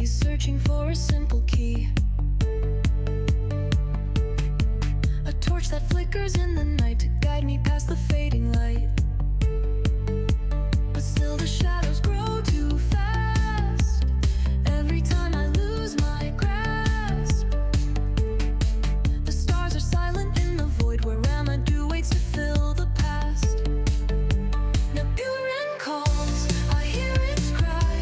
keys, searching for a simple key. A torch that flickers in the night to guide me past the fading light. But still the shadows grow too fast. Every time I lose my grasp, the stars are silent in the void where Ramadou waits to fill the past. Nibiru calls, I hear its cry,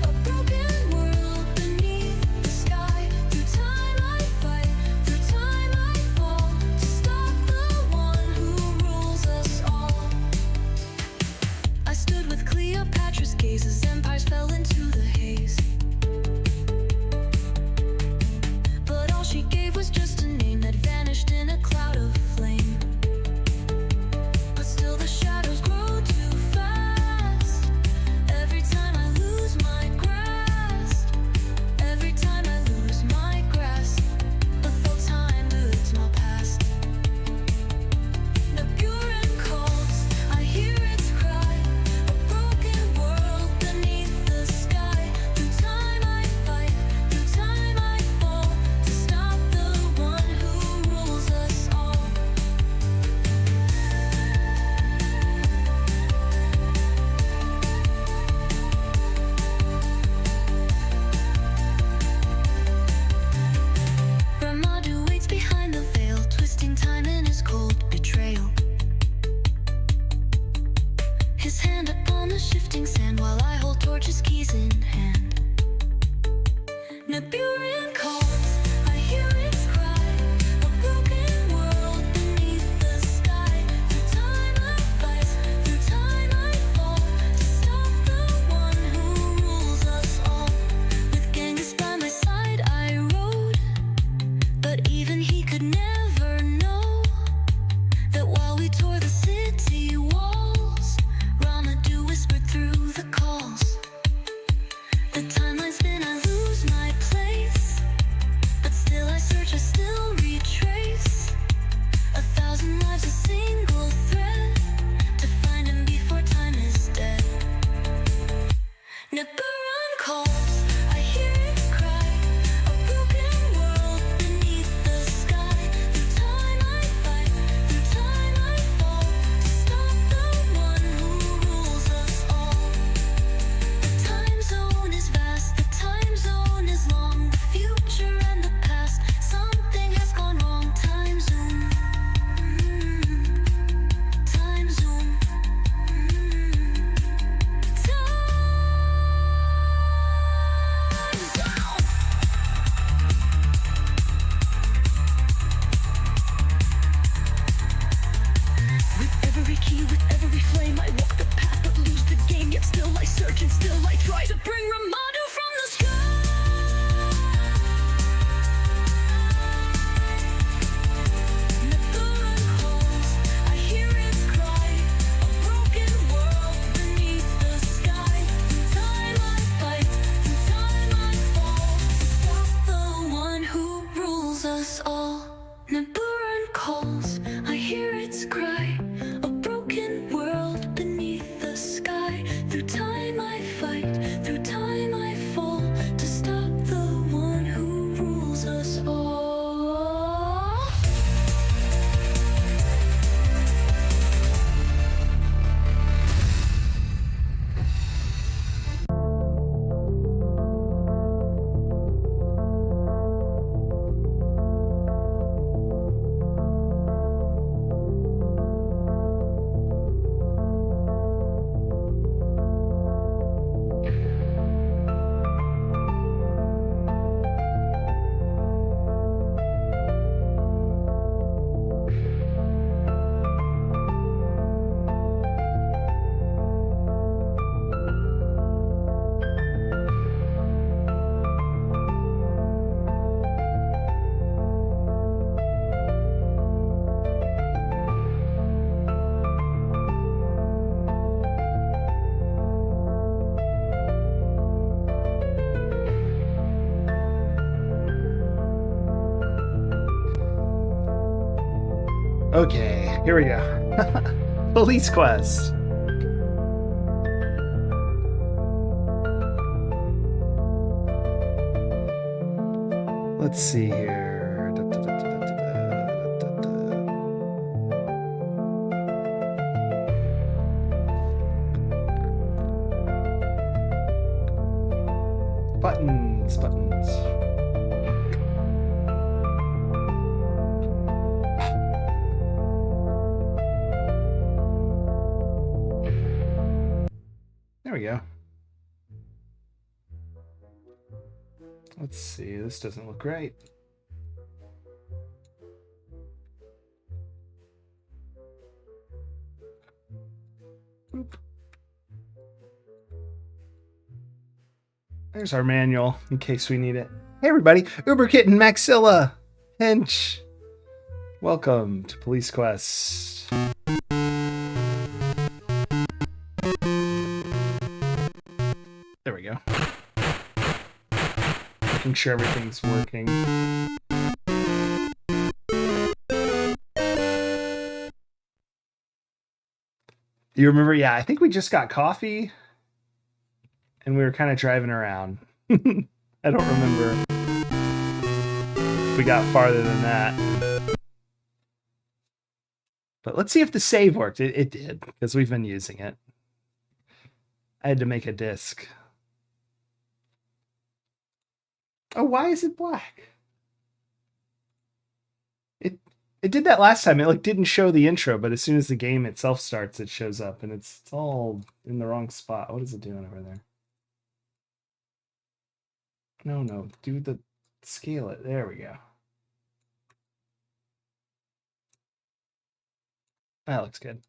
a broken world beneath the sky. Through time I fight, through time I fall, to stop the one who rules us all. I stood with Cleopatra's gaze as empires fell into the haze. But all she gave was just a name that vanished in a cloud of flame. But still the shadows grow too fast. Every time I lose my grasp, every time I lose my grasp, but though time moves my past. Nibiru calls, I hear its cry, a broken world beneath the sky. Through time I fight, through time I fall, to stop the one who rules us all. Ramadou waits behind the veil, twisting time in his cold betrayal. His hand upon the shifting sand while I hold torches, keys in hand. Nibiru calls, I hear its cry, a broken world beneath the sky. Through time I fight, through time I fall, to stop the one who rules us all. With Genghis by my side I rode, but even he could never know that while we tore the city walls, Ramadou whispered through the calls. The timeline spin, I lose my place, but still I search, I still retrace. 1,000 lives, a single thread, to find him before time is dead. Nibiru calls, I hear its cry, a broken world beneath the sky. Through time I fight, through time I fall, to stop the one who rules us all. The time zone is vast, the time zone is long, the future and the past, something has gone wrong. Time zoom, time zoom, time zone. With every key, with every flame, I walk the path but lose the game. Yet still I search and still I try to bring Ramadou from the sky. Nibiru calls, I hear its cry, a broken world beneath the sky. Through time I fight, through time I fall, to stop the one who rules us all. Nibiru calls, I hear its cry, a broken world beneath the sky. Through time I fight, through time I fall, to stop the one who rules us all. Okay, here we go. Police quest. Let's see here. Buttons, buttons. There we go. Let's see. This doesn't look right. Boop. There's our manual in case we need it. Hey everybody, Uber Kitten, Maxilla, Hench. Welcome to Police Quest. There we go. Making sure everything's working. You remember? Yeah, I think we just got coffee and we were kind of driving around. I don't remember if we got farther than that. But let's see if the save worked. It did, because we've been using it. I had to make a disc. Oh, why is it black? It did that last time. It like didn't show the intro, but as soon as the game itself starts, it shows up, and it's all in the wrong spot. What is it doing over there? No, do the scale it. There we go. That looks good.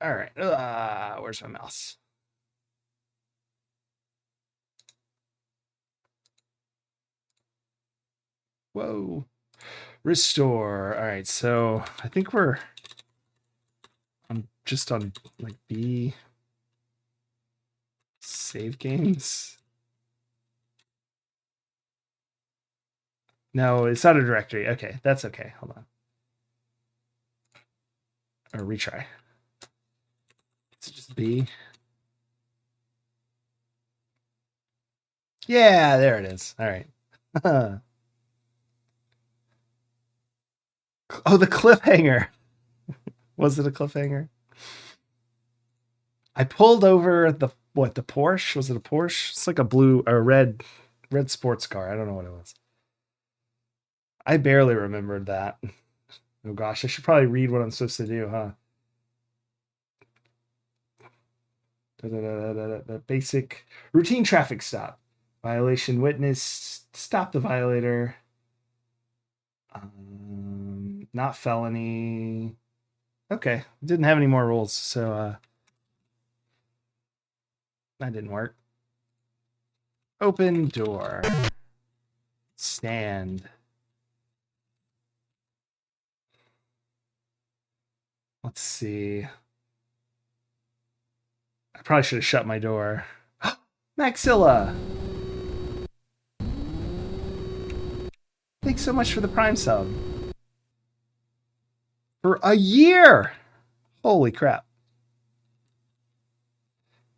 All right. Where's my mouse? Whoa. Restore. All right. So I think I'm just on like B. Save games. No, it's not a directory. Okay, that's okay. Hold on. Or retry. It's just B. Yeah, there it is. All right. Oh, the cliffhanger. Was it a cliffhanger? I pulled over the Porsche? Was it a Porsche? It's like a blue or red sports car. I don't know what it was. I barely remembered that. Oh gosh, I should probably read what I'm supposed to do, huh? Basic routine traffic stop. Violation witnessed. Stop the violator. Not felony. Okay, didn't have any more rules, so that didn't work. Open door. Stand. Let's see. I probably should have shut my door. Maxilla! Thanks so much for the Prime sub. For a year! Holy crap.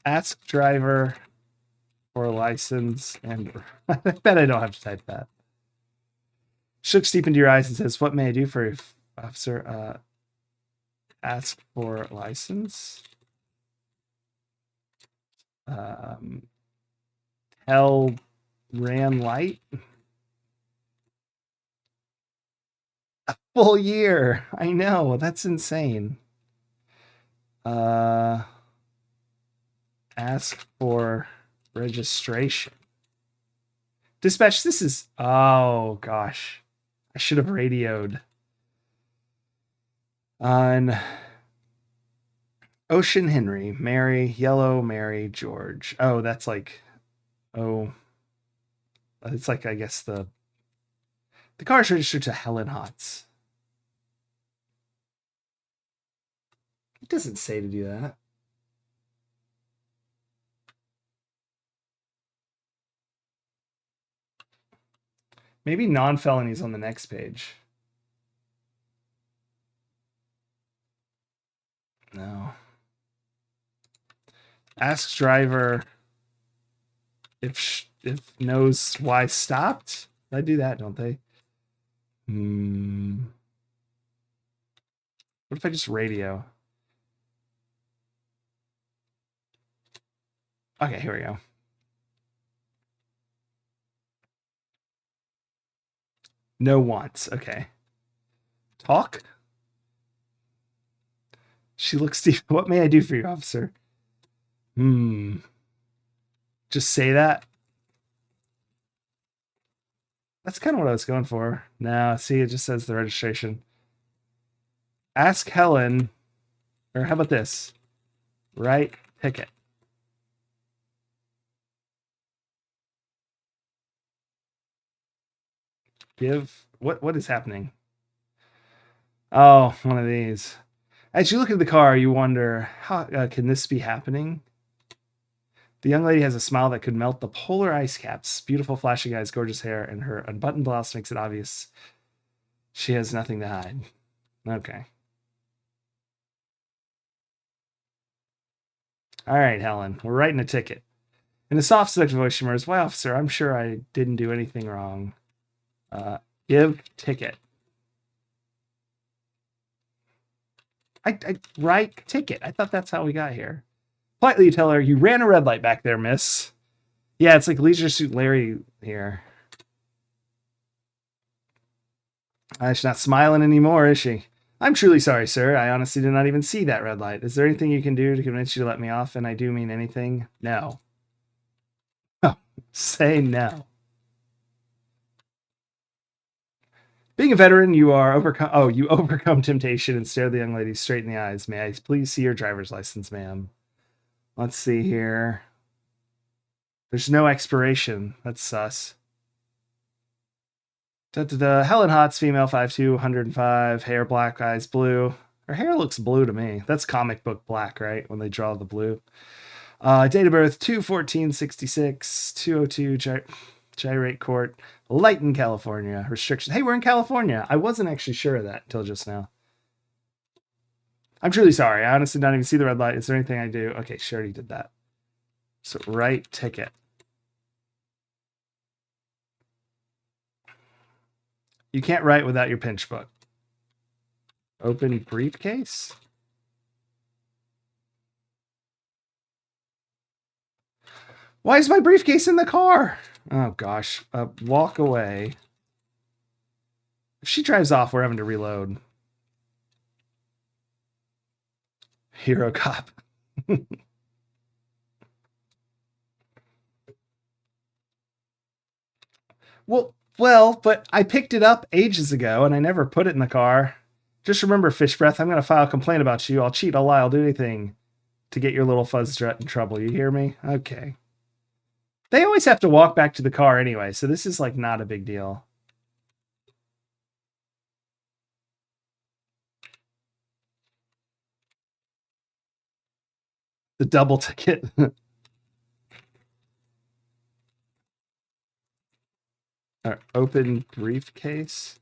Ask driver for license and... I bet I don't have to type that. Looks deep into your eyes and says, what may I do for you, officer? Ask for license. Hell ran light. A full year. I know, that's insane. Ask for registration. Dispatch, this is... Oh, gosh. I should have radioed. On Ocean Henry, Mary, Yellow, Mary, George. Oh, that's like... Oh. It's like, I guess, the car's registered to Helen Hotz. It doesn't say to do that. Maybe non-felonies on the next page. No. Asks driver if knows why stopped. They do that, don't they? What if I just radio? Okay, here we go. No wants. Okay. Talk? She looks deep. What may I do for you, officer? Just say that. That's kind of what I was going for. No, see, it just says the registration. Ask Helen, or how about this? Write ticket. Give, what is happening? Oh, one of these. As you look at the car, you wonder, how can this be happening? The young lady has a smile that could melt the polar ice caps. Beautiful, flashing eyes, gorgeous hair, and her unbuttoned blouse makes it obvious she has nothing to hide. Okay. All right, Helen, we're writing a ticket. In a soft, seductive voice, she murmurs, "Why, officer, I'm sure I didn't do anything wrong. Give ticket." I write ticket. I thought that's how we got here. Politely, you tell her, "You ran a red light back there, miss." Yeah, it's like Leisure Suit Larry here. She's not smiling anymore, is she? "I'm truly sorry, sir. I honestly did not even see that red light. Is there anything you can do to convince you to let me off? And I do mean anything." No. Oh, say no. Being a veteran, you are overcome. Oh, you overcome temptation and stare the young lady straight in the eyes. "May I please see your driver's license, ma'am?" Let's see here. There's no expiration. That's sus. Helen Hotz, female, 5'2", 105, hair black, eyes blue. Her hair looks blue to me. That's comic book black, right? When they draw the blue. Date of birth 2/14/66, 202 Gyrate Court, Lighton, California. Restriction. Hey, we're in California. I wasn't actually sure of that until just now. "I'm truly sorry. I honestly don't even see the red light. Is there anything I do?" Okay, she already did that. So write ticket. You can't write without your pinch book. Open briefcase? Why is my briefcase in the car? Oh, gosh. Walk away. If she drives off, we're having to reload. Hero cop. Well, but I picked it up ages ago and I never put it in the car. Just remember, Fish Breath, I'm going to file a complaint about you. I'll cheat, I'll lie, I'll do anything to get your little fuzz strut in trouble. You hear me? Okay. They always have to walk back to the car anyway, so this is like not a big deal. The double ticket. Open briefcase.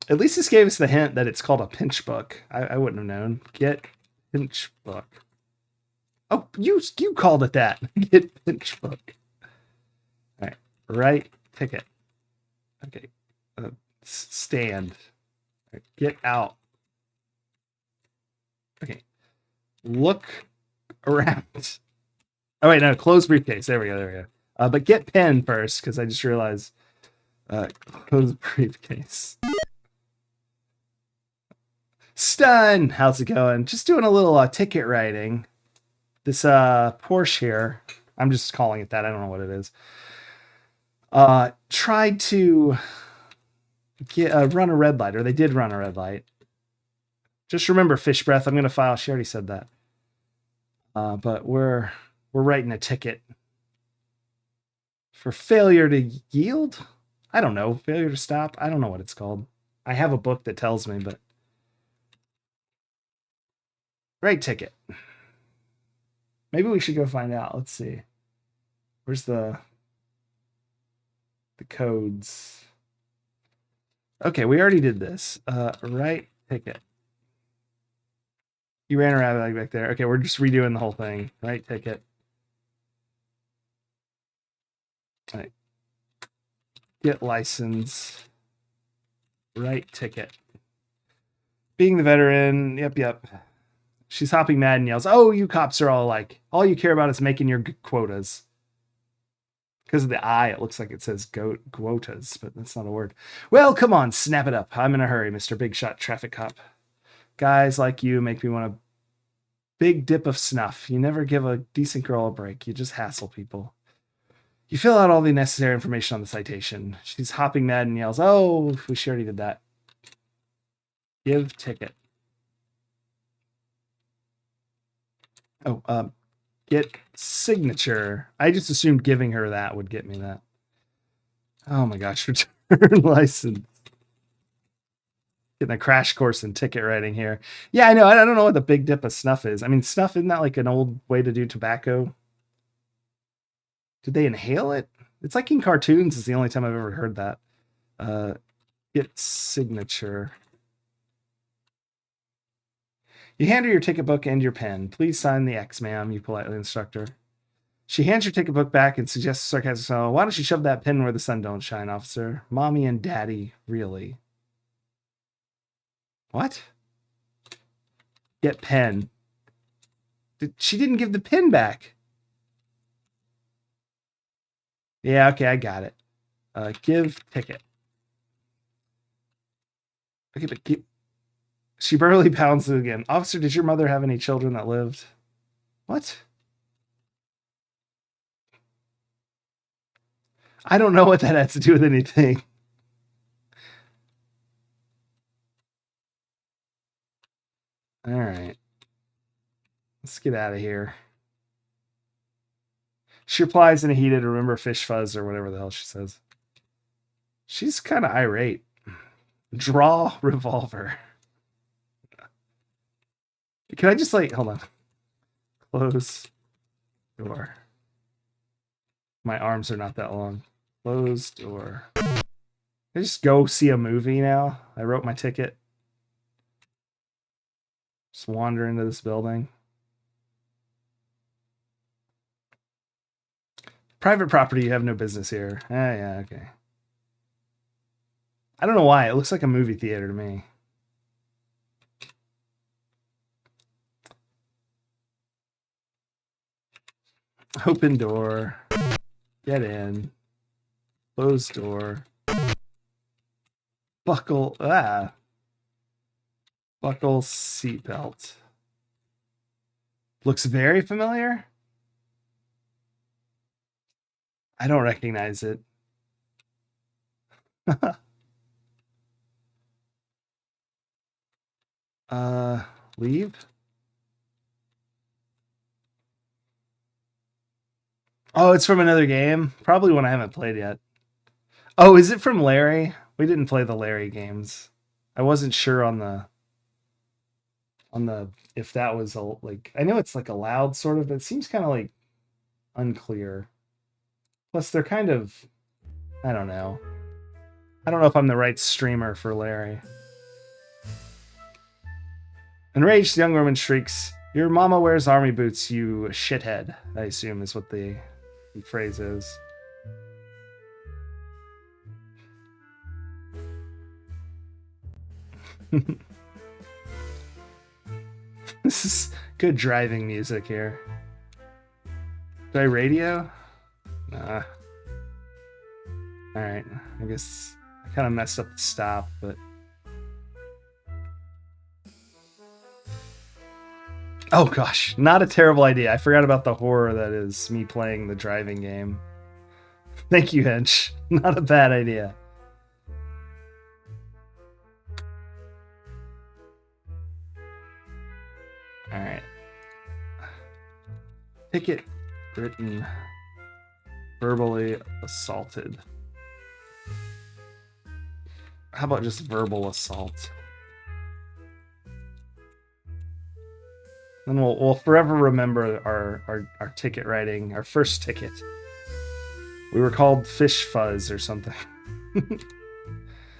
At least this gave us the hint that it's called a pinch book. I wouldn't have known. Get pinch book. Oh, you called it that. Get pinch book. All right. Right ticket. Okay. Stand. Right. Get out. Okay. Look around. Oh, wait, no. Close briefcase. There we go. But get pen first, because I just realized. Close briefcase. Stun! How's it going? Just doing a little ticket writing. This Porsche here, I'm just calling it that. I don't know what it is. Tried to run a red light, or they did run a red light. Just remember, Fish Breath, I'm going to file. She already said that. But we're writing a ticket for failure to yield. I don't know. Failure to stop. I don't know what it's called. I have a book that tells me, but right ticket. Maybe we should go find out. Let's see. Where's the codes? Okay, we already did this. Right ticket. You ran a rabbit back there. Okay, we're just redoing the whole thing. Right ticket. Right. Get license. Write ticket. Being the veteran. Yep. She's hopping mad and yells, "Oh, you cops are all alike. All you care about is making your quotas." Because of the I, it looks like it says quotas, but that's not a word. Well, come on, snap it up. I'm in a hurry, Mr. Big Shot Traffic Cop. Guys like you make me want a big dip of snuff. You never give a decent girl a break. You just hassle people. You fill out all the necessary information on the citation. She's hopping mad and yells, "Oh, we sure already did that." Give ticket. Oh, get signature. I just assumed giving her that would get me that. Oh my gosh, return license. Getting a crash course in ticket writing here. Yeah, I know. I don't know what the big dip of snuff is. I mean, snuff, isn't that like an old way to do tobacco? Did they inhale it? It's like in cartoons is the only time I've ever heard that. Get signature. You hand her your ticket book and your pen. Please sign the X, ma'am, you politely instruct her. She hands your ticket book back and suggests sarcastically, "Oh, why don't you shove that pen where the sun don't shine, officer? Mommy and daddy, really." What? Get pen. She didn't give the pen back. Yeah, okay, I got it. Give ticket. Okay, but she barely pounds it again. "Officer, did your mother have any children that lived?" What? I don't know what that has to do with anything. All right. Let's get out of here. She replies in a heated, "Remember fish fuzz," or whatever the hell she says. She's kind of irate. Draw revolver. Can I just hold on. Close door. My arms are not that long. Close door. Can I just go see a movie now? I wrote my ticket. Just wander into this building. Private property, you have no business here. Yeah, okay. I don't know why. It looks like a movie theater to me. Open door. Get in. Close door. Buckle. Buckle seatbelt. Looks very familiar. I don't recognize it. Leave. Oh, it's from another game. Probably one I haven't played yet. Oh, is it from Larry? We didn't play the Larry games. I wasn't sure on the if that was I know it's like allowed sort of, but it seems kind of like unclear. Plus they're kind of, I don't know. I don't know if I'm the right streamer for Larry. Enraged, the young woman shrieks, "Your mama wears army boots, you shithead," I assume is what the phrase is. This is good driving music here. Do I radio? Nah. Alright, I guess I kind of messed up the stop, but... Oh gosh, not a terrible idea. I forgot about the horror that is me playing the driving game. Thank you, Hench. Not a bad idea. Alright. Ticket written. Verbally assaulted. How about just verbal assault? And we'll forever remember our ticket writing, our first ticket. We were called Fish Fuzz or something.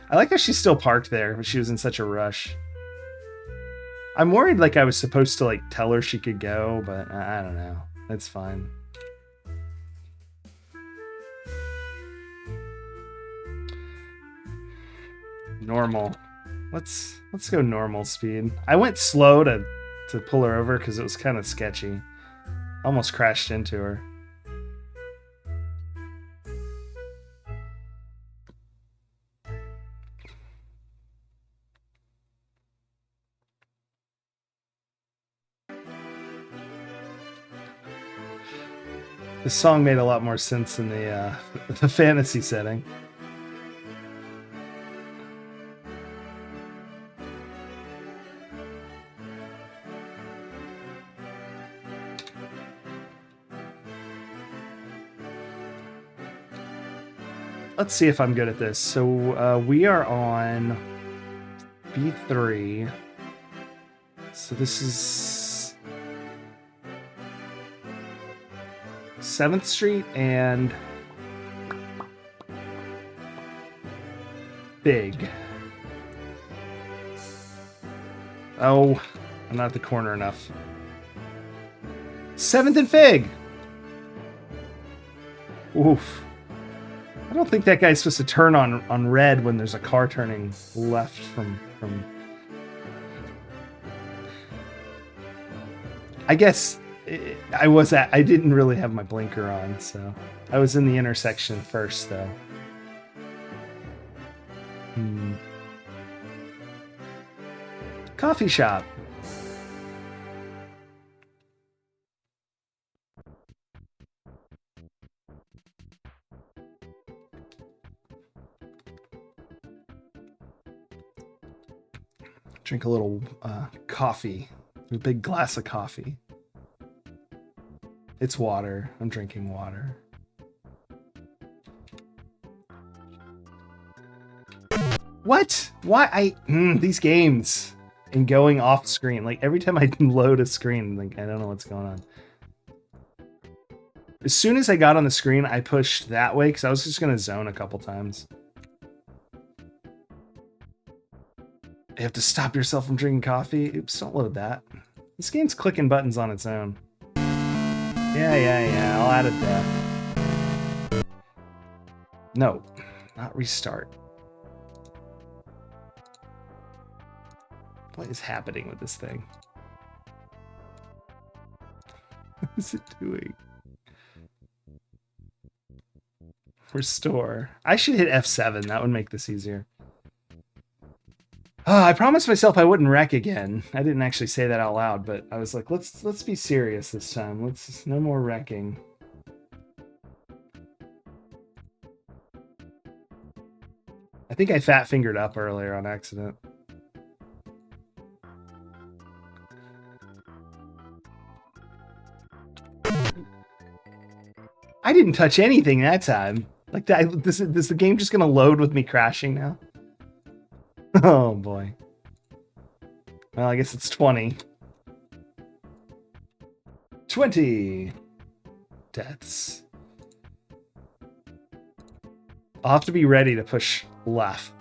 I like how she's still parked there, but she was in such a rush. I'm worried I was supposed to tell her she could go, but I don't know. It's fine. Normal. Let's go normal speed. I went slow to pull her over because it was kind of sketchy. Almost crashed into her. This song made a lot more sense in the fantasy setting. Let's see if I'm good at this. So we are on B3. So this is 7th Street and Big. Oh, I'm not at the corner enough. 7th and Fig. Oof. I don't think that guy's supposed to turn on red when there's a car turning left from... I guess I didn't really have my blinker on, so I was in the intersection first, though. Coffee shop. Drink a little coffee. A big glass of coffee. It's water. I'm drinking water. What? Why? These games and going off screen. Like every time I load a screen, like I don't know what's going on. As soon as I got on the screen, I pushed that way because I was just gonna zone a couple times. You have to stop yourself from drinking coffee. Oops, don't load that. This game's clicking buttons on its own. Yeah. I'll add a death. No, not restart. What is happening with this thing? What is it doing? Restore. I should hit F7. That would make this easier. I promised myself I wouldn't wreck again. I didn't actually say that out loud, but I was like, let's be serious this time. No more wrecking. I think I fat fingered up earlier on accident. I didn't touch anything that time. Like that. Is the game just gonna load with me crashing now? Oh boy. Well, I guess it's 20. 20 deaths. I'll have to be ready to push left.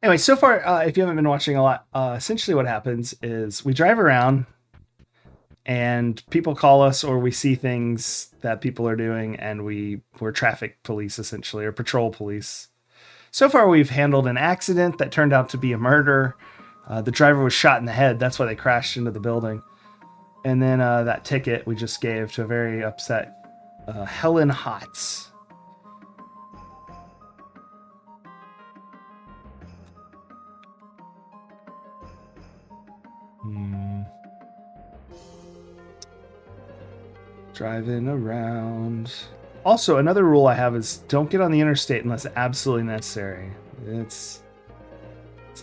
Anyway, so far, if you haven't been watching a lot, essentially what happens is we drive around and people call us or we see things that people are doing and we're traffic police, essentially, or patrol police. So far, we've handled an accident that turned out to be a murder. The driver was shot in the head. That's why they crashed into the building. And then that ticket we just gave to a very upset Helen Hotz. Driving around. Also, another rule I have is don't get on the interstate unless absolutely necessary. It's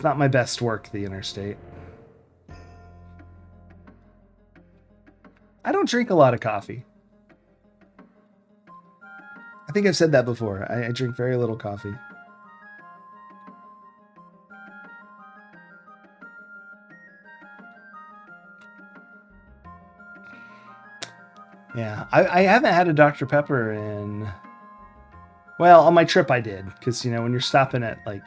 not my best work, the interstate. I don't drink a lot of coffee. I think I've said that before. I drink very little coffee. Yeah, I haven't had a Dr. Pepper in... Well, on my trip I did. Because, you know, when you're stopping at, like...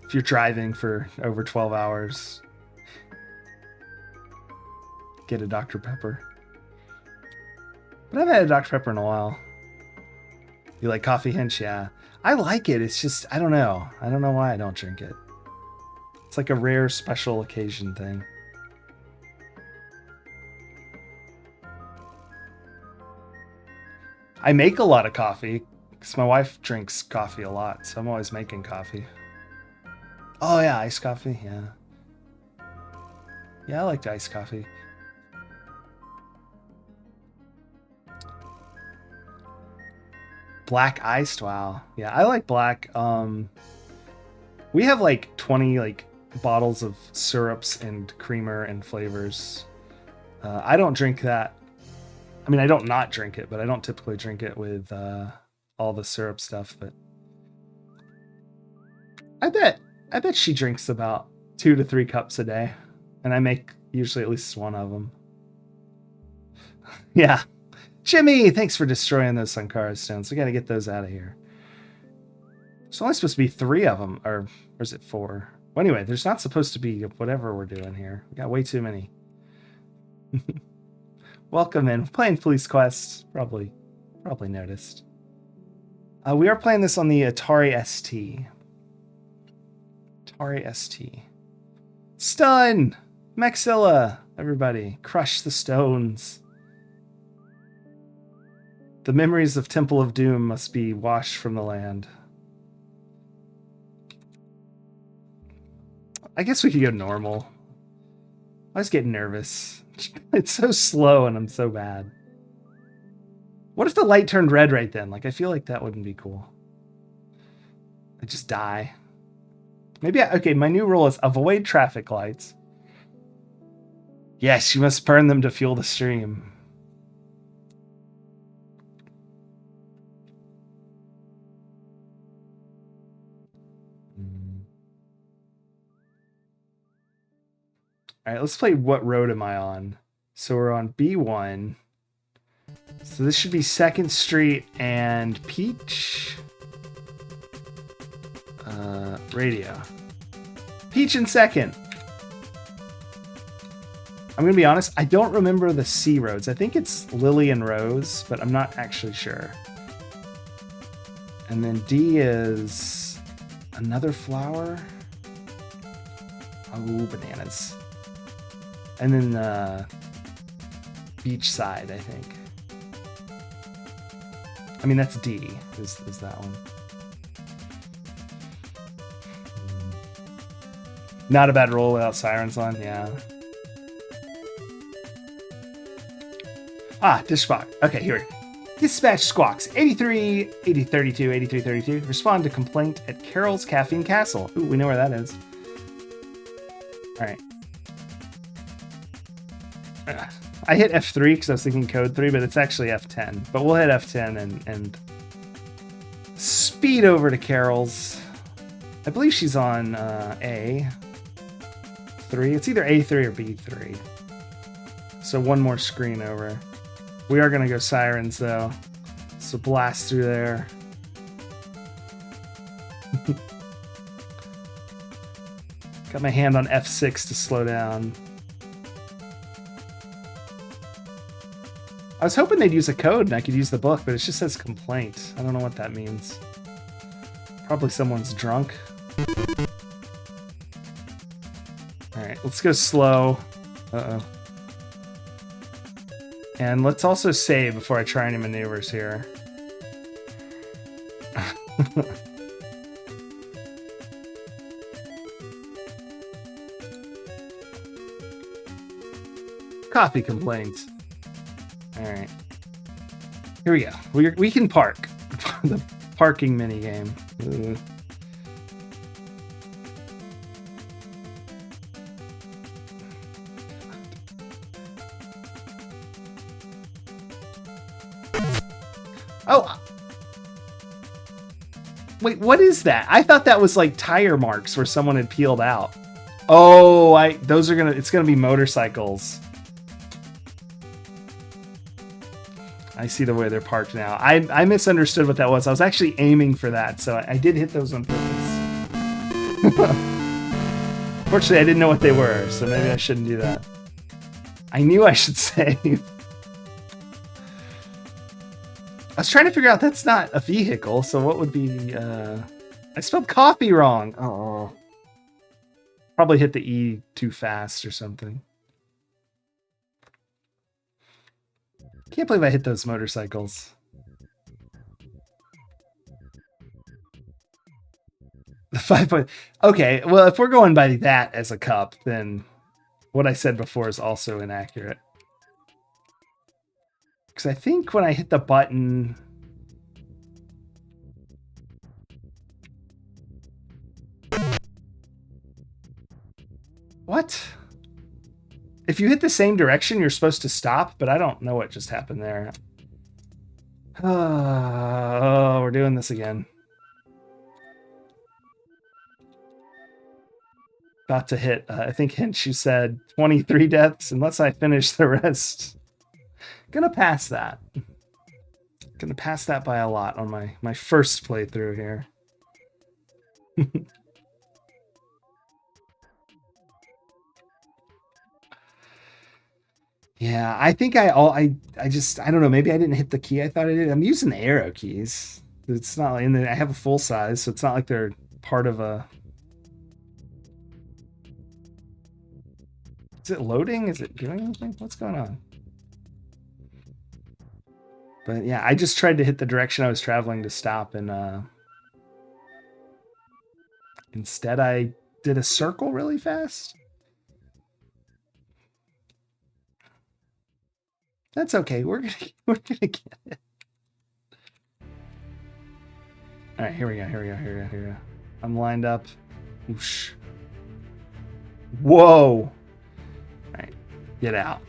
if you're driving for over 12 hours, get a Dr. Pepper. But I haven't had a Dr. Pepper in a while. You like Coffee Hinch? Yeah. I like it. It's just, I don't know. I don't know why I don't drink it. It's like a rare special occasion thing. I make a lot of coffee because my wife drinks coffee a lot, so I'm always making coffee. Oh yeah, iced coffee, yeah. Yeah, I like iced coffee. Black iced, wow. Yeah, I like black. We have like 20 like bottles of syrups and creamer and flavors. I don't drink that. I mean, I don't not drink it, but I don't typically drink it with all the syrup stuff. But I bet she drinks about 2 to 3 cups a day, and I make usually at least one of them. Yeah. Jimmy, thanks for destroying those Sankara stones. We got to get those out of here. There's only supposed to be 3 of them, or is it 4? Well, anyway, there's not supposed to be whatever we're doing here. We got way too many. Welcome in. Playing Police Quest. Probably noticed. We are playing this on the Atari ST. Atari ST. Stun! Maxilla! Everybody, crush the stones. The memories of Temple of Doom must be washed from the land. I guess we could go normal. I was getting nervous. It's so slow and I'm so bad. What if the light turned red right then? Like, I feel like that wouldn't be cool. I just die. Maybe okay, my new rule is avoid traffic lights. Yes, you must burn them to fuel the stream. All right, let's play What Road Am I On? So we're on B1. So this should be 2nd Street and Peach. Radio. Peach in 2nd. I'm going to be honest, I don't remember the C roads. I think it's Lily and Rose, but I'm not actually sure. And then D is another flower. Oh, bananas. And then Beachside, I think. I mean, that's D, is that one. Not a bad roll without sirens on, yeah. Ah, Dispatch. Okay, here we go. Dispatch Squawks. 83, 8032, 8332. Respond to complaint at Carol's Caffeine Castle. Ooh, we know where that is. Alright. I hit F3 because I was thinking code 3, but it's actually F10. But we'll hit F10 and speed over to Carol's. I believe she's on A3. It's either A3 or B3. So one more screen over. We are going to go sirens, though. So blast through there. Got my hand on F6 to slow down. I was hoping they'd use a code and I could use the book, but it just says complaint. I don't know what that means. Probably someone's drunk. Alright, let's go slow. Uh-oh. And let's also save before I try any maneuvers here. Coffee complaints. Alright. Here we go. We can park. The parking minigame. Oh! Wait, what is that? I thought that was like tire marks where someone had peeled out. Oh, it's gonna be motorcycles. I see the way they're parked now. I misunderstood what that was. I was actually aiming for that, so I did hit those on purpose. Fortunately, I didn't know what they were, so maybe I shouldn't do that. I knew I should save. I was trying to figure out that's not a vehicle, so what would be... I spelled coffee wrong. Oh. Probably hit the E too fast or something. Can't believe I hit those motorcycles. The 5 point... Okay, well, if we're going by that as a cup, then what I said before is also inaccurate. Because I think when I hit the button... What? If you hit the same direction, you're supposed to stop, but I don't know what just happened there. Oh, we're doing this again. About to hit, I think Hinch, you said 23 deaths, unless I finish the rest. Gonna pass that. Gonna pass that by a lot on my first playthrough here. Yeah, I think I don't know, maybe I didn't hit the key I thought I did. I'm using the arrow keys. It's not like, and I have a full size, so it's not like they're part of a... Is it loading? Is it doing anything? What's going on? But yeah, I just tried to hit the direction I was traveling to stop, and instead I did a circle really fast. That's okay. We're gonna get it. All right, here we go. I'm lined up. Whoosh. Whoa! All right, get out,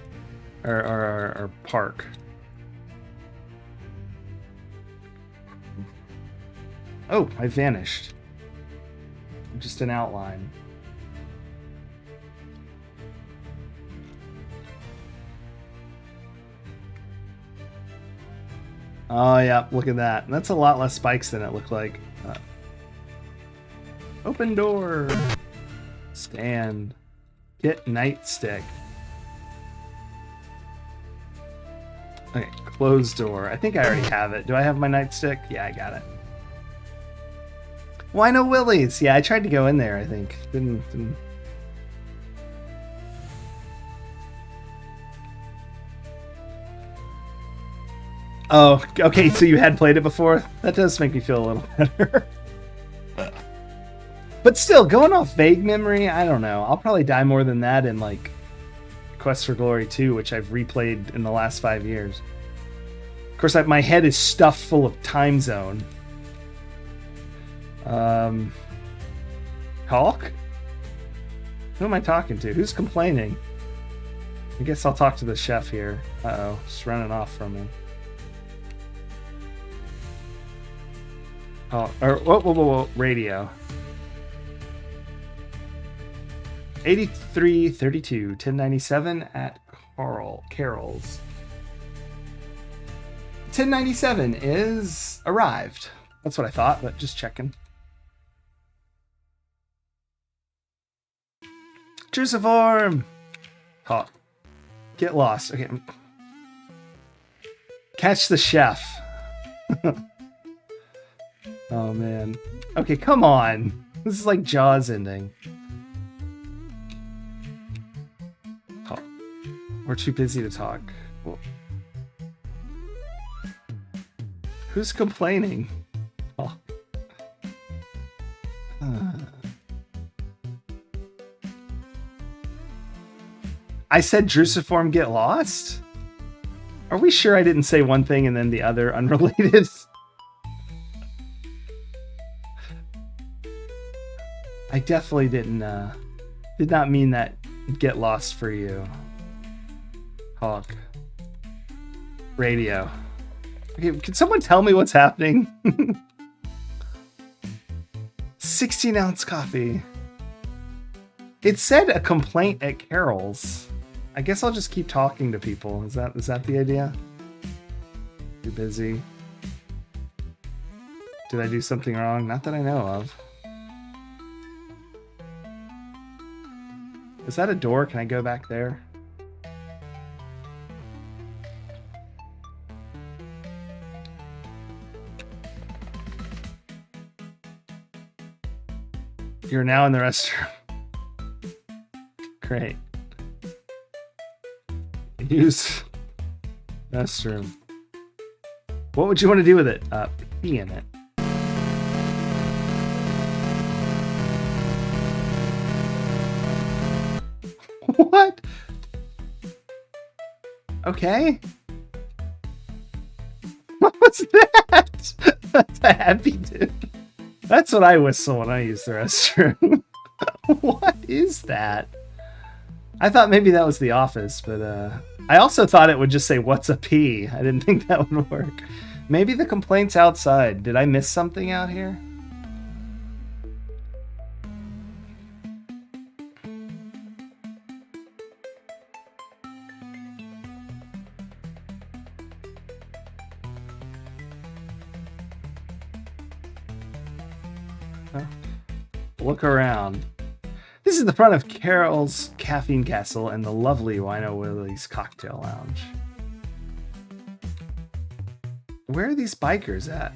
or park. Oh, I vanished. Just an outline. Oh, yeah, look at that. That's a lot less spikes than it looked like. Open door. Stand. Get nightstick. Okay, closed door. I think I already have it. Do I have my nightstick? Yeah, I got it. Why no Willies? Yeah, I tried to go in there, I think. Didn't... Oh, okay, so you had played it before? That does make me feel a little better. But still, going off vague memory, I don't know. I'll probably die more than that in, like, Quest for Glory 2, which I've replayed in the last 5 years. Of course, my head is stuffed full of Time Zone. Hulk? Who am I talking to? Who's complaining? I guess I'll talk to the chef here. Uh-oh, just running off from me. Oh, or whoa, radio. 8332 1097 at Carol's. 1097 is arrived. That's what I thought, but just checking. Cruciform! Oh. Get lost. Okay. Catch the chef. Oh, man. Okay, come on. This is like Jaws ending. Oh. We're too busy to talk. Well, who's complaining? Oh. I said Drusiform get lost? Are we sure I didn't say one thing and then the other unrelated? I definitely did not mean that get lost for you. Hawk. Radio. Okay, can someone tell me what's happening? 16-ounce coffee. It said a complaint at Carol's. I guess I'll just keep talking to people. Is that the idea? Too busy. Did I do something wrong? Not that I know of. Is that a door? Can I go back there? You're now in the restroom. Great. Use restroom. What would you want to do with it? Pee in it. What? Okay. What was that? That's a happy dude. That's what I whistle when I use the restroom. What is that? I thought maybe that was The Office, but I also thought it would just say, "What's a pee?" I didn't think that would work. Maybe the complaint's outside. Did I miss something out here? Look around. This is the front of Carol's Caffeine Castle and the lovely Wino Willie's Cocktail Lounge. Where are these bikers at?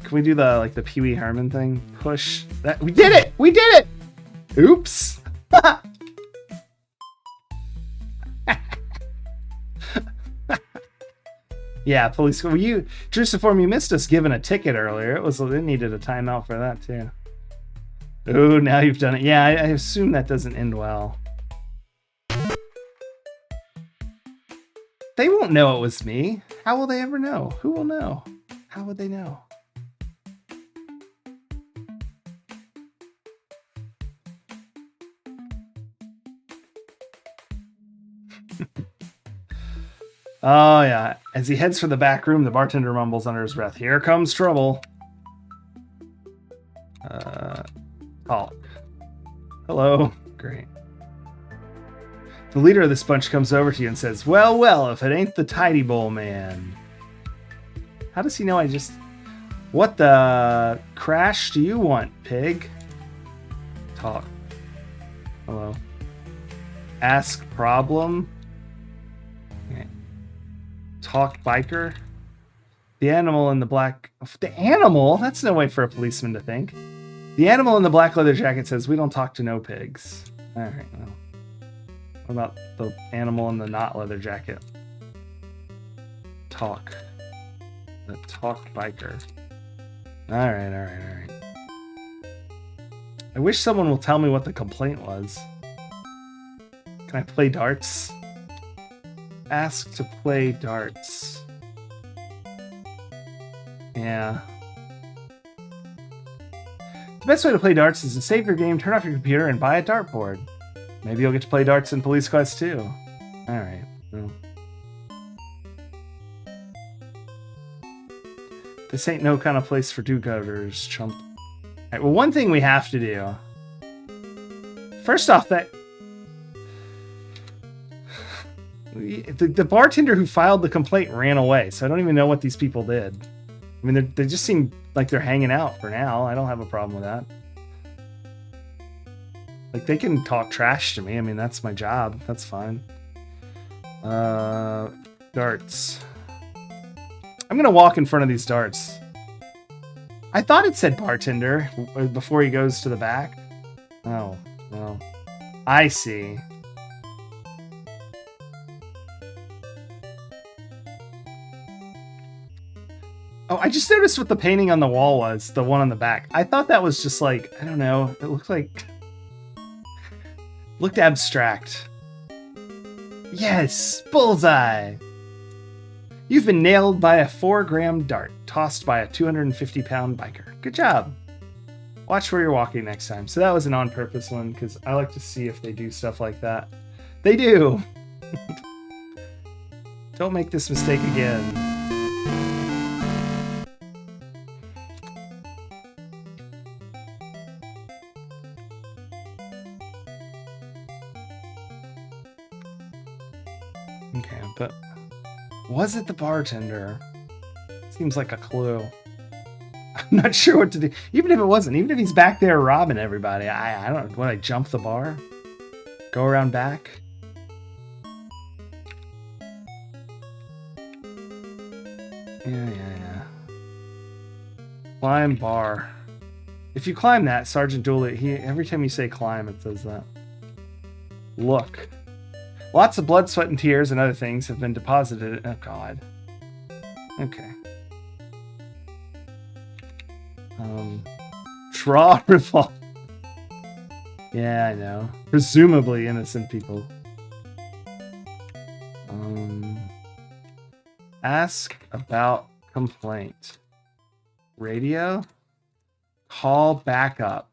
Can we do the Pee Wee Herman thing? Push that. We did it! We did it! Oops! Yeah, police. Well, Drusiform, you missed us giving a ticket earlier. It needed a timeout for that too. Oh, now you've done it. Yeah, I assume that doesn't end well. They won't know it was me. How will they ever know? Who will know? How would they know? Oh, yeah. As he heads for the back room, the bartender mumbles under his breath, "Here comes trouble." Talk. Hello. Great. The leader of this bunch comes over to you and says, "Well, well, if it ain't the Tidy Bowl man." How does he know I just... What the crash do you want, pig? Talk. Hello. Ask problem. Okay. Talk biker. The animal in the black... The animal? That's no way for a policeman to think. The animal in the black leather jacket says, "We don't talk to no pigs." All right. Well, what about the animal in the not leather jacket? Talk. The talk biker. All right. I wish someone will tell me what the complaint was. Can I play darts? Ask to play darts. Yeah. The best way to play darts is to save your game, turn off your computer, and buy a dartboard. Maybe you'll get to play darts in Police Quest too. Alright. Well. This ain't no kind of place for do-gooders, chump. Alright, well, one thing we have to do. First off, that... The bartender who filed the complaint ran away, so I don't even know what these people did. I mean, they just seem like they're hanging out for now. I don't have a problem with that. Like, they can talk trash to me. I mean, that's my job. That's fine. Darts. I'm gonna walk in front of these darts. I thought it said bartender before he goes to the back. Oh, well. I see. Oh, I just noticed what the painting on the wall was, the one on the back. I thought that was just like, I don't know, it looked like... looked abstract. Yes! Bullseye! You've been nailed by a 4-gram dart, tossed by a 250-pound biker. Good job! Watch where you're walking next time. So that was an on-purpose one, because I like to see if they do stuff like that. They do! Don't make this mistake again. Okay, but was it the bartender? Seems like a clue. I'm not sure what to do. Even if it wasn't, even if he's back there robbing everybody, I don't know. Would I jump the bar? Go around back. Yeah. Climb bar. If you climb that, Sergeant Dooley, every time you say climb, it says that. Look. Lots of blood, sweat, and tears and other things have been deposited. Oh, God. Okay. Draw revolver. Yeah, I know. Presumably innocent people. Ask about complaint. Radio? Call backup.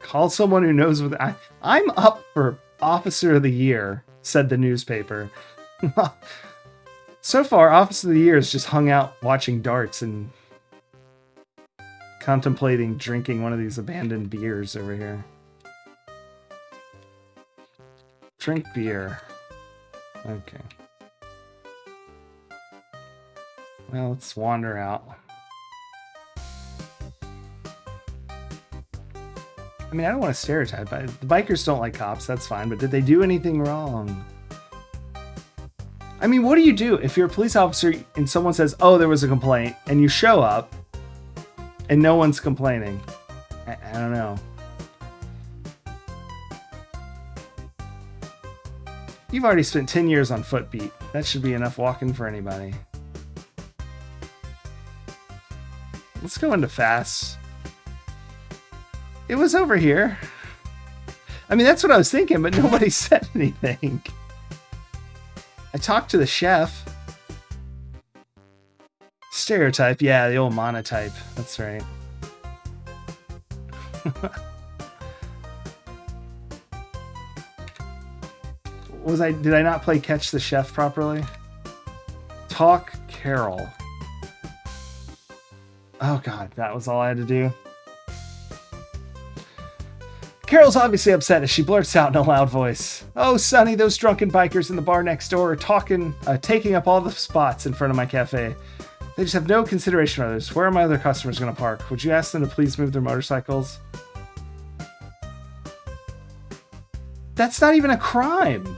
Call someone who knows what... I'm up for Officer of the Year, said the newspaper. So far, Officer of the Year has just hung out watching darts and contemplating drinking one of these abandoned beers over here. Drink beer. Okay. Well, let's wander out. I mean, I don't want to stereotype, but the bikers don't like cops, that's fine, but did they do anything wrong? I mean, what do you do if you're a police officer and someone says, oh, there was a complaint, and you show up and no one's complaining? I don't know. You've already spent 10 years on Footbeat. That should be enough walking for anybody. Let's go into Fast. It was over here. I mean, that's what I was thinking, but nobody said anything. I talked to the chef. Stereotype, yeah, the old monotype. That's right. Did I not play Catch the Chef properly? Talk Carol. Oh God, that was all I had to do. Carol's obviously upset as she blurts out in a loud voice, "Oh, Sonny, those drunken bikers in the bar next door are taking up all the spots in front of my cafe. They just have no consideration for others. Where are my other customers going to park? Would you ask them to please move their motorcycles?" That's not even a crime.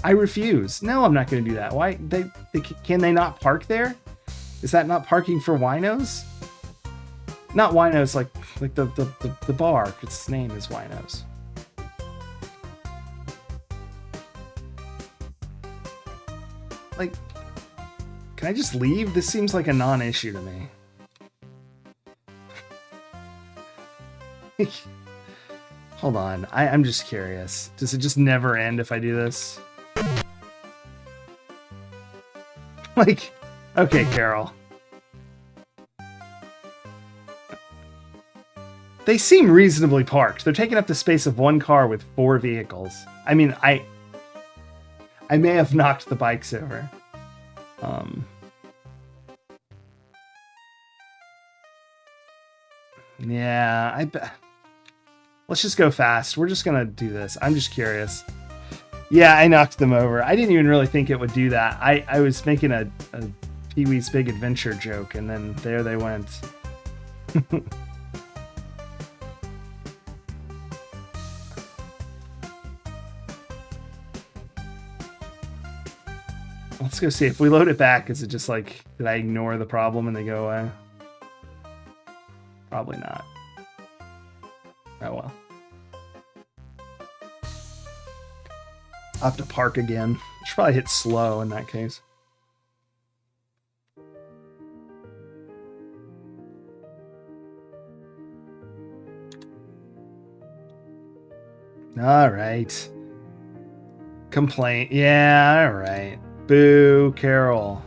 I refuse. No, I'm not going to do that. Why? Can they not park there? Is that not parking for winos? Not winos, like the bar. Its name is Winos. Like, can I just leave? This seems like a non-issue to me. Hold on, I'm just curious. Does it just never end if I do this? Like, okay, Carol. They seem reasonably parked. They're taking up the space of one car with 4 vehicles. I mean, I may have knocked the bikes over. Yeah, I bet. Let's just go fast. We're just gonna do this. I'm just curious. Yeah, I knocked them over. I didn't even really think it would do that. I was making a Pee-wee's Big Adventure joke, and then there they went. Let's go see. If we load it back, is it just like, did I ignore the problem and they go away? Probably not. Oh well. I'll have to park again. Should probably hit slow in that case. All right. Complaint. Yeah, all right. Boo, Carol.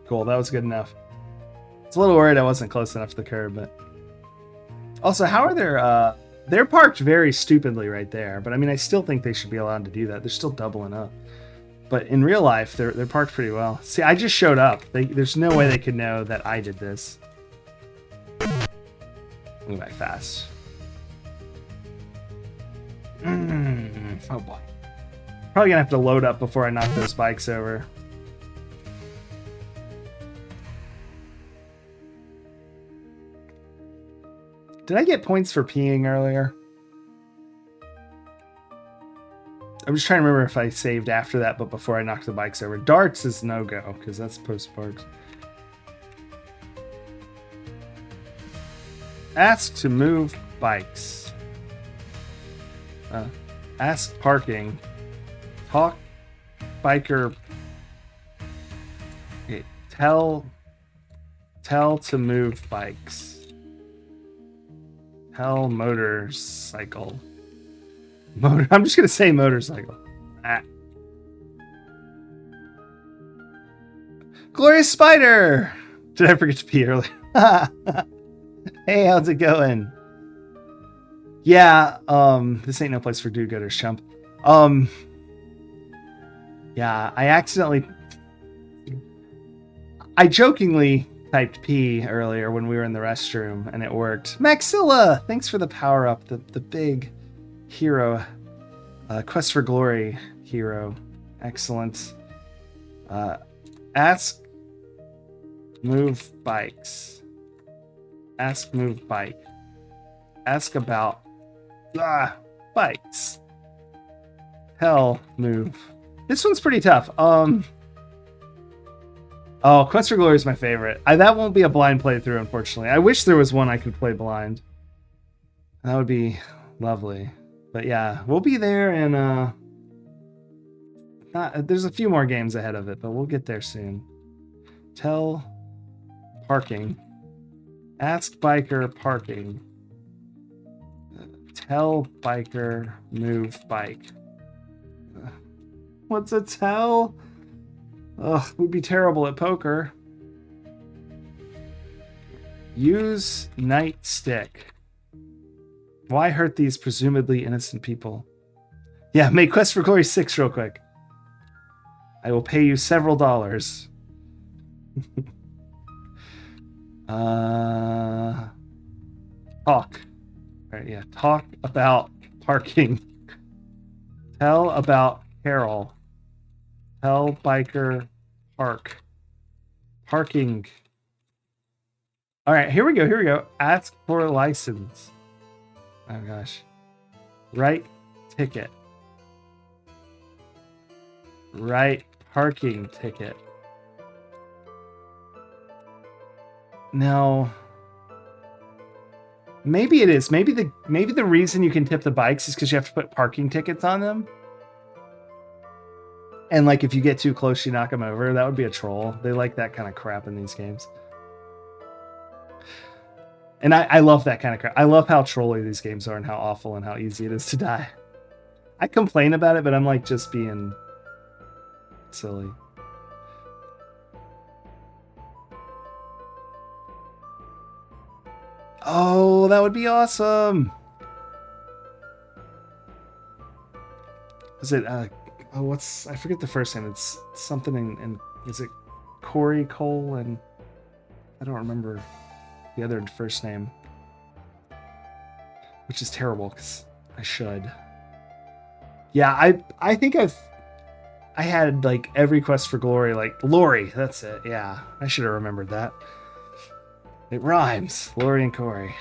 Cool, that was good enough. I was a little worried I wasn't close enough to the curb, but... Also, how are their... They're parked very stupidly right there, but I mean, I still think they should be allowed to do that. They're still doubling up. But in real life, they're parked pretty well. See, I just showed up. There's no way they could know that I did this. Go back fast. Oh boy. Probably gonna have to load up before I knock those bikes over. Did I get points for peeing earlier? I'm just trying to remember if I saved after that, but before I knocked the bikes over. Darts is no-go, because that's post-parks. Ask to move bikes. Ask parking. Talk biker. Okay, tell to move bikes. Tell motorcycle. I'm just gonna say motorcycle. Glorious Spider! Did I forget to pee earlier? Hey, how's it going? Yeah, this ain't no place for do-gooders, chump. Yeah, I jokingly typed P earlier when we were in the restroom, and it worked. Maxilla, thanks for the power-up, the big hero. Quest for Glory hero. Excellent. Ask move bikes. Ask move bike. Ask about bikes. Hell move. This one's pretty tough. Oh, Quest for Glory is my favorite. That won't be a blind playthrough, unfortunately. I wish there was one I could play blind. That would be lovely. But yeah, we'll be there, and there's a few more games ahead of it, but we'll get there soon. Tell parking. Ask biker parking. Tell biker move bike. What's a tell? Ugh, we'd be terrible at poker. Use nightstick. Why hurt these presumably innocent people? Yeah, make Quest for Glory 6 real quick. I will pay you several dollars. Talk. Alright, yeah. Talk about parking. Tell about Carol. Tell biker park. Parking. Alright, here we go. Ask for a license. Oh gosh. Write ticket. Write parking ticket. No. Maybe it is. Maybe the reason you can tip the bikes is because you have to put parking tickets on them. And like if you get too close, you knock them over. That would be a troll. They like that kind of crap in these games. And I love that kind of crap. I love how trolly these games are and how awful and how easy it is to die. I complain about it, but I'm like just being silly. Oh, that would be awesome. Is it I forget the first name. It's something in is it Corey Cole, and I don't remember the other first name, which is terrible because I should. Yeah, I think I had like every Quest for Glory, like Lori, that's it. Yeah, I should have remembered that. It rhymes. Lori and Corey.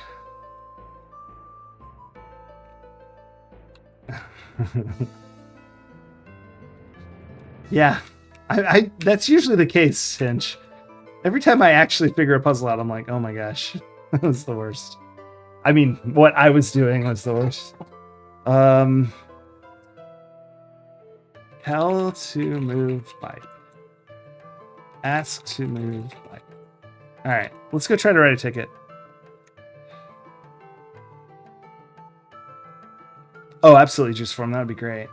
Yeah, I that's usually the case, Hinch. Every time I actually figure a puzzle out, I'm like, oh my gosh, that was the worst. I mean, what I was doing was the worst. Tell to move bike. Ask to move bike. All right, let's go try to write a ticket. Oh, absolutely, juice form. That would be great.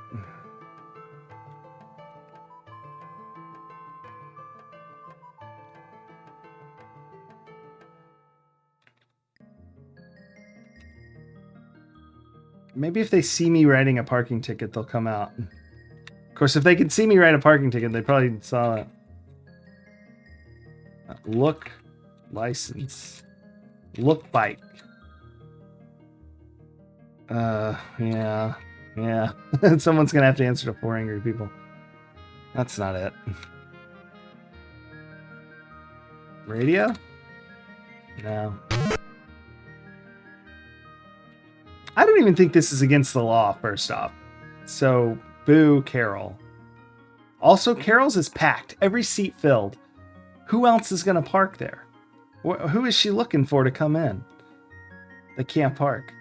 Maybe if they see me writing a parking ticket, they'll come out. Of course, if they could see me write a parking ticket, they probably saw it. Look license. Look bike. Yeah. Someone's gonna have to answer to 4 angry people. That's not it. Radio? No. I don't even think this is against the law, first off. So, boo Carol. Also, Carol's is packed. Every seat filled. Who else is going to park there? Who is she looking for to come in? They can't park.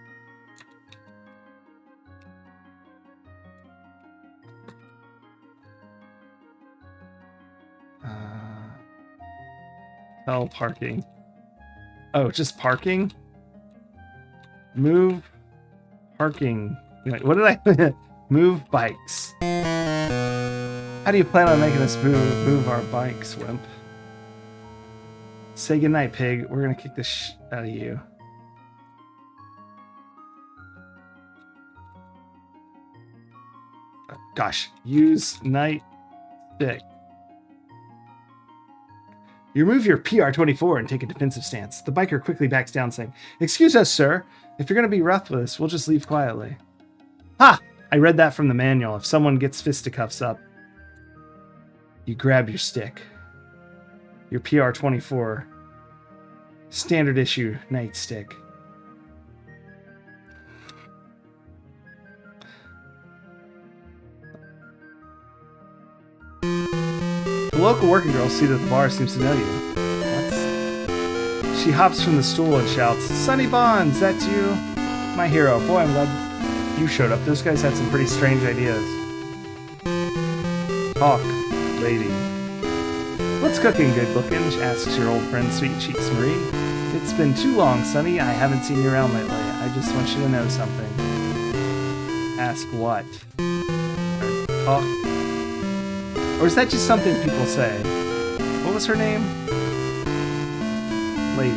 Oh, parking. Oh, just parking? Move parking. What did I... Move bikes. How do you plan on making us move our bikes, wimp? Say goodnight, pig. We're gonna kick the shit out of you. Gosh, use night stick. You remove your PR-24 and take a defensive stance. The biker quickly backs down, saying, "Excuse us, sir. If you're going to be rough with us, we'll just leave quietly." Ha! I read that from the manual. If someone gets fisticuffs up, you grab your stick. Your PR-24. Standard issue nightstick. The local working girl seated at the bar seems to know you. She hops from the stool and shouts, "Sonny Bonds, that's you? My hero. Boy, I'm glad you showed up. Those guys had some pretty strange ideas." Talk, lady. "What's cooking, good looking?" asks your old friend Sweet Cheeks Marie. "It's been too long, Sonny. I haven't seen you around lately. I just want you to know something." Ask what? Or talk? Or is that just something people say? What was her name? Lady.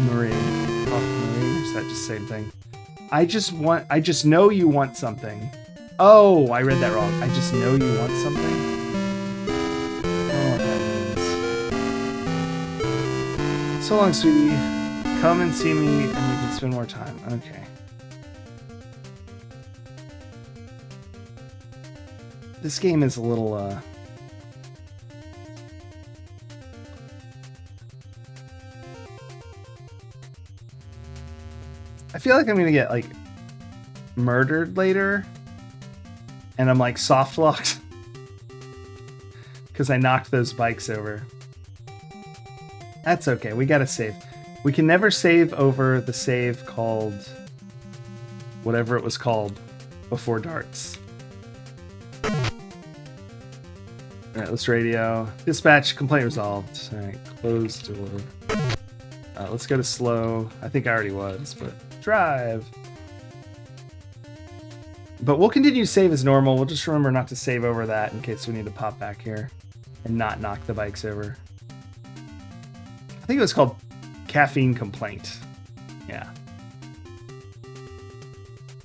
Marie. Oh, Marie. Or is that just the same thing? I just know you want something. Oh, I read that wrong. I just know you want something? I don't know what that means. So long, sweetie. Come and see me and we can spend more time. Okay. This game is a little, I feel like I'm gonna get, like, murdered later. And I'm, like, soft locked. Because I knocked those bikes over. That's okay, we gotta save. We can never save over the save called... whatever it was called before darts. Alright, let's radio. Dispatch, complaint resolved. Alright, close door. Let's go to slow. I think I already was, but drive. But we'll continue to save as normal. We'll just remember not to save over that in case we need to pop back here and not knock the bikes over. I think it was called caffeine complaint. Yeah.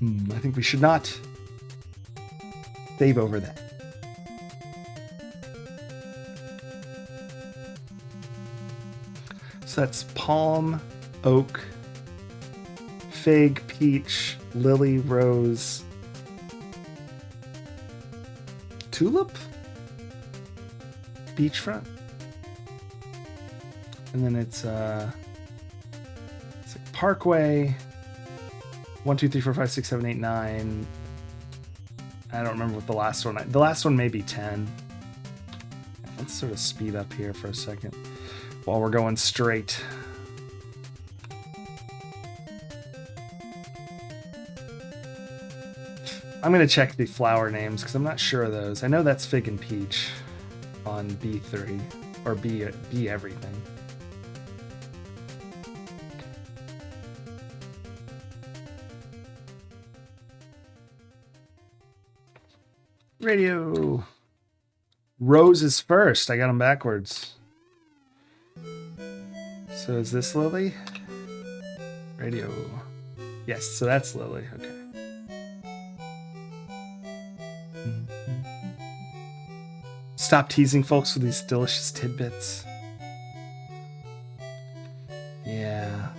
I think we should not save over that. So that's palm, oak, fig, peach, lily, rose, tulip, beachfront, and then it's like Parkway. 1, 2, 3, 4, 5, 6, 7, 8, 9. I don't remember what the last one. The last one may be 10. Let's sort of speed up here for a second while we're going straight. I'm going to check the flower names because I'm not sure of those. I know that's fig and peach on B3 or B everything. Radio. Rose is first. I got them backwards. So is this Lily? Radio. Yes, so that's Lily. Okay. Stop teasing folks with these delicious tidbits. Yeah.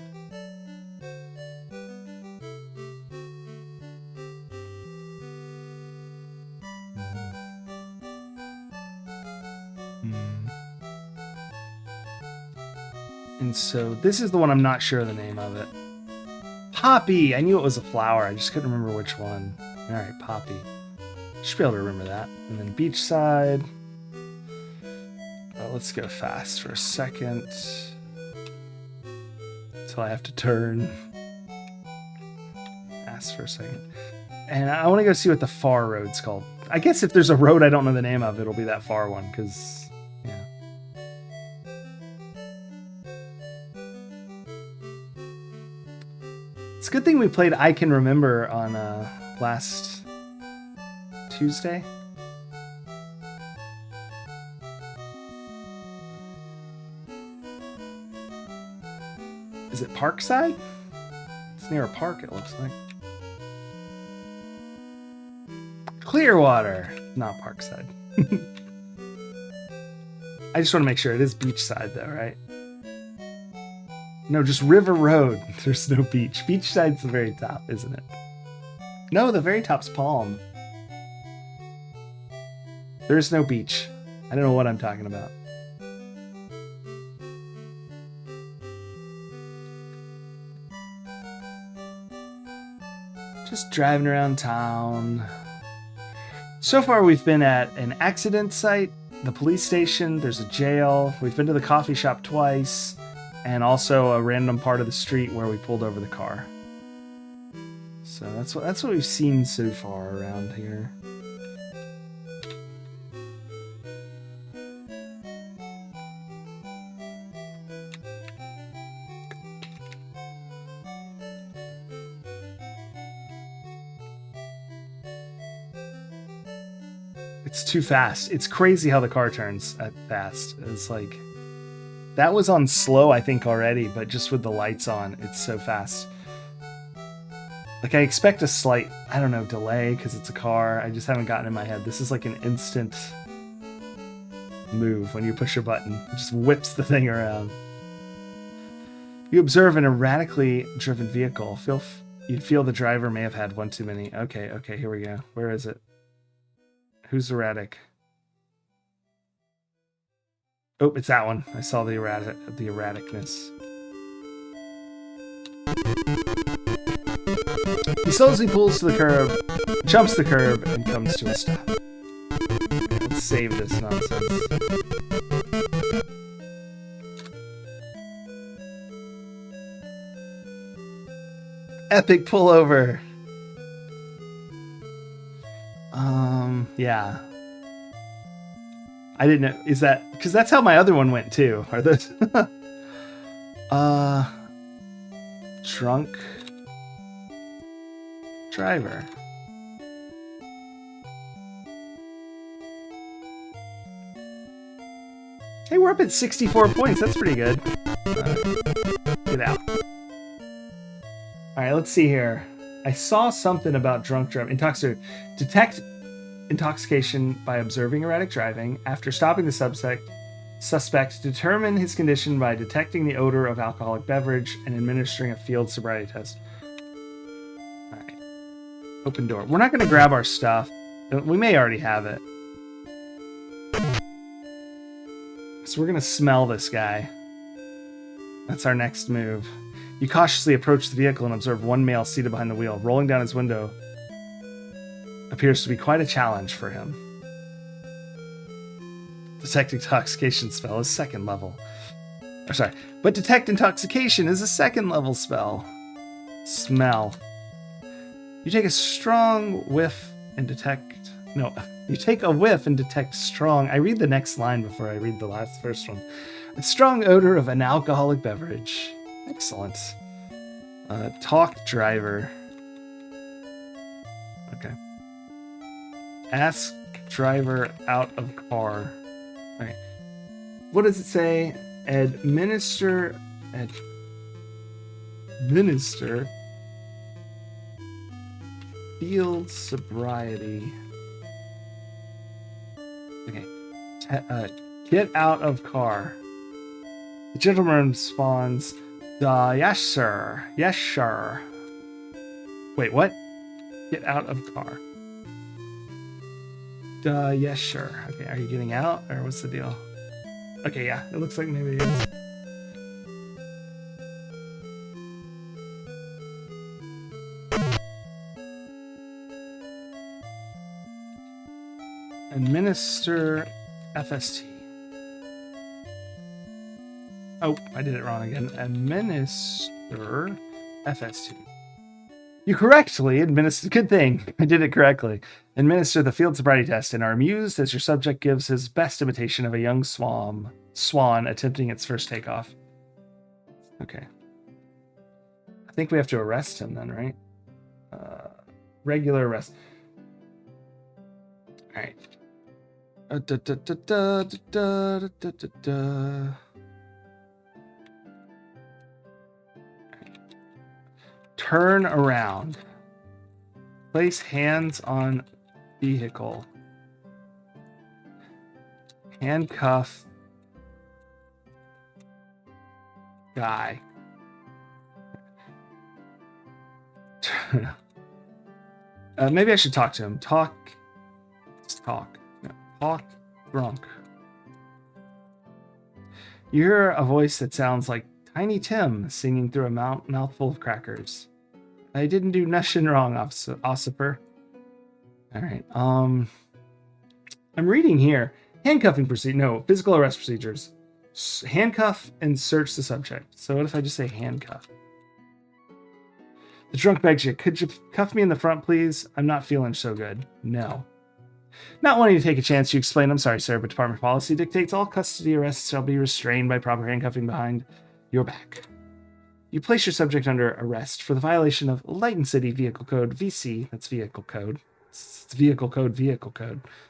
And so this is the one I'm not sure of the name of it. Poppy! I knew it was a flower. I just couldn't remember which one. All right, Poppy. Should be able to remember that. And then beachside. Let's go fast for a second. Until I have to turn. Fast for a second. And I want to go see what the far road's called. I guess if there's a road I don't know the name of, it'll be that far one, because, yeah. It's a good thing we played I Can Remember on last Tuesday. Is it Parkside? It's near a park, it looks like. Clearwater, not Parkside. I just want to make sure it is beachside though, right? No, just River Road. There's no beach. Beachside's the very top, isn't it? No, the very top's Palm. There is no beach. I don't know what I'm talking about. Just driving around town. So far, we've been at an accident site, the police station, there's a jail, we've been to the coffee shop twice, and also a random part of the street where we pulled over the car. So that's what we've seen so far around here. It's too fast. It's crazy how the car turns at fast. It's like, that was on slow, I think, already, but just with the lights on, it's so fast. Like, I expect a slight, I don't know, delay because it's a car. I just haven't gotten in my head. This is like an instant move when you push a button. It just whips the thing around. You observe an erratically driven vehicle. You'd feel the driver may have had one too many. Okay, here we go. Where is it? Who's erratic? Oh, it's that one. I saw the erraticness. He slowly pulls to the curb, jumps the curb, and comes to a stop. Okay, let's save this nonsense. Epic pullover. Yeah. I didn't know. Is that because that's how my other one went too? Are those drunk driver? Hey, we're up at 64 points. That's pretty good. Get out. All right, let's see here. I saw something about drunk driving. Detect intoxication by observing erratic driving. After stopping the suspect, determine his condition by detecting the odor of alcoholic beverage and administering a field sobriety test. All right. Open door. We're not going to grab our stuff. We may already have it. So we're going to smell this guy. That's our next move. You cautiously approach the vehicle and observe one male seated behind the wheel. Rolling down his window appears to be quite a challenge for him. Detect intoxication spell is second level. But detect intoxication is a second level spell. Smell. You take a strong whiff and detect... No, you take a whiff and detect strong... I read the next line before I read the first one. A strong odor of an alcoholic beverage. Excellent. Talk driver. Okay. Ask driver out of car. Okay. What does it say? Administer field sobriety. Okay. Get out of car. The gentleman responds, yes, sir. Yes, sir. Wait, what? Get out of car. Yes, sure. Okay, are you getting out, or what's the deal? Okay, yeah, it looks like maybe it is. Administer FST. Oh, I did it wrong again. Administer FST. You correctly administer. Good thing I did it correctly. Administer the field sobriety test and are amused as your subject gives his best imitation of a young swan attempting its first takeoff. Okay. I think we have to arrest him then, right? Regular arrest. All right. Turn around. Place hands on vehicle. Handcuff guy. Maybe I should talk to him. Talk. No, talk drunk. You hear a voice that sounds like Tiny Tim singing through a mouthful of crackers. I didn't do nothing wrong, Ossifer. All right. I'm reading here. Handcuffing procedure. No, physical arrest procedures. Handcuff and search the subject. So what if I just say handcuff? The drunk begs you, could you cuff me in the front, please? I'm not feeling so good. No. Not wanting to take a chance, you explain, I'm sorry, sir, but department policy dictates all custody arrests shall be restrained by proper handcuffing behind your back. You place your subject under arrest for the violation of Lighton City Vehicle Code VC. That's vehicle code. It's vehicle code.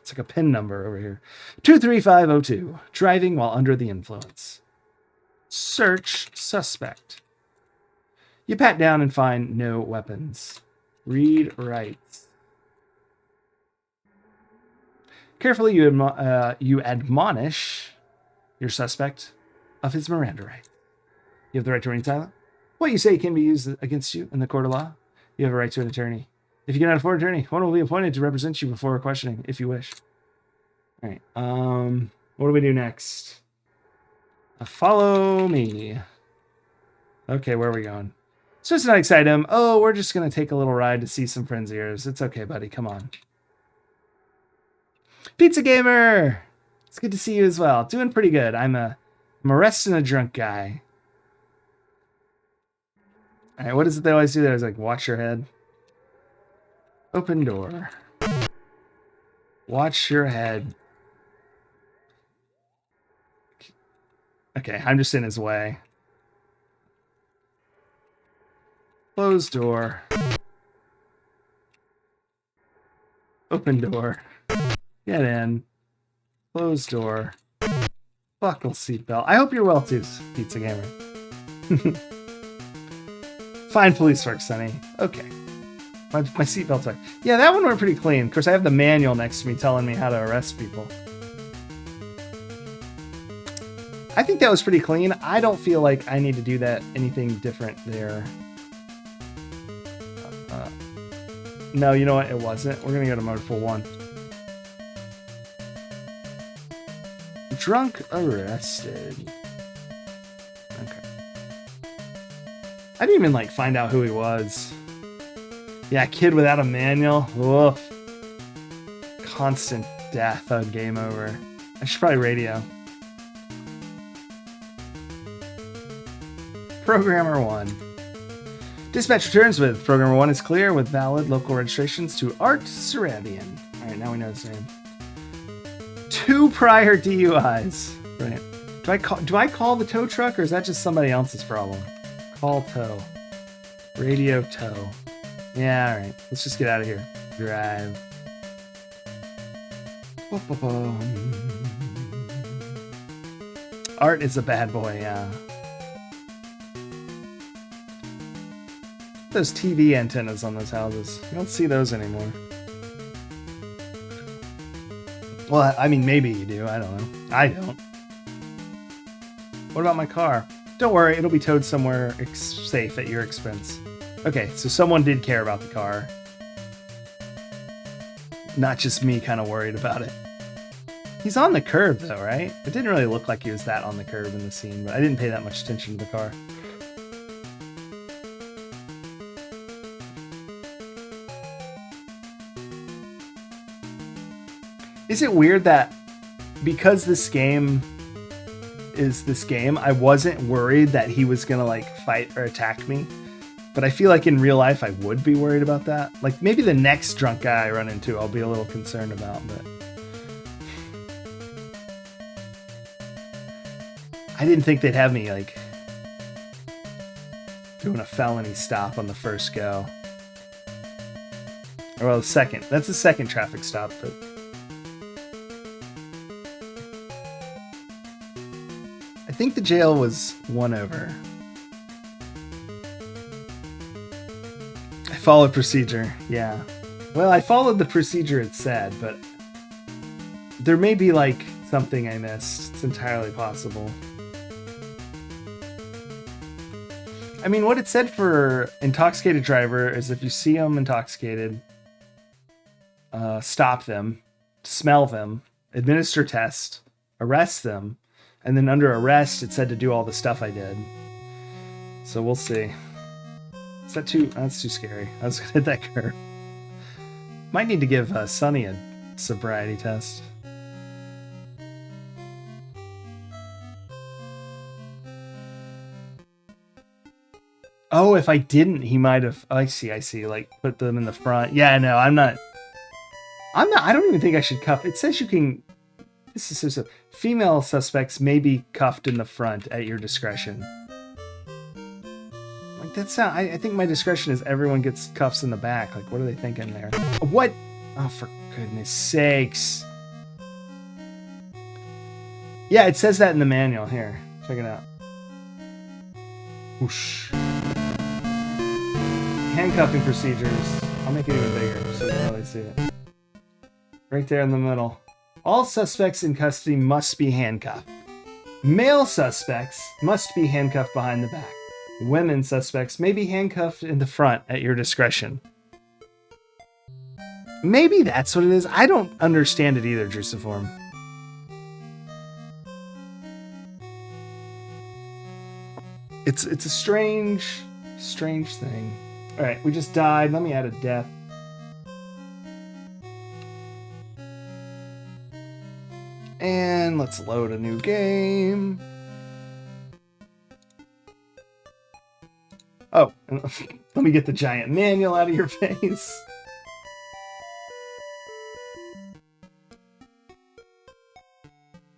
It's like a PIN number over here. 23502. Driving while under the influence. Search suspect. You pat down and find no weapons. Read rights. Carefully, you admonish your suspect of his Miranda rights. You have the right to remain silent. What you say can be used against you in the court of law. You have a right to an attorney. If you cannot afford an attorney, one will be appointed to represent you before questioning, if you wish. All right. What do we do next? Follow me. Okay, where are we going? So it's not excite him. Oh, we're just going to take a little ride to see some friends of yours. It's okay, buddy. Come on. Pizza Gamer! It's good to see you as well. Doing pretty good. I'm arresting a drunk guy. All right, what is it they always do there? It's like, watch your head. Open door. Watch your head. Okay, I'm just in his way. Closed door. Open door. Get in. Closed door. Buckle seatbelt. I hope you're well too, Pizza Gamer. Fine police work, Sonny. Okay. My seatbelt's back. Yeah, that one went pretty clean. Of course, I have the manual next to me telling me how to arrest people. I think that was pretty clean. I don't feel like I need to do that anything different there. No, you know what? It wasn't. We're going to go to mode pool 1. Drunk arrested. Okay. I didn't even like find out who he was. Yeah, kid without a manual. Woof. Constant death on game over. I should probably radio. Programmer 1. Dispatch returns with Programmer 1 is clear with valid local registrations to Art Sarabian. Alright, now we know his name. 2 prior DUIs. Right. Do I call the tow truck or is that just somebody else's problem? Call tow. Radio tow. Yeah, alright. Let's just get out of here. Drive. Art is a bad boy, yeah. Those TV antennas on those houses. You don't see those anymore. Well, I mean, maybe you do. I don't know. I don't. What about my car? Don't worry, it'll be towed somewhere safe at your expense. Okay, so someone did care about the car. Not just me kind of worried about it. He's on the curb though, right? It didn't really look like he was that on the curb in the scene, but I didn't pay that much attention to the car. Is it weird that because this game is this game, I wasn't worried that he was gonna like fight or attack me? But I feel like in real life I would be worried about that. Like maybe the next drunk guy I run into I'll be a little concerned about, but I didn't think they'd have me like doing a felony stop on the first go. Or well, the second. That's the second traffic stop, but I think the jail was 1 over. I followed procedure, yeah. Well, I followed the procedure it said, but there may be like something I missed. It's entirely possible. I mean, what it said for intoxicated driver is if you see them intoxicated, stop them, smell them, administer test, arrest them, and then under arrest, it said to do all the stuff I did. So we'll see. Is that too... That's too scary. I was gonna hit that curve. Might need to give Sonny a sobriety test. Oh, if I didn't, he might have... I see. Like, put them in the front. Yeah, no, I'm not... I don't even think I should cuff. It says you can... This is so... Female suspects may be cuffed in the front at your discretion. Like, that's not... I think my discretion is everyone gets cuffs in the back. Like, what are they thinking there? What? Oh, for goodness sakes. Yeah, it says that in the manual. Here, check it out. Whoosh. Handcuffing procedures. I'll make it even bigger so you can really see it. Right there in the middle. All suspects in custody must be handcuffed. Male suspects must be handcuffed behind the back. Women suspects may be handcuffed in the front at your discretion. Maybe that's what it is. I don't understand it either, Drusiform. It's a strange thing. All right, we just died. Let me add a death. And let's load a new game. Oh, let me get the giant manual out of your face.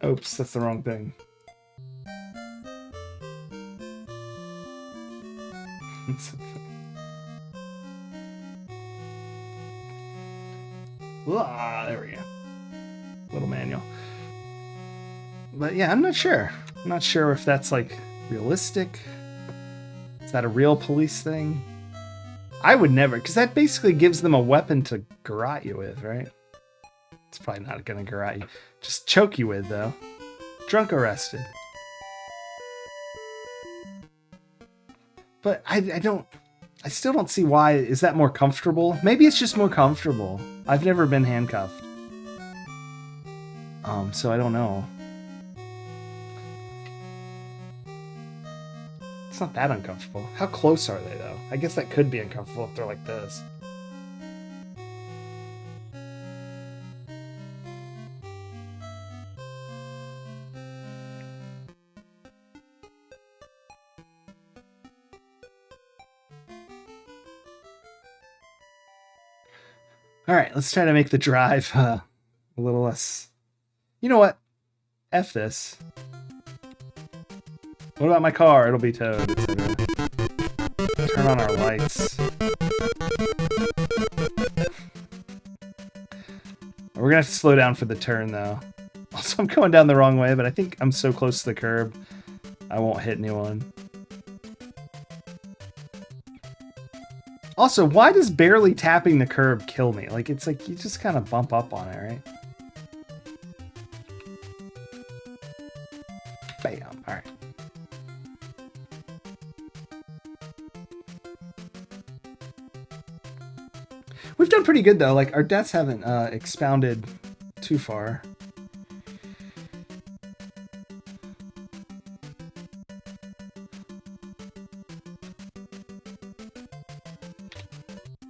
Oops, that's the wrong thing. There we go. Little manual. But yeah, I'm not sure. I'm not sure if that's like realistic. Is that a real police thing? I would never, because that basically gives them a weapon to garrote you with, right? It's probably not going to garrote you. Just choke you with, though. Drunk arrested. But I still don't see why. Is that more comfortable? Maybe it's just more comfortable. I've never been handcuffed. So I don't know. It's not that uncomfortable. How close are they, though? I guess that could be uncomfortable if they're like this. All right, let's try to make the drive a little less... You know what? F this. What about my car? It'll be towed, etc. Turn on our lights. We're gonna have to slow down for the turn, though. Also, I'm going down the wrong way, but I think I'm so close to the curb, I won't hit anyone. Also, why does barely tapping the curb kill me? Like, it's like you just kind of bump up on it, right? Bam. All right. We've done pretty good, though. Like, our deaths haven't expounded too far.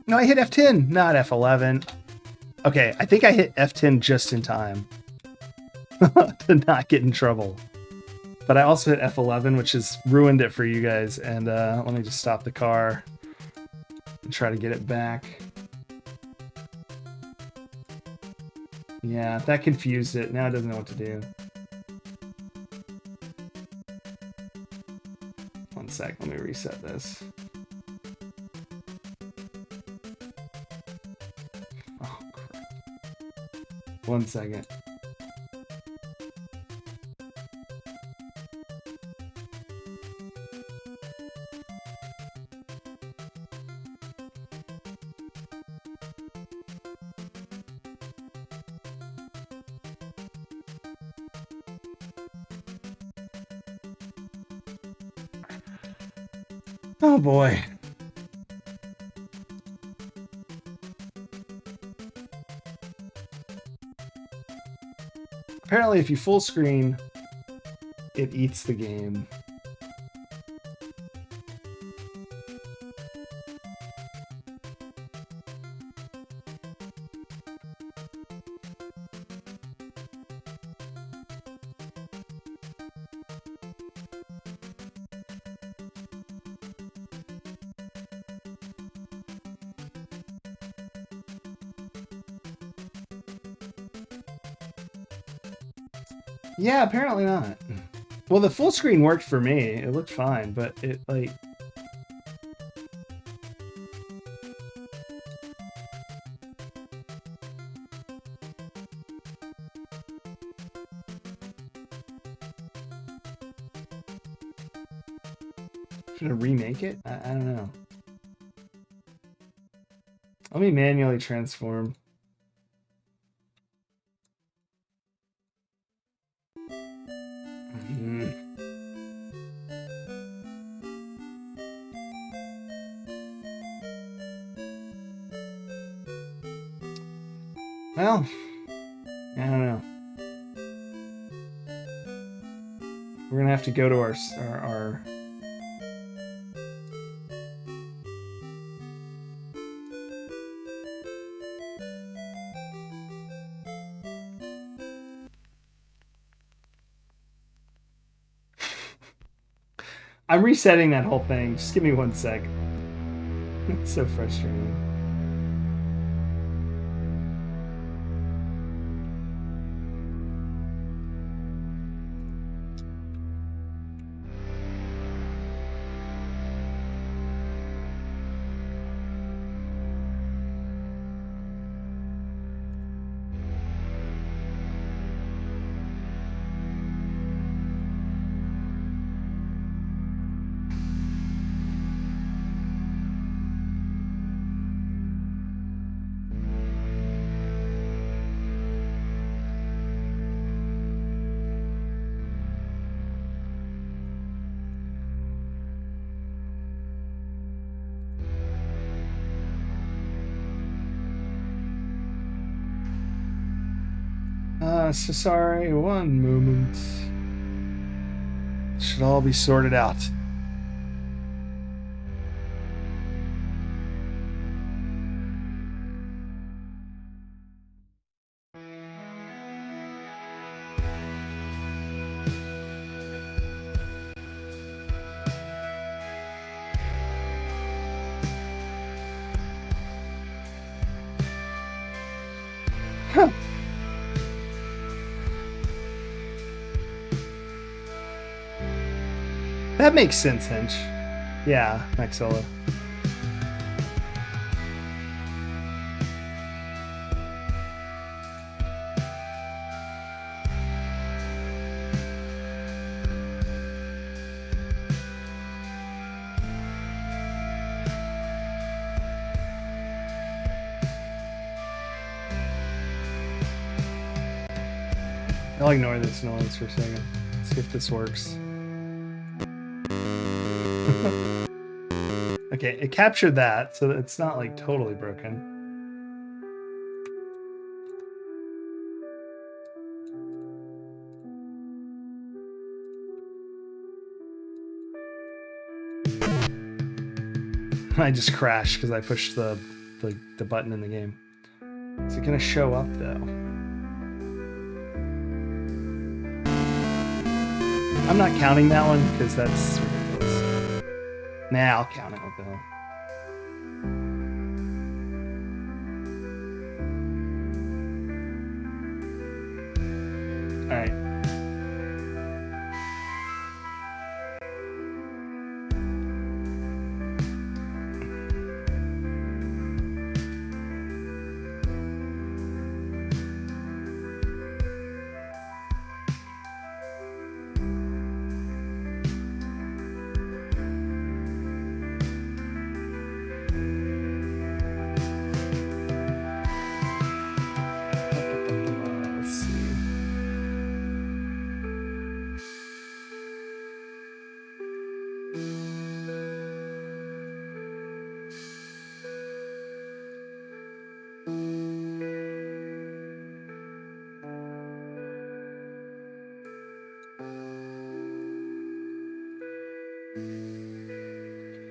No, I hit F10, not F11. Okay, I think I hit F10 just in time to not get in trouble. But I also hit F11, which has ruined it for you guys. And let me just stop the car and try to get it back. Yeah, that confused it. Now it doesn't know what to do. One sec, let me reset this. Oh, crap. 1 second. Oh boy. Apparently, if you full screen, it eats the game. Yeah, apparently not. Well, the full screen worked for me. It looked fine, but it, like... Should I remake it? I don't know. Let me manually transform. Well, I don't know. We're gonna have to go to our I'm resetting that whole thing. Just give me 1 sec. It's so frustrating. So sorry, one moment. Should all be sorted out. Huh. That makes sense, Hinch. Yeah, Maxilla. I'll ignore this noise for a second. See if this works. Okay, it captured that, so it's not like totally broken. I just crashed because I pushed the button in the game. Is it gonna show up though? I'm not counting that one because that's ridiculous. Nah, I'll count it with Bill. All right. Let's see.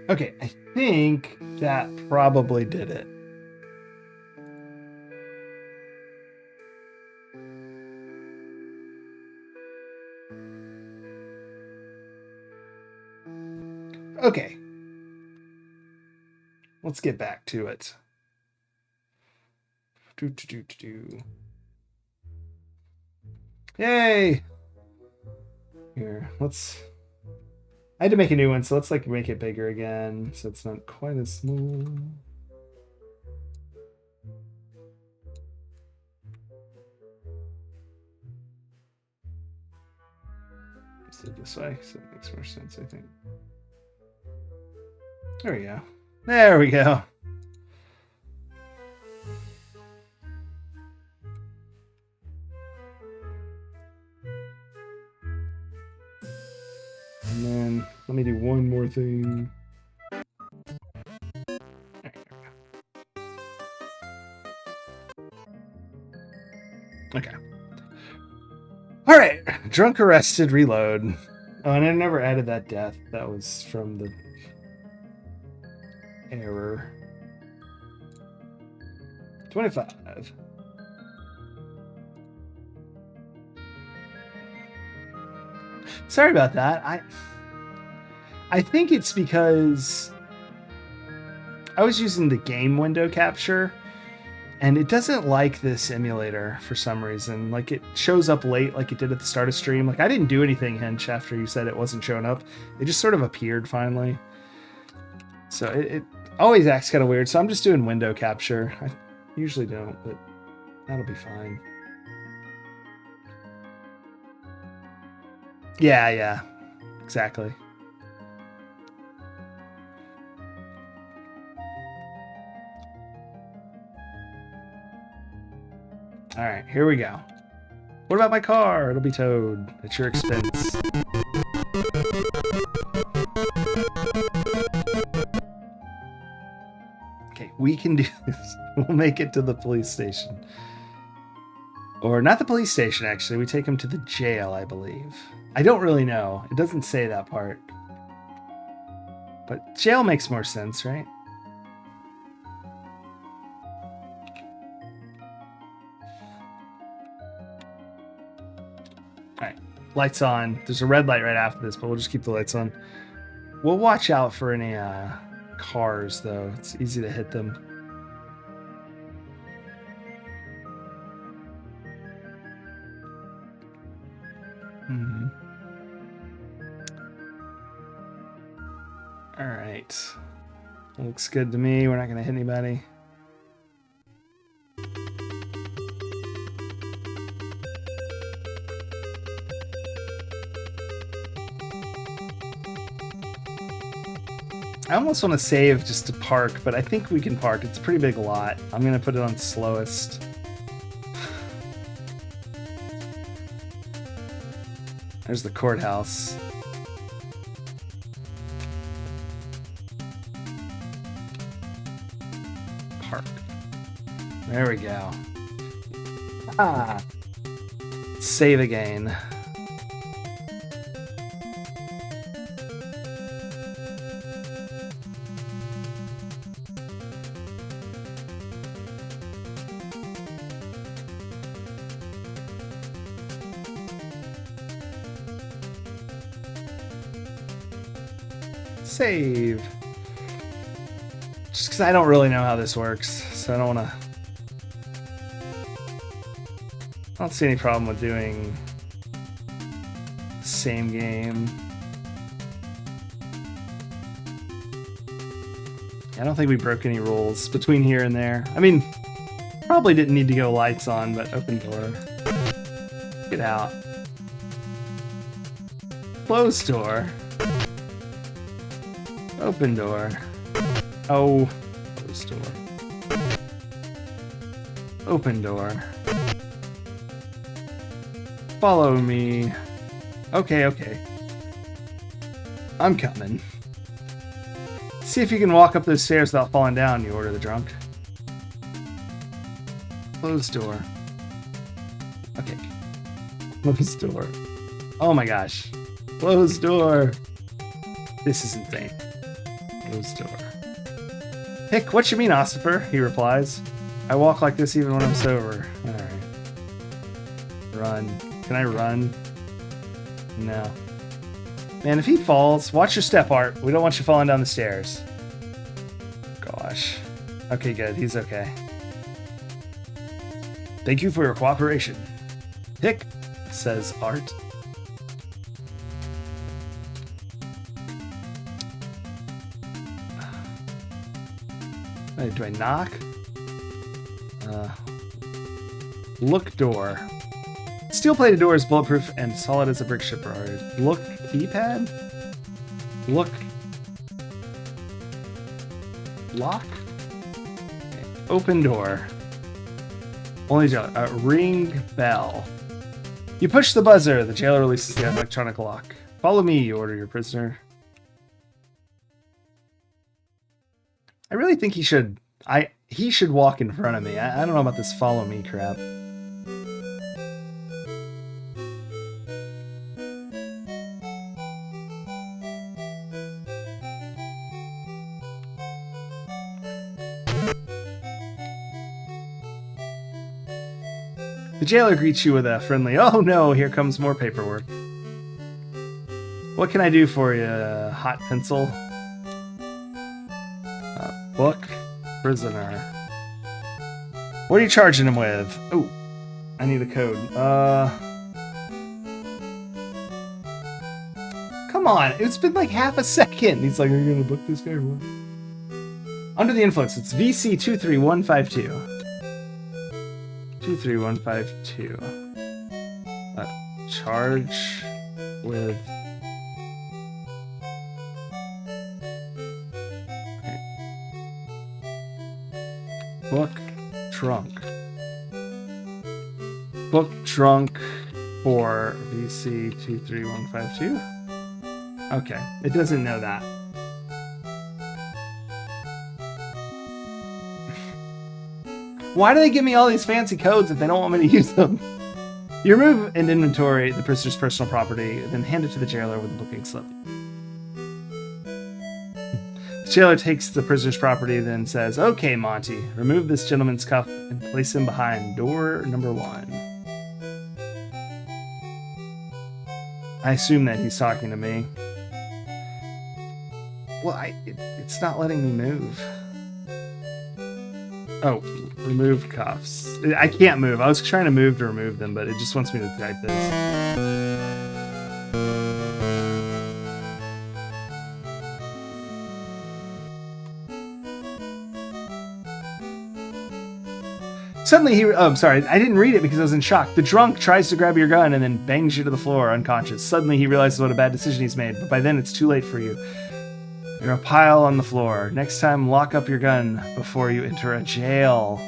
Okay, I think that probably did it. Okay. Let's get back to it. Yay! Here, let's... I had to make a new one, so let's like make it bigger again, so it's not quite as small. Let's do it this way, so it makes more sense, I think. There we go. There we go. And then let me do one more thing. Okay. All right. Drunk arrested, reload. Oh, and I never added that death. That was from the error. 25. Sorry about that. I think it's because I was using the game window capture and it doesn't like this emulator for some reason. Like it shows up late like it did at the start of stream. Like I didn't do anything, Hinch, after you said it wasn't showing up. It just sort of appeared finally. So it always acts kind of weird. So I'm just doing window capture. I usually don't, but that'll be fine. Yeah, exactly. All right, here we go. What about my car? It'll be towed at your expense. Okay, we can do this. We'll make it to the police station. Or not the police station, actually. We take him to the jail, I believe. I don't really know. It doesn't say that part. But jail makes more sense, right? Alright. Lights on. There's a red light right after this, but we'll just keep the lights on. We'll watch out for any cars, though. It's easy to hit them. All right. Looks good to me. We're not going to hit anybody. I almost want to save just to park, but I think we can park. It's a pretty big lot. I'm going to put it on slowest. There's the courthouse. Park. There we go. Save again. Save. Just because I don't really know how this works, so I don't want to... I don't see any problem with doing same game. I don't think we broke any rules between here and there. I mean, probably didn't need to go lights on, but open door. Get out. Closed door. Open door. Oh, closed door. Open door. Follow me. Okay, okay. I'm coming. See if you can walk up those stairs without falling down, you order the drunk. Closed door. Okay. Closed door. Oh my gosh. Closed door. This is insane. Closed door. Hick, what you mean, Ossifer? He replies. I walk like this even when I'm sober. Alright. Run. Can I run? No. Man, if he falls, watch your step, Art. We don't want you falling down the stairs. Gosh. Okay, good. He's okay. Thank you for your cooperation. Hick, says Art. Wait, do I knock? Look door. Steel-plated door is bulletproof and solid as a brick shipyard. Look keypad? Look. Lock? Okay. Open door. Only jailer. Ring bell. You push the buzzer. The jailer releases the electronic lock. Follow me, you order your prisoner. I really think he should... he should walk in front of me. I don't know about this follow me crap. The jailer greets you with a friendly, "Oh no, here comes more paperwork. What can I do for you, hot pencil?" Book. Prisoner. What are you charging him with? Oh, I need a code. Come on, it's been like half a second. He's like, "Are you gonna book this guy or what?" Under the influence, it's VC 23152. 23152. Charge with... Okay. Book trunk. Book trunk for VC 23152. Okay, it doesn't know that. Why do they give me all these fancy codes if they don't want me to use them? You remove and inventory the prisoner's personal property, then hand it to the jailer with a booking slip. The jailer takes the prisoner's property, then says, "Okay, Monty, remove this gentleman's cuff and place him behind door number 1. I assume that he's talking to me. Well, it's not letting me move. Oh, remove cuffs. I can't move. I was trying to move to remove them, but it just wants me to type this. Suddenly I'm sorry, I didn't read it because I was in shock. The drunk tries to grab your gun and then bangs you to the floor unconscious. Suddenly he realizes what a bad decision he's made, but by then it's too late for you. You're a pile on the floor. Next time, lock up your gun before you enter a jail.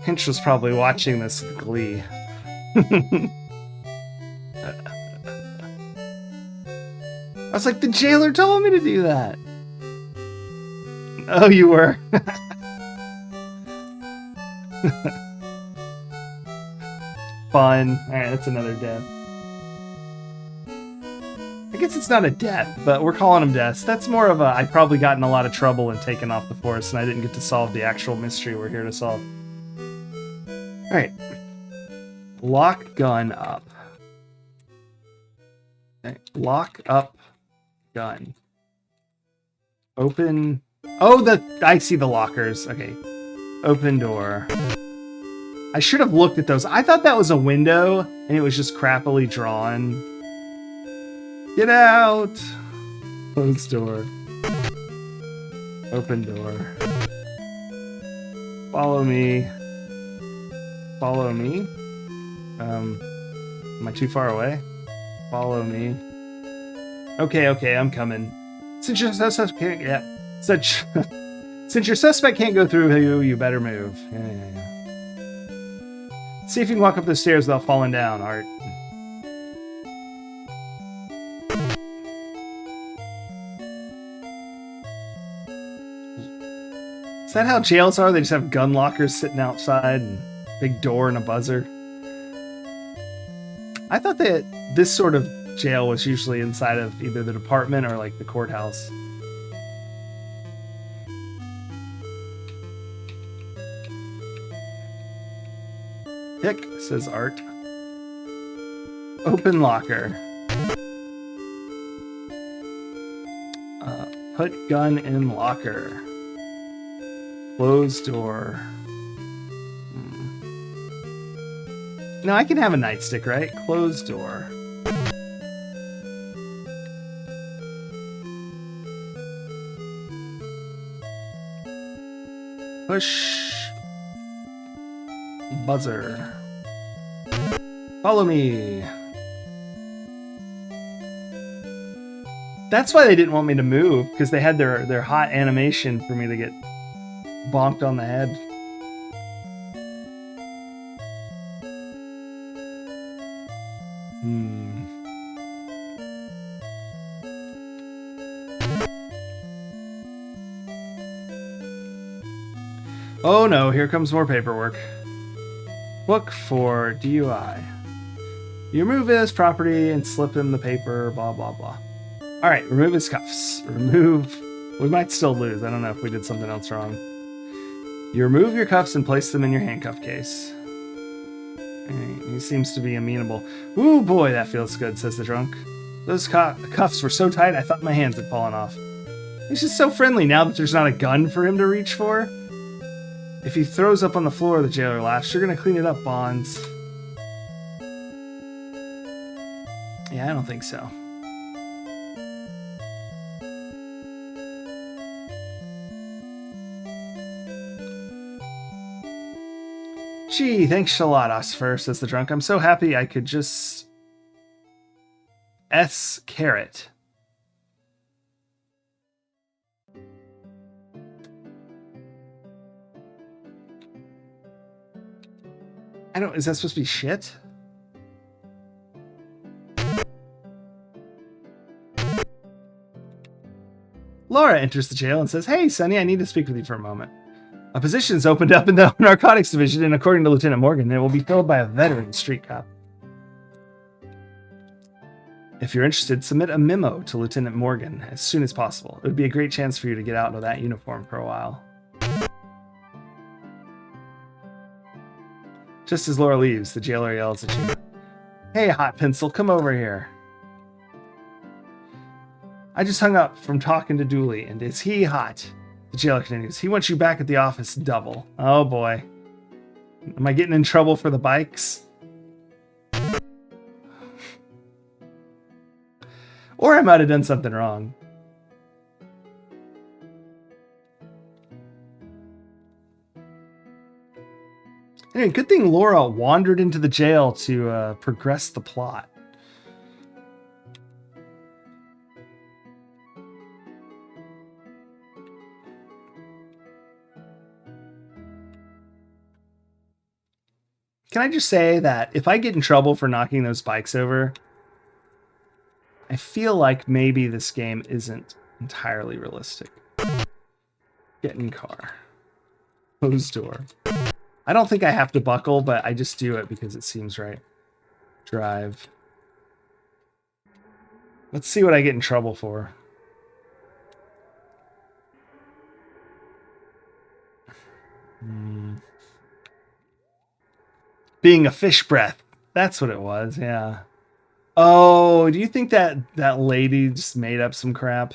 Hinch was probably watching this with glee. I was like, the jailer told me to do that. Oh, you were. Fun. Alright, that's another death. I guess it's not a death, but we're calling them deaths. That's more of a, I probably got in a lot of trouble and taken off the force, and I didn't get to solve the actual mystery we're here to solve. Alright. Lock gun up. Okay. Lock up gun. Open. Oh, I see the lockers. Okay. Open door. I should have looked at those. I thought that was a window and it was just crappily drawn. Get out. Closed door. Open door. Follow me. Follow me. Am I too far away? Follow me. Okay, I'm coming. Since your suspect can't, since your suspect can't go through you better move. Yeah. See if you can walk up the stairs without falling down, Art. Is that how jails are? They just have gun lockers sitting outside and big door and a buzzer. I thought that this sort of jail was usually inside of either the department or like the courthouse. Pick, says Art. Open locker. Put gun in locker. Close door. No, I can have a nightstick, right? Close door. Push. Buzzer. Follow me. That's why they didn't want me to move, because they had their hot animation for me to get bonked on the head. Oh no, here comes more paperwork. Book for DUI. You remove his property and slip him the paper, blah, blah, blah. All right, remove his cuffs. Remove. We might still lose. I don't know if we did something else wrong. You remove your cuffs and place them in your handcuff case. He seems to be amenable. Ooh, boy, that feels good, says the drunk. Those cuffs were so tight, I thought my hands had fallen off. He's just so friendly now that there's not a gun for him to reach for. If he throws up on the floor, the jailer laughs. You're gonna clean it up, Bonds. Yeah, I don't think so. Gee, thanks a lot, Osfer, says the drunk. I'm so happy I could just... carrot. I don't... Is that supposed to be shit? Laura enters the jail and says, "Hey, Sonny, I need to speak with you for a moment. A position's opened up in the narcotics division, and according to Lieutenant Morgan, it will be filled by a veteran street cop. If you're interested, submit a memo to Lieutenant Morgan as soon as possible. It would be a great chance for you to get out of that uniform for a while." Just as Laura leaves, the jailer yells at you, "Hey, Hot Pencil, come over here. I just hung up from talking to Dooley, and is he hot?" The jailer continues, "He wants you back at the office double." Oh boy. Am I getting in trouble for the bikes? Or I might have done something wrong. Anyway, good thing Laura wandered into the jail to progress the plot. Can I just say that if I get in trouble for knocking those bikes over, I feel like maybe this game isn't entirely realistic. Get in car. Close door. I don't think I have to buckle, but I just do it because it seems right. Drive. Let's see what I get in trouble for. Being a fish breath. That's what it was, yeah. Oh, do you think that that lady just made up some crap?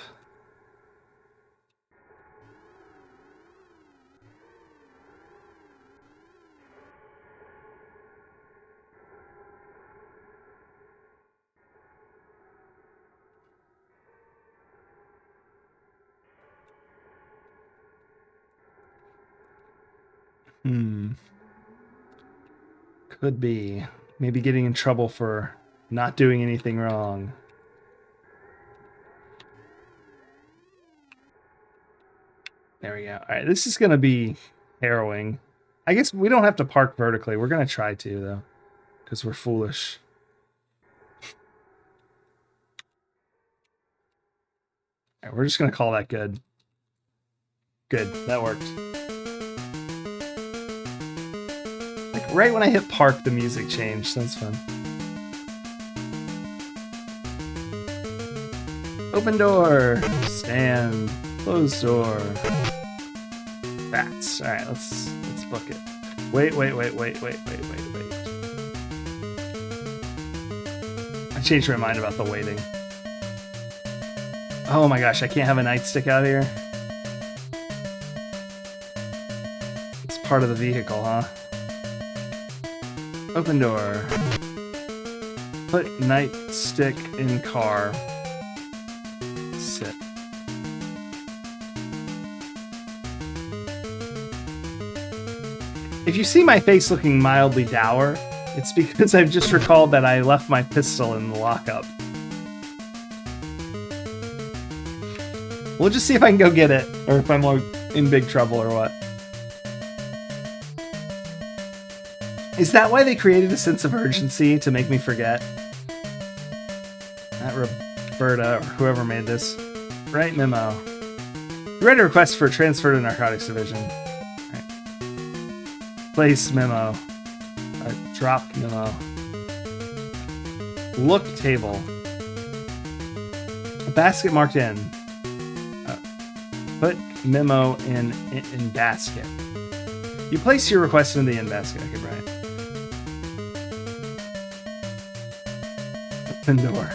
Hmm. Could be. Maybe getting in trouble for not doing anything wrong. There we go. All right, this is going to be harrowing. I guess we don't have to park vertically. We're going to try to, though, because we're foolish. All right, we're just going to call that good. Good. That worked. Like right when I hit park, the music changed. That's fun. Open door. Stand. Closed door. Bats. All right, let's book it. Wait. I changed my mind about the waiting. Oh my gosh, I can't have a nightstick out here. It's part of the vehicle, huh? Open door. Put nightstick in car. Sit. If you see my face looking mildly dour, it's because I've just recalled that I left my pistol in the lockup. We'll just see if I can go get it, or if I'm in big trouble or what. Is that why they created a sense of urgency to make me forget? That Roberta, or whoever made this. Write memo. You write a request for a transfer to narcotics division. Right. Place memo. Drop memo. Look table. A basket marked in. Put memo in basket. You place your request in the in basket. I could write. Open door.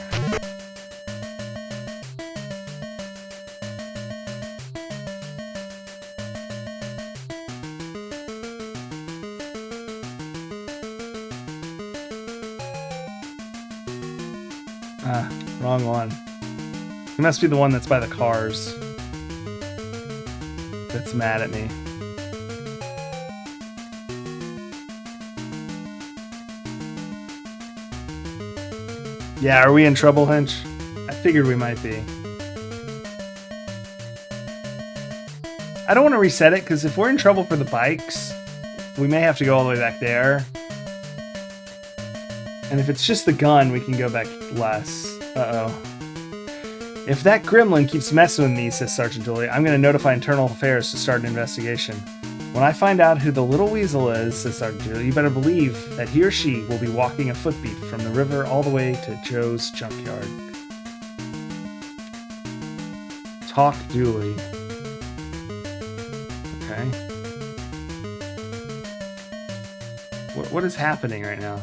Wrong one. It must be the one that's by the cars. That's mad at me. Yeah, are we in trouble, Hinch? I figured we might be. I don't want to reset it, because if we're in trouble for the bikes, we may have to go all the way back there. And if it's just the gun, we can go back less. Uh-oh. If that gremlin keeps messing with me, says Sergeant Dooley, I'm going to notify Internal Affairs to start an investigation. When I find out who the little weasel is, says Sergeant Dooley, you better believe that he or she will be walking a footbeat from the river all the way to Joe's junkyard. Talk Dooley. Okay. What is happening right now?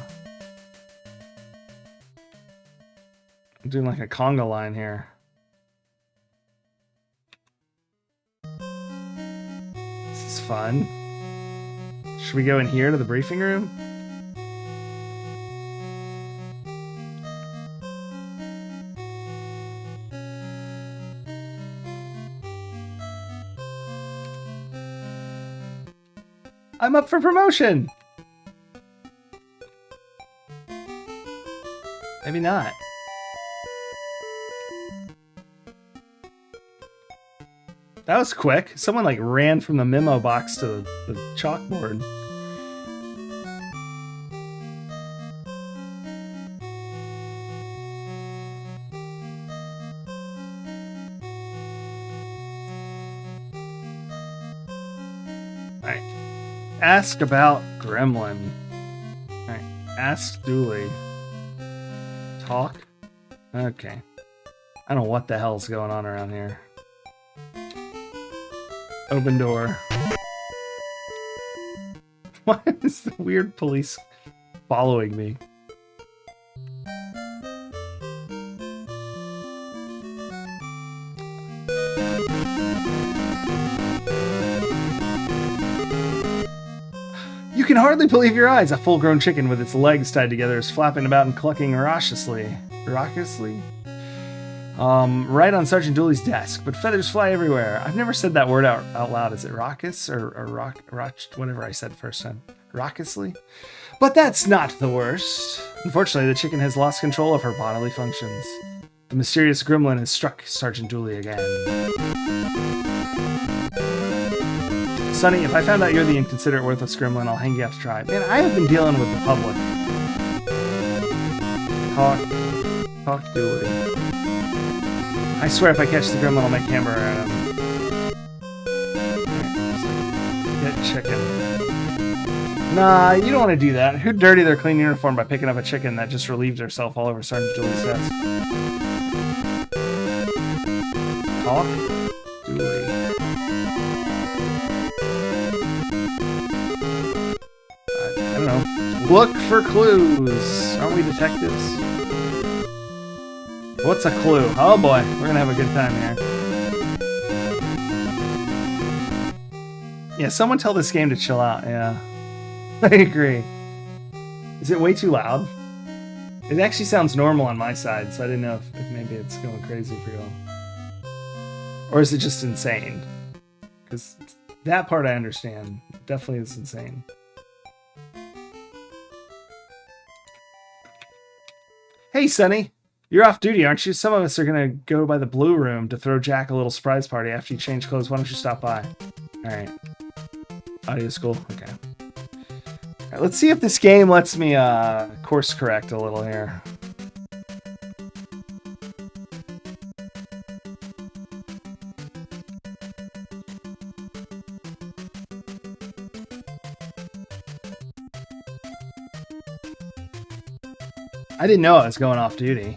I'm doing like a conga line here. This is fun. Should we go in here to the briefing room? I'm up for promotion! Maybe not. That was quick. Someone like ran from the memo box to the chalkboard. Alright. Ask about Gremlin. Alright. Ask Dooley. Talk? Okay. I don't know what the hell's going on around here. Open door. Why is the weird police following me? can hardly believe your eyes. A full-grown chicken with its legs tied together is flapping about and clucking raucously. Raucously? Right on Sergeant Dooley's desk, but feathers fly everywhere. I've never said that word out loud. Is it raucous or whatever I said first time? Raucously? But that's not the worst. Unfortunately, the chicken has lost control of her bodily functions. The mysterious gremlin has struck Sergeant Dooley again. Sonny, if I found out you're the inconsiderate, worthless gremlin, I'll hang you out to dry. Man, I have been dealing with the public. Talk Dooley. I swear if I catch the gremlin, I'll make hamburger out of him. Get chicken. Nah, you don't want to do that. Who'd dirty their clean uniform by picking up a chicken that just relieved herself all over Sergeant Dooley's desk? Talk Dooley. I don't know. Look for clues. Aren't we detectives? What's a clue? Oh boy, we're gonna have a good time here. Yeah, someone tell this game to chill out. Yeah, I agree. Is it way too loud? It actually sounds normal on my side, so I didn't know if maybe it's going crazy for y'all. Or is it just insane? Because that part I understand. Definitely is insane. Hey, Sonny. You're off duty, aren't you? Some of us are going to go by the Blue Room to throw Jack a little surprise party after you change clothes. Why don't you stop by? Alright. Audio school? Okay. Alright, let's see if this game lets me course correct a little here. I didn't know I was going off duty.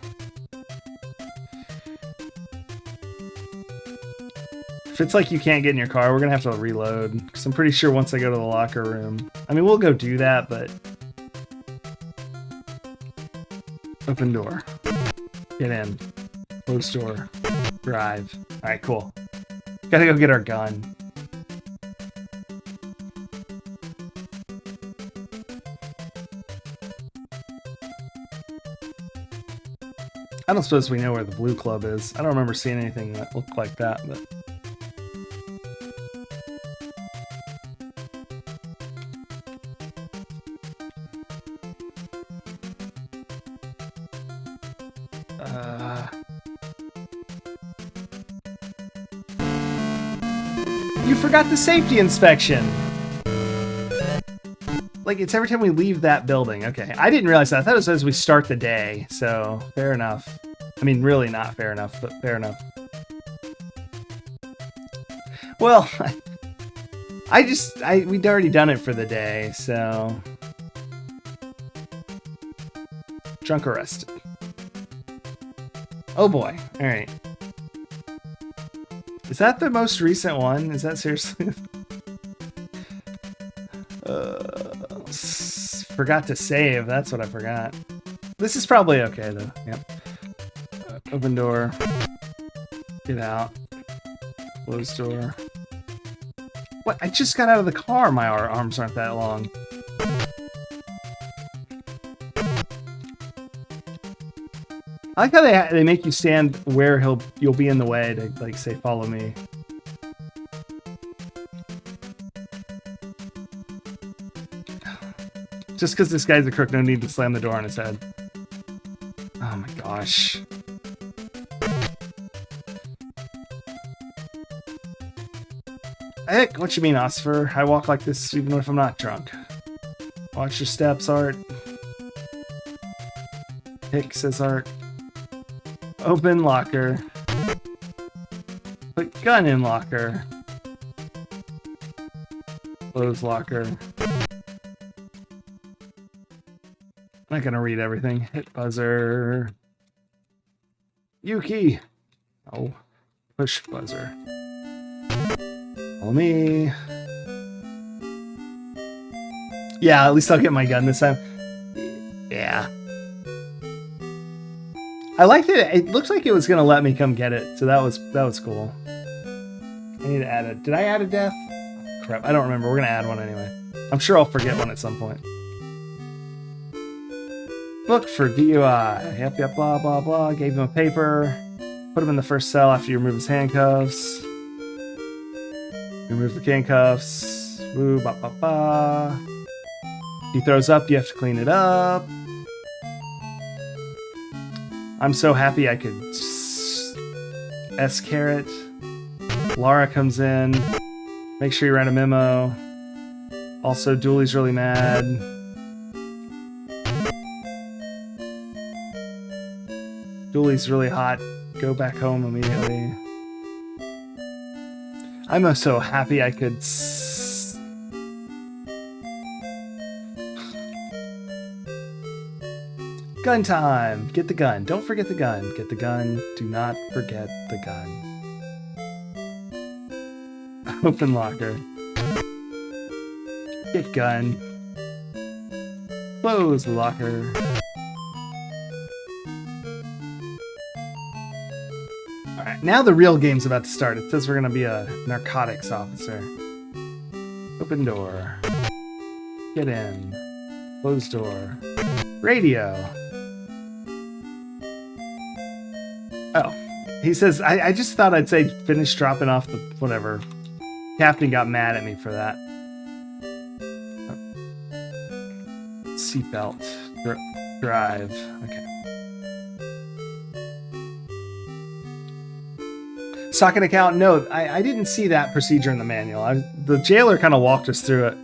If it's like you can't get in your car, we're gonna have to reload. Because I'm pretty sure once I go to the locker room... I mean, we'll go do that, but... Open door. Get in. Close door. Drive. Alright, cool. Gotta go get our gun. I don't suppose we know where the Blue Club is. I don't remember seeing anything that looked like that, but... You forgot the safety inspection! Like, it's every time we leave that building. Okay, I didn't realize that. I thought it was as we start the day, so fair enough. I mean, really not fair enough, but fair enough. Well, we'd already done it for the day, so... Drunk arrested. Oh boy, alright. Is that the most recent one? Is that seriously? Forgot to save. That's what I forgot. This is probably okay, though. Yep. Open door. Get out. Closed door. What? I just got out of the car. My arms aren't that long. I like how they make you stand where you'll be in the way to, like, say, follow me. Just because this guy's a crook, no need to slam the door on his head. Oh my gosh. Heck, what you mean, Osfer? I walk like this even if I'm not drunk. Watch your steps, Art. Hick, says Art. Open locker. Put gun in locker. Close locker. I'm not gonna read everything. Hit buzzer. Yuki. Oh. Push buzzer. Follow me. Yeah, at least I'll get my gun this time. Yeah. I liked it. It looked like it was gonna let me come get it, so that was cool. I need to add it. Did I add a death? Crap, I don't remember. We're gonna add one anyway. I'm sure I'll forget one at some point. Book for DUI. Yep, blah, blah, blah. Gave him a paper. Put him in the first cell after you remove his handcuffs. Remove the handcuffs. Woo, ba, ba, ba. He throws up, you have to clean it up. I'm so happy I could S-carrot. Lara comes in. Make sure you write a memo. Also, Dooley's really mad. Dooley's really hot. Go back home immediately. I'm so happy I could... Gun time! Get the gun. Don't forget the gun. Get the gun. Do not forget the gun. Open locker. Get gun. Close locker. Alright, now the real game's about to start. It says we're gonna be a narcotics officer. Open door. Get in. Close door. Radio. Oh, he says, I just thought I'd say finish dropping off the whatever. Captain got mad at me for that. Seatbelt. Drive. Okay. Stock an account? No, I didn't see that procedure in the manual. The jailer kind of walked us through it.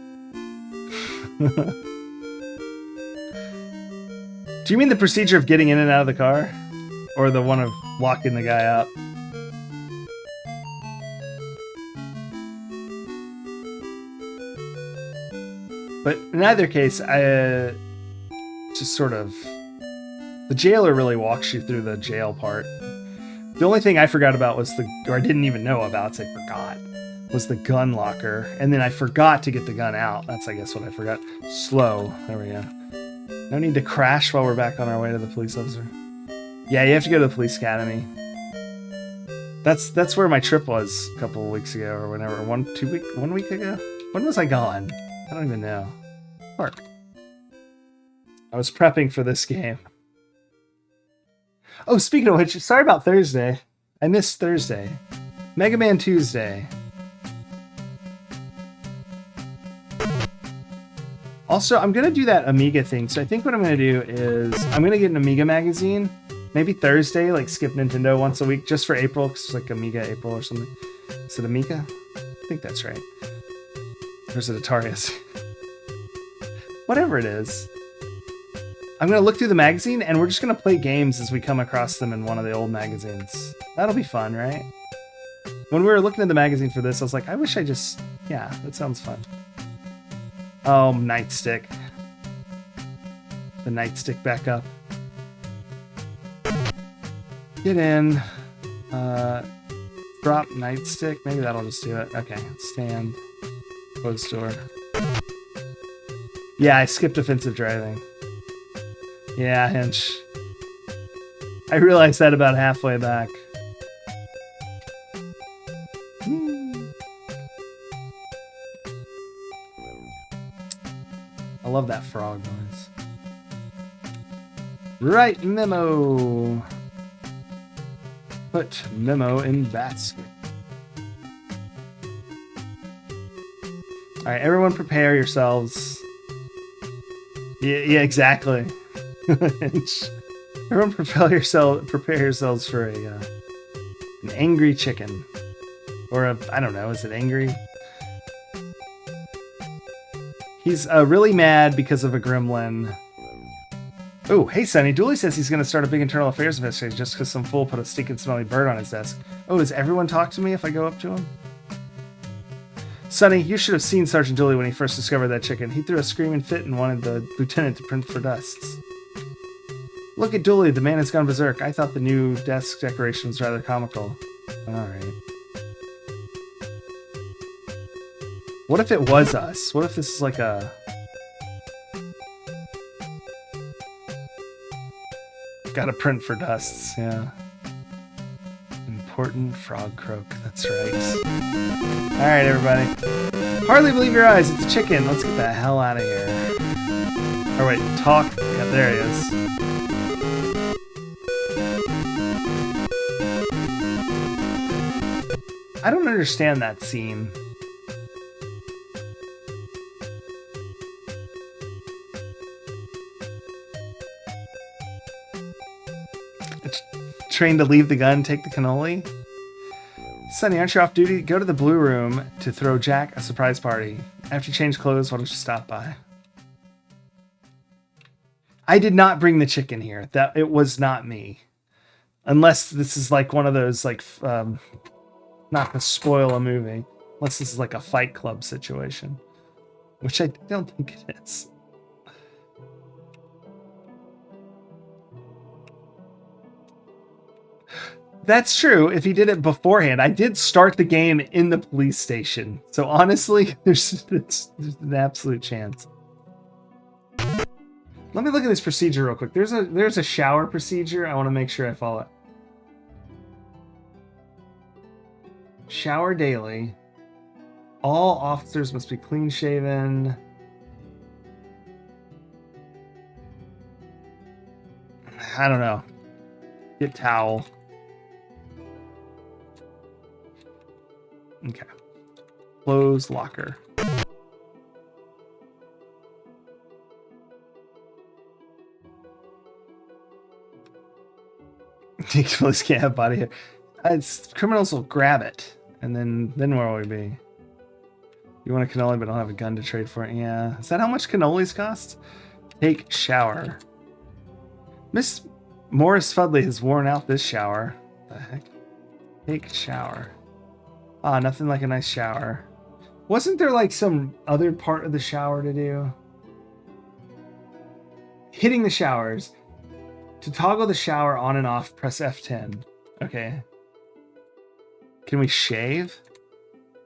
Do you mean the procedure of getting in and out of the car? Or the one of locking the guy up? But in either case, I just sort of... The jailer really walks you through the jail part. The only thing I forgot about was or I didn't even know about, so I forgot, was the gun locker. And then I forgot to get the gun out. That's, I guess, what I forgot. Slow. There we go. No need to crash while we're back on our way to the police officer. Yeah, you have to go to the police academy. That's where my trip was a couple of weeks ago, or whenever. 1 week ago? When was I gone? I don't even know. Park. I was prepping for this game. Oh, speaking of which, sorry about Thursday. I missed Thursday. Mega Man Tuesday. Also, I'm going to do that Amiga thing. So I think what I'm going to do is I'm going to get an Amiga magazine. Maybe Thursday, like skip Nintendo once a week, just for April, because it's like Amiga April or something. Is it Amiga? I think that's right. Or is it Atari? Whatever it is. I'm going to look through the magazine, and we're just going to play games as we come across them in one of the old magazines. That'll be fun, right? When we were looking at the magazine for this, I was like, I wish I just... Yeah, that sounds fun. Oh, Nightstick. The Nightstick backup. Get in. Drop Nightstick. Maybe that'll just do it. Okay, stand. Close door. Yeah, I skipped offensive driving. Yeah, Hinch. I realized that about halfway back. I love that frog noise. Write memo. Put memo in basket. Alright, everyone prepare yourselves. Yeah, exactly. Everyone prepare yourselves for an angry chicken. Or I don't know, is it angry? He's really mad because of a gremlin. Oh, hey Sonny, Dooley says he's going to start a big internal affairs investigation just because some fool put a stinking smelly bird on his desk. Oh, does everyone talk to me if I go up to him? Sonny, you should have seen Sergeant Dooley when he first discovered that chicken. He threw a screaming fit and wanted the lieutenant to print for dusts. Look at Dooley, the man has gone berserk. I thought the new desk decoration was rather comical. Alright. What if it was us? What if this is like a... Gotta print for dusts, yeah. important frog croak. That's right. All right, everybody. Hardly believe your eyes. It's a chicken. Let's get the hell out of here. Oh wait, talk. Yeah, there he is. I don't understand that scene. Trained to leave the gun, take the cannoli. Sonny, aren't you off duty? Go to the blue room to throw Jack a surprise party. After you change clothes, why don't you stop by? I did not bring the chicken here. That it was not me. Unless this is like one of those like not to spoil a movie. Unless this is like a Fight Club situation, which I don't think it is. That's true. If he did it beforehand, I did start the game in the police station. So honestly, there's an absolute chance. Let me look at this procedure real quick. There's a shower procedure. I want to make sure I follow it. Shower daily. All officers must be clean shaven. I don't know. Get towel. Okay. Close locker. Police can't have body hair. Criminals will grab it, and then where will we be? You want a cannoli, but don't have a gun to trade for it. Yeah. Is that how much cannolis cost? Take shower. Miss Morris Fudley has worn out this shower. What the heck? Take shower. Ah, nothing like a nice shower. Wasn't there like some other part of the shower to do? Hitting the showers. To toggle the shower on and off, press F10. Okay. Can we shave?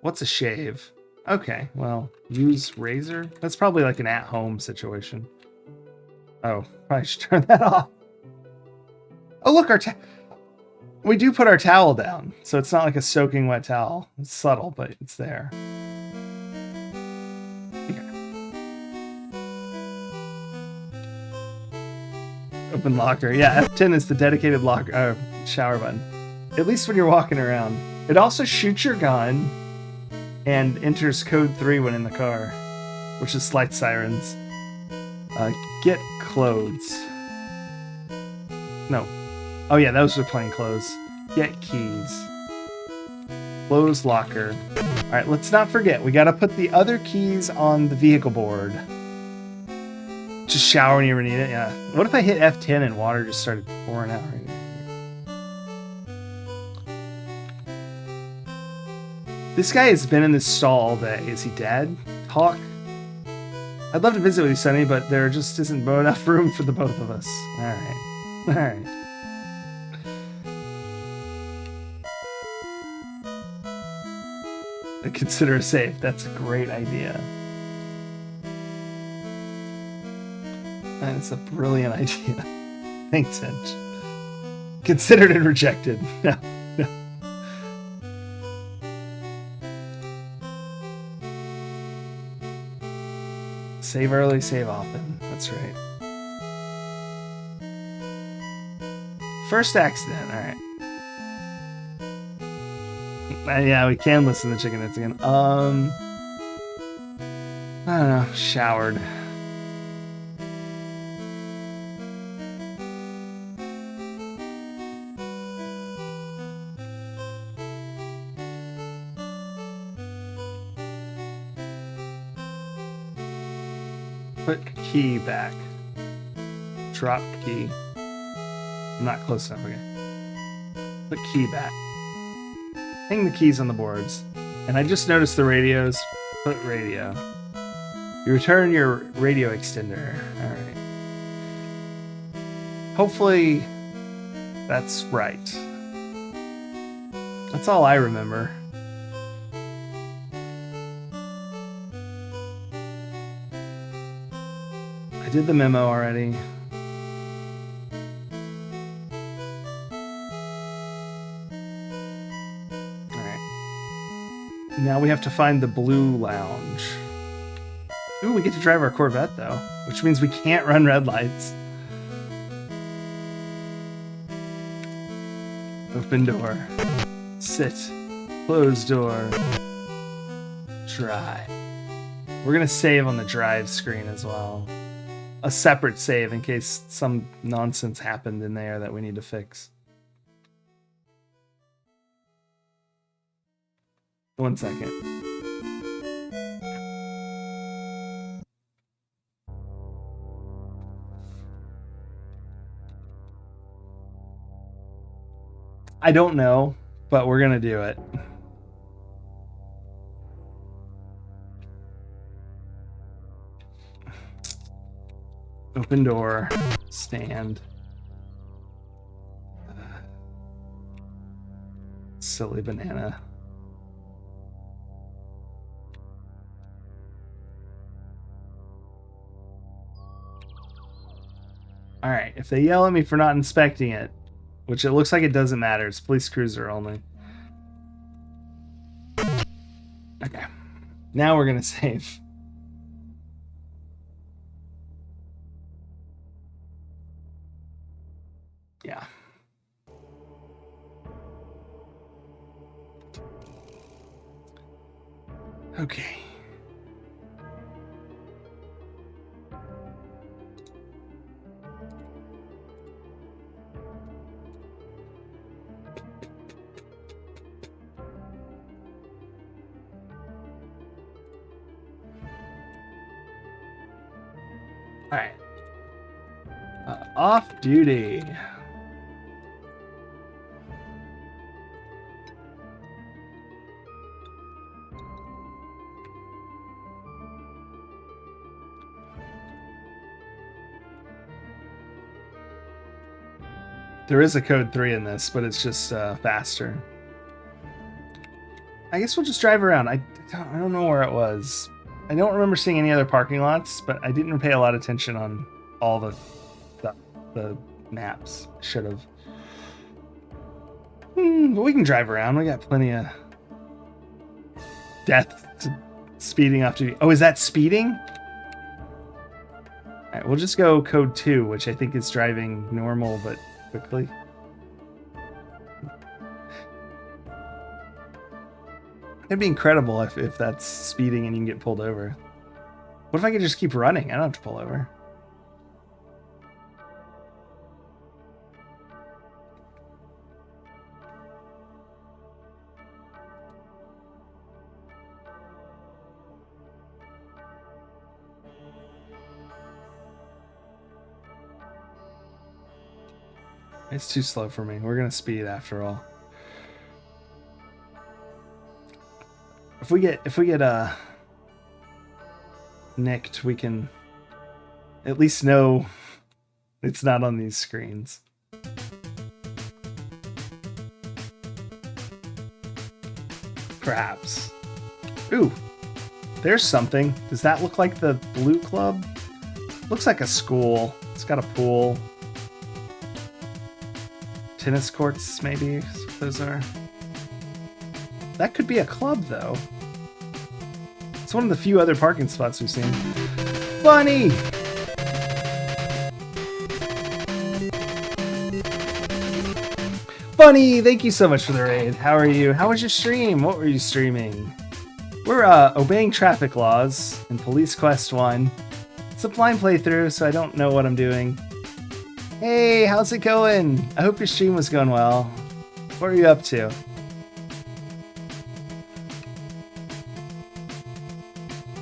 What's a shave? Okay, well, use razor? That's probably like an at-home situation. Oh, probably should turn that off. Oh, look, we do put our towel down, so it's not like a soaking wet towel. It's subtle, but it's there. Okay. Open locker. Yeah, F10 is the dedicated locker shower button. At least when you're walking around. It also shoots your gun and enters code 3 when in the car, which is light sirens. Get clothes. No. Oh yeah, those are plain clothes. Get keys. Close locker. Alright, let's not forget. We gotta put the other keys on the vehicle board. Just shower when you ever need it, yeah. What if I hit F10 and water just started pouring out right now? This guy has been in this stall all day. Is he dead? Talk? I'd love to visit with you, Sonny, but there just isn't enough room for the both of us. Alright. Alright. Consider a safe. That's a great idea. That's a brilliant idea. Thanks, Edge. Considered and rejected. No. No. Save early, save often. That's right. First accident. All right. Yeah, we can listen to Chicken Nuts again. I don't know. Showered. Put key back. Drop key. I'm not close enough again. Put key back. Hang the keys on the boards. And I just noticed the radios. Put radio. You return your radio extender. Alright. Hopefully that's right. That's all I remember. I did the memo already. Now we have to find the blue lounge. Ooh, we get to drive our Corvette though, which means we can't run red lights. Open door. Sit. Close door. Drive. We're gonna save on the drive screen as well. A separate save in case some nonsense happened in there that we need to fix. 1 second. I don't know, but we're gonna do it. Open door, stand. Silly banana. All right, if they yell at me for not inspecting it, which it looks like it doesn't matter, it's police cruiser only. Okay, now we're gonna save. Yeah. Okay. All right. Off duty. There is a code 3 in this, but it's just faster. I guess we'll just drive around. I don't know where it was. I don't remember seeing any other parking lots, but I didn't pay a lot of attention on all the maps. Should have. But we can drive around. We got plenty of death speeding off to. Oh, is that speeding? All right, we'll just go code 2, which I think is driving normal but quickly. It'd be incredible if that's speeding and you can get pulled over. What if I could just keep running? I don't have to pull over. It's too slow for me. We're gonna speed after all. If we get nicked, we can at least know it's not on these screens. Perhaps. Ooh, there's something. Does that look like the Blue Club? Looks like a school. It's got a pool. Tennis courts, maybe. Those are. That could be a club, though. It's one of the few other parking spots we've seen. Bunny! Bunny, thank you so much for the raid. How are you? How was your stream? What were you streaming? We're obeying traffic laws in Police Quest 1. It's a blind playthrough, so I don't know what I'm doing. Hey, how's it going? I hope your stream was going well. What are you up to?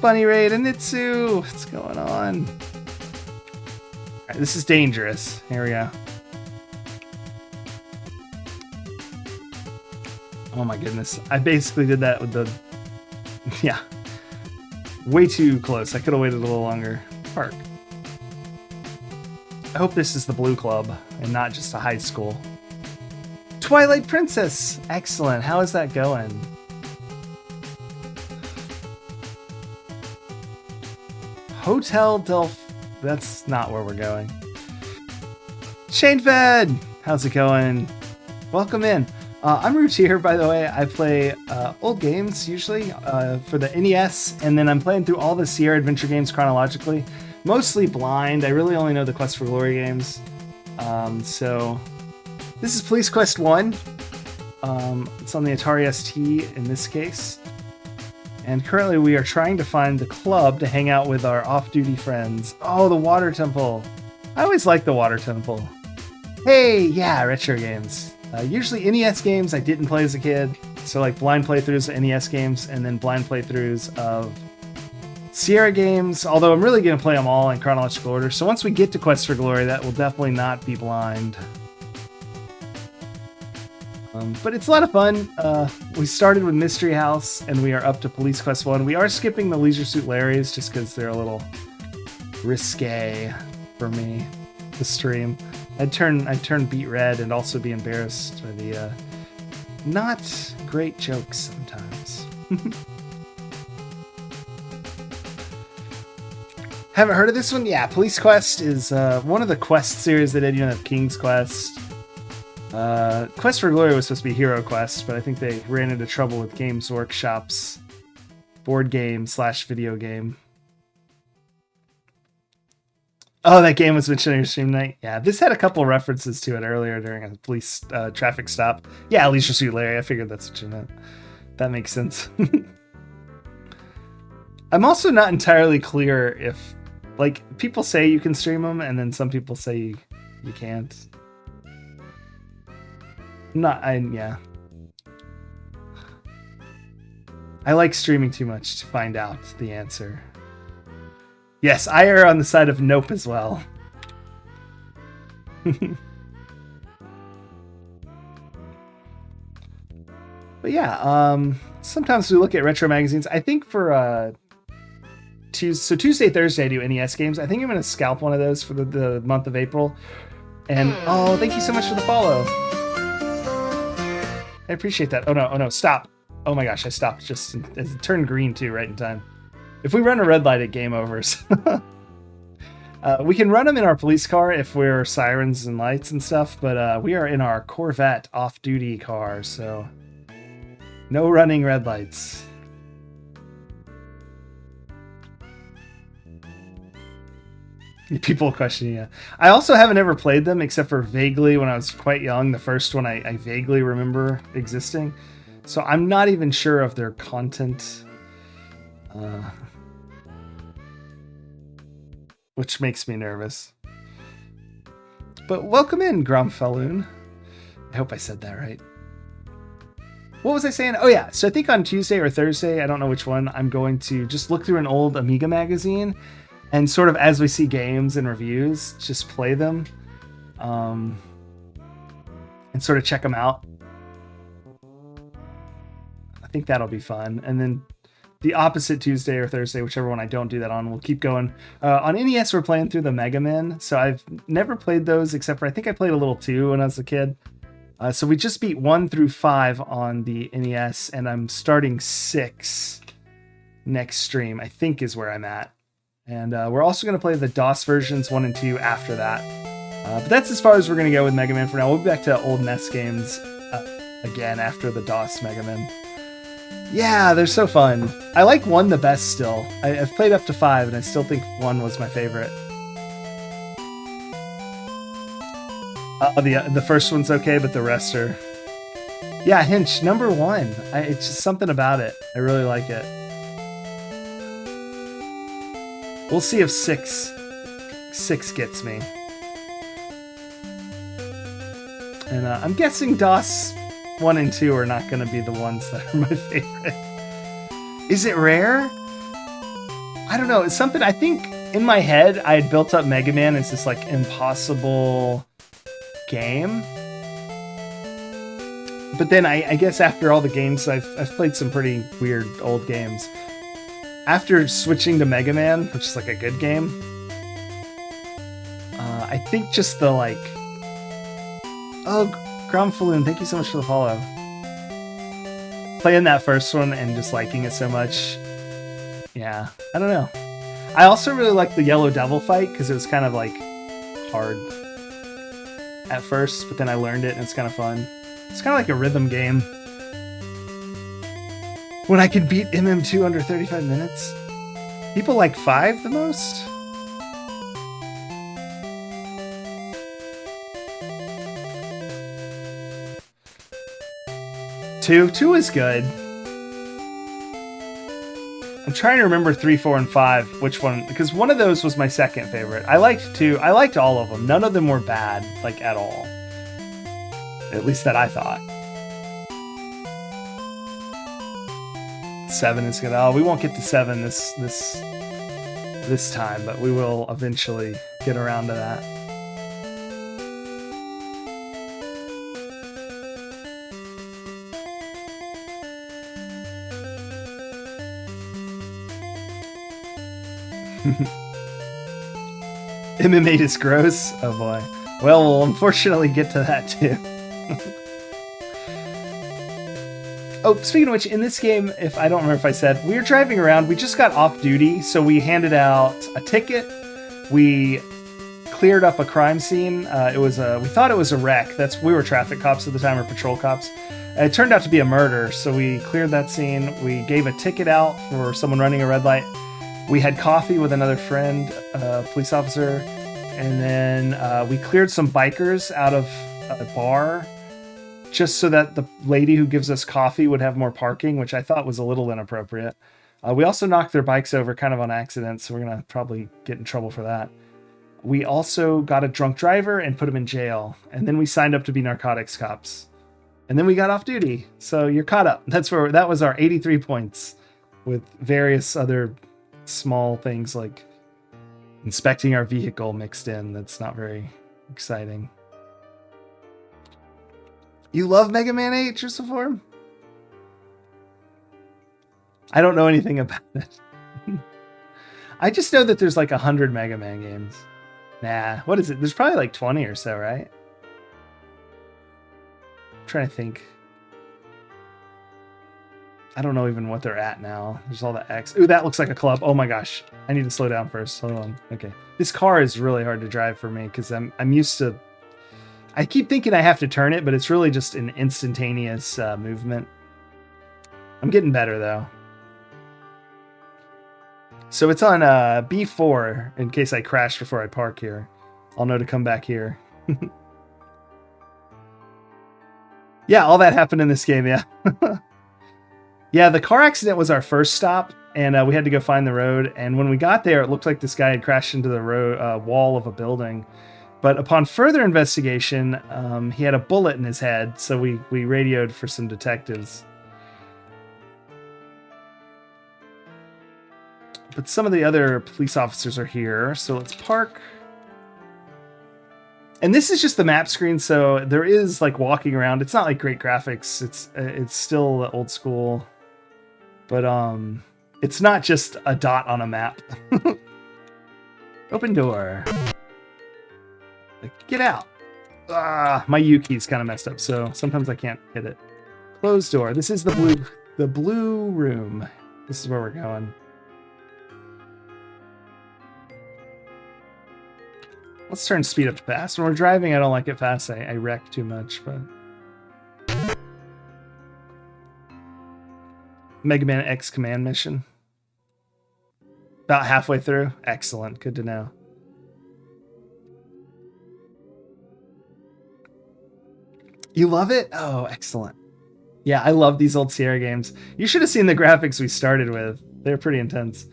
Bunny Raid and Nitsu! What's going on? Alright, this is dangerous. Here we go. Oh my goodness. I basically did that with the... Yeah. Way too close. I could have waited a little longer. Park. I hope this is the Blue Club and not just a high school. Twilight Princess! Excellent. How is that going? Hotel Delph... That's not where we're going. Shane Fed! How's it going? Welcome in. I'm Routier, by the way. I play old games usually for the NES, and then I'm playing through all the Sierra Adventure games chronologically. Mostly blind. I really only know the Quest for Glory games. So this is Police Quest 1. It's on the Atari ST in this case. And currently we are trying to find the club to hang out with our off-duty friends. Oh, the Water Temple. I always like the Water Temple. Hey, yeah, retro games. Usually NES games I didn't play as a kid. So like blind playthroughs of NES games and then blind playthroughs of Sierra games. Although I'm really going to play them all in chronological order. So once we get to Quest for Glory, that will definitely not be blind. But it's a lot of fun. We started with Mystery House and we are up to Police Quest 1. We are skipping the Leisure Suit Larrys just because they're a little risque for me to stream. I'd turn beet red and also be embarrassed by the not great jokes sometimes. Haven't heard of this one? Yeah, Police Quest is one of the Quest series they did. You know, King's Quest. Quest for Glory was supposed to be Hero Quest, but I think they ran into trouble with Games Workshop's board game / video game. Oh, that game was mentioned in your stream night? Yeah, this had a couple references to it earlier during a police traffic stop. Yeah, Leisure Suit Larry, I figured that's what you meant. That makes sense. I'm also not entirely clear if, like, people say you can stream them, and then some people say you can't. Yeah. I like streaming too much to find out the answer. Yes, I err on the side of nope as well. But yeah, sometimes we look at retro magazines. I think for Tuesday, Thursday I do NES games. I think I'm going to scalp one of those for the month of April. And oh, thank you so much for the follow. I appreciate that. Oh no, stop. Oh my gosh, I stopped just as it turned green too, right in time. If we run a red light at game overs. We can run them in our police car if we're sirens and lights and stuff, but we are in our Corvette off-duty car, so no running red lights. People questioning you. I also haven't ever played them except for vaguely when I was quite young. The first one I vaguely remember existing. So I'm not even sure of their content. Which makes me nervous. But welcome in, Gromfelloon. I hope I said that right. What was I saying? Oh yeah, so I think on Tuesday or Thursday, I don't know which one, I'm going to just look through an old Amiga magazine and sort of as we see games and reviews, just play them and sort of check them out. I think that'll be fun. And then the opposite Tuesday or Thursday, whichever one I don't do that on, we'll keep going. On NES, we're playing through the Mega Men. So I've never played those except for I think I played a little 2 when I was a kid. So we just beat 1 through 5 on the NES, and I'm starting 6 next stream, I think is where I'm at. And we're also going to play the DOS versions 1 and 2 after that. But that's as far as we're going to go with Mega Man for now. We'll be back to old NES games again after the DOS Mega Man. Yeah, they're so fun. I like 1 the best still. I've played up to 5, and I still think 1 was my favorite. The first one's okay, but the rest are... Yeah, Hinch, number 1. It's just something about it. I really like it. We'll see if 6 gets me. And I'm guessing DOS 1 and 2 are not going to be the ones that are my favorite. Is it rare? I don't know. It's something I think in my head I had built up Mega Man as this like impossible game. But then I guess after all the games, I've played some pretty weird old games. After switching to Mega Man, which is like a good game, I think just the like... Oh, Gromfelloon, thank you so much for the follow. Playing that first one and just liking it so much. Yeah, I don't know. I also really like the Yellow Devil fight because it was kind of like hard at first, but then I learned it and it's kind of fun. It's kind of like a rhythm game. When I can beat MM2 under 35 minutes. People like 5 the most? Two is good. I'm trying to remember 3, 4, and 5. Which one? Because one of those was my second favorite. I liked 2. I liked all of them. None of them were bad, like at all. At least that I thought. 7 is good. Oh, we won't get to 7 this time, but we will eventually get around to that. MM8 is gross. Oh boy. Well, we'll unfortunately get to that too. Oh, speaking of which, in this game, if I don't remember if I said, we were driving around, we just got off duty, so we handed out a ticket, we cleared up a crime scene, we thought it was a wreck, we were traffic cops at the time, or patrol cops, it turned out to be a murder, so we cleared that scene, we gave a ticket out for someone running a red light, we had coffee with another friend, police officer, and then we cleared some bikers out of a bar, just so that the lady who gives us coffee would have more parking, which I thought was a little inappropriate. We also knocked their bikes over kind of on accident, so we're going to probably get in trouble for that. We also got a drunk driver and put him in jail. And then we signed up to be narcotics cops. And then we got off duty. So you're caught up. That was our 83 points, with various other small things like inspecting our vehicle mixed in. That's not very exciting. You love Mega Man 8, Truciform? I don't know anything about it. I just know that there's like 100 Mega Man games. Nah, what is it? There's probably like 20 or so, right? I'm trying to think. I don't know even what they're at now. There's all the X. Ooh, that looks like a club. Oh my gosh. I need to slow down first. Hold on. Okay. This car is really hard to drive for me because I'm used to... I keep thinking I have to turn it, but it's really just an instantaneous movement. I'm getting better, though. So it's on B4, in case I crash before I park here. I'll know to come back here. Yeah, all that happened in this game, yeah. Yeah, the car accident was our first stop, and we had to go find the road. And when we got there, it looked like this guy had crashed into the wall of a building. But upon further investigation, he had a bullet in his head, so we radioed for some detectives. But some of the other police officers are here, so let's park. And this is just the map screen, so there is like walking around. It's not like great graphics. It's still old school, but it's not just a dot on a map. Open door. Like, get out. My U key's kind of messed up, so sometimes I can't hit it. Closed door. This is the blue room. This is where we're going. Let's turn speed up to fast. When we're driving, I don't like it fast. I wreck too much, but... Mega Man X command mission. About halfway through. Excellent. Good to know. You love it? Oh, excellent. Yeah, I love these old Sierra games. You should have seen the graphics we started with. They're pretty intense.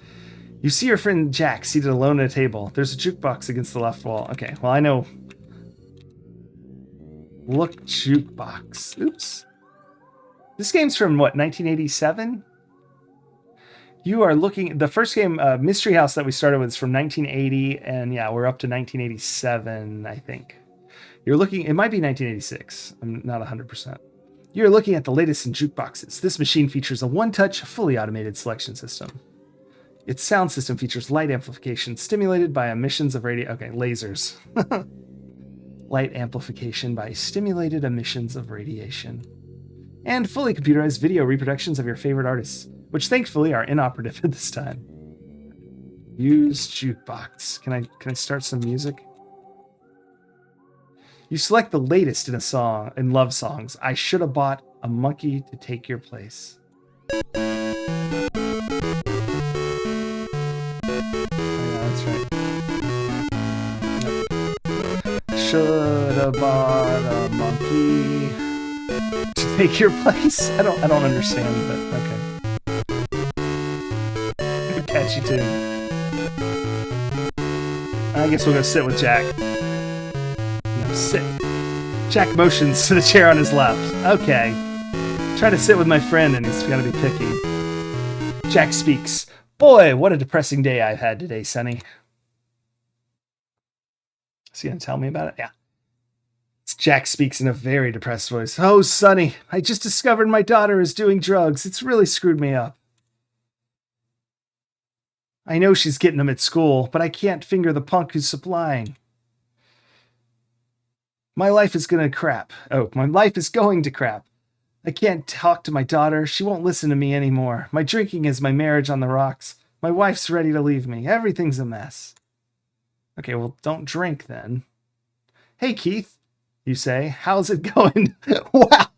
You see your friend Jack seated alone at a table. There's a jukebox against the left wall. Okay, well, I know. Look, jukebox. Oops. This game's from, what, 1987? You are looking... The first game, Mystery House, that we started with is from 1980, and yeah, we're up to 1987, I think. You're looking... It might be 1986. I'm not 100%. You're looking at the latest in jukeboxes. This machine features a one-touch, fully automated selection system. Its sound system features light amplification stimulated by emissions of radio... Okay, lasers. Light amplification by stimulated emissions of radiation. And fully computerized video reproductions of your favorite artists, which thankfully are inoperative at this time. Use jukebox. Can I start some music? You select the latest in a song in love songs. I should have bought a monkey to take your place. Oh, yeah, that's right. Yep. Should have bought a monkey to take your place. I don't understand, but okay. Catchy tune. I guess we'll go sit with Jack. No, sit. Jack motions to the chair on his left. Okay. Try to sit with my friend and he's gotta be picky. Jack speaks. Boy, what a depressing day I've had today, Sonny. Is he gonna tell me about it? Yeah. Jack speaks in a very depressed voice. Oh, Sonny, I just discovered my daughter is doing drugs. It's really screwed me up. I know she's getting them at school, but I can't finger the punk who's supplying. My life is gonna crap. Oh, my life is going to crap. I can't talk to my daughter. She won't listen to me anymore. My drinking is my marriage on the rocks. My wife's ready to leave me. Everything's a mess. Okay, well, don't drink then. Hey, Keith, you say. How's it going? Wow. All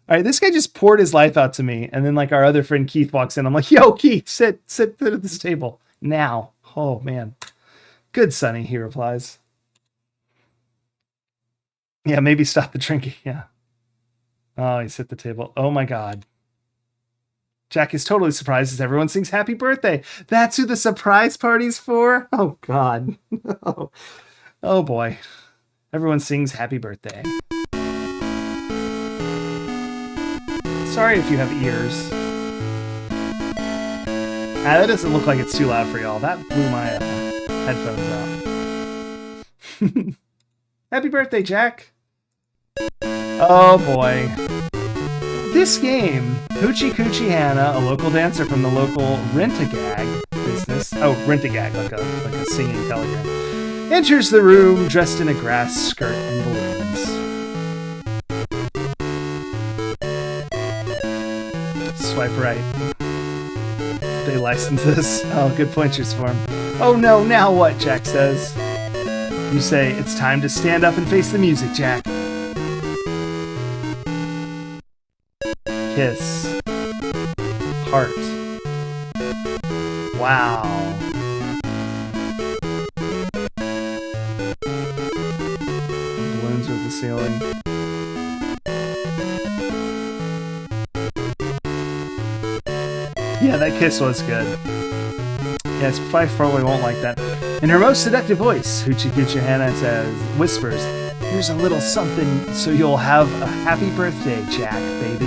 right, this guy just poured his life out to me. And then, like, our other friend Keith walks in. I'm like, yo, Keith, sit at this table. Now. Oh, man. Good, Sonny, he replies. Yeah, maybe stop the drinking. Yeah. Oh, he's at the table. Oh, my God. Jack is totally surprised as everyone sings happy birthday. That's who the surprise party's for? Oh, God. Oh, boy. Everyone sings happy birthday. Sorry if you have ears. That doesn't look like it's too loud for y'all. That blew my headphones out. Happy birthday, Jack. Oh, boy. This game, Hoochie Coochie Hannah, a local dancer from the local Rent-A-Gag business. Oh, Rent-A-Gag, like a singing telegram. Enters the room dressed in a grass skirt and balloons. Swipe right. They license this. Oh, good pointers for him. Oh no, now what? Jack says. You say, it's time to stand up and face the music, Jack. Kiss. Heart. Wow. Balloons with the ceiling. Yeah, that kiss was good. Yes, Fife probably won't like that. In her most seductive voice, Hoochie Coochie Hannah says, whispers, here's a little something so you'll have a happy birthday, Jack, baby.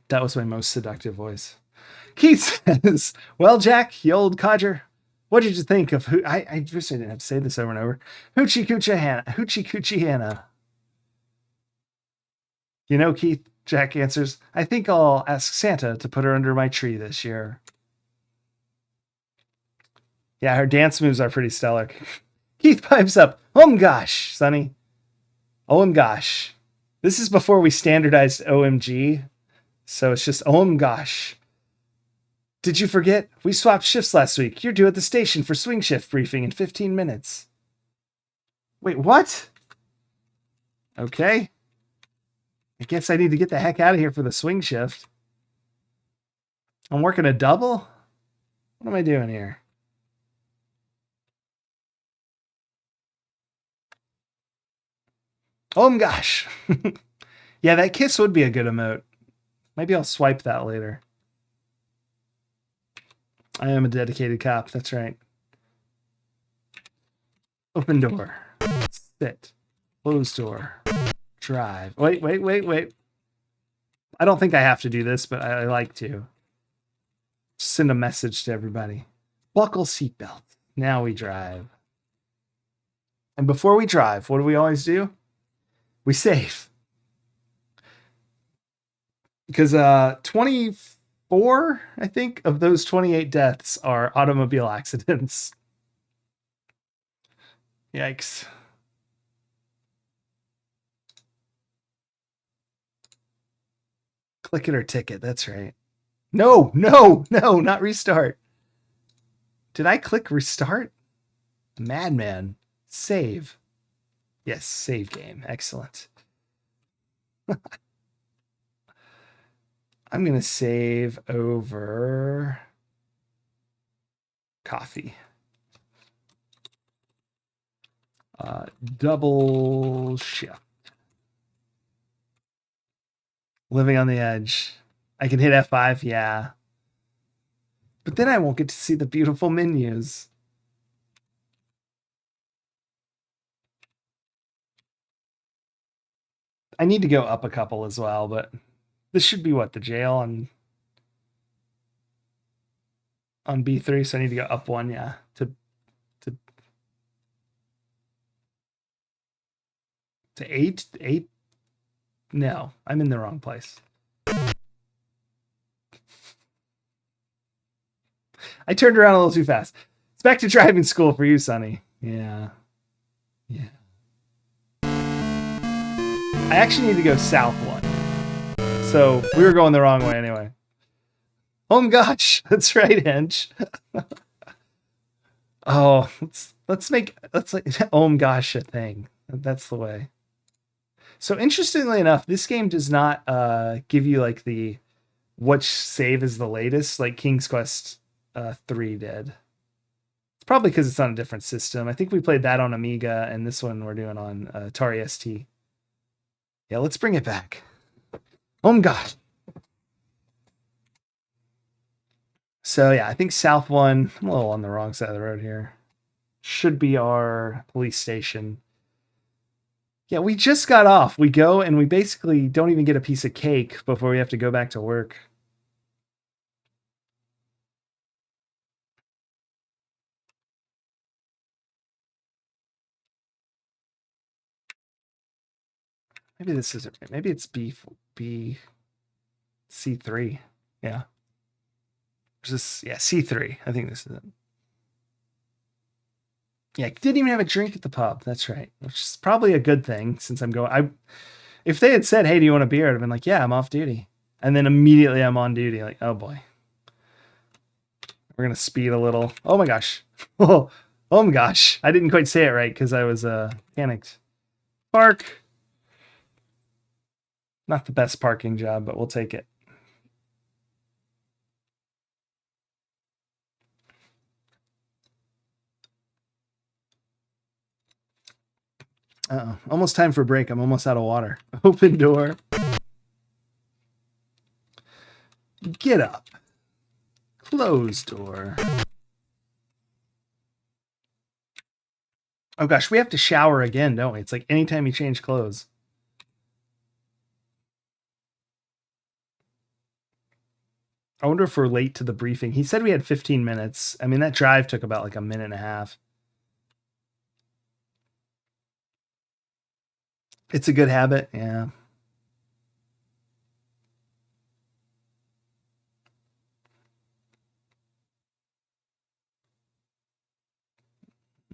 That was my most seductive voice. Keith says, well, Jack, you old codger, what did you think of I wish I didn't have to say this over and over. Hoochie Coochie Hannah. Hoochie Coochie Hannah. You know, Keith, Jack answers, I think I'll ask Santa to put her under my tree this year. Yeah, her dance moves are pretty stellar. Keith pipes up, gosh, Sonny. Gosh. This is before we standardized OMG. So it's just, gosh. Did you forget? We swapped shifts last week. You're due at the station for swing shift briefing in 15 minutes. Wait, what? Okay. I guess I need to get the heck out of here for the swing shift. I'm working a double? What am I doing here? Gosh. Yeah, that kiss would be a good emote. Maybe I'll swipe that later. I am a dedicated cop. That's right. Open door. Sit. Close door. Drive. Wait. I don't think I have to do this, but I like to. Send a message to everybody. Buckle seatbelt. Now we drive. And before we drive, what do we always do? We save. Because 24, I think, of those 28 deaths are automobile accidents. Yikes. Click it or ticket. That's right. No, not restart. Did I click restart? Madman. Save. Yes, save game. Excellent. I'm going to save over coffee. Double shift. Living on the edge. I can hit F5, yeah. But then I won't get to see the beautiful menus. I need to go up a couple as well, but this should be what, the jail on B3, so I need to go up one, yeah. To 8? 8? No, I'm in the wrong place. I turned around a little too fast. It's back to driving school for you, Sonny. Yeah. Yeah. I actually need to go south one. So we were going the wrong way anyway. Oh my gosh, that's right, Hench. Oh, let's like oh my gosh a thing. That's the way. So interestingly enough, this game does not give you like the which save is the latest like King's Quest 3 did. It's probably because it's on a different system. I think we played that on Amiga, and this one we're doing on Atari ST. Yeah, let's bring it back. Oh my god. So yeah, I think South one, I'm a little on the wrong side of the road here, should be our police station. Yeah, we just got off. We go and we basically don't even get a piece of cake before we have to go back to work. Maybe this isn't right. Maybe it's C3. Yeah. This, yeah, C3. I think this is it. Yeah, didn't even have a drink at the pub. That's right. Which is probably a good thing since I'm going. If they had said, "Hey, do you want a beer?" I'd have been like, "Yeah, I'm off duty." And then immediately I'm on duty. Like, oh boy. We're gonna speed a little. Oh my gosh. Oh my gosh. I didn't quite say it right because I was panicked. Park. Not the best parking job, but we'll take it. Uh-oh. Almost time for a break. I'm almost out of water. Open door. Get up. Close door. Oh gosh, we have to shower again, don't we? It's like anytime you change clothes. I wonder if we're late to the briefing. He said we had 15 minutes. I mean, that drive took about like a minute and a half. It's a good habit, yeah.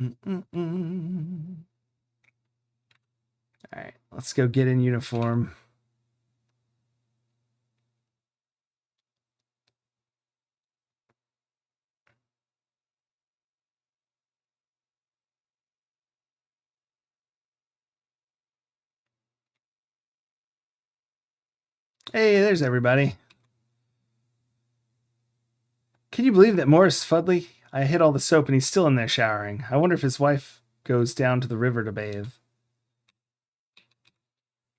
Mm-mm-mm. All right, let's go get in uniform. Hey, there's everybody. Can you believe that Morris Fudley? I hit all the soap and he's still in there showering. I wonder if his wife goes down to the river to bathe.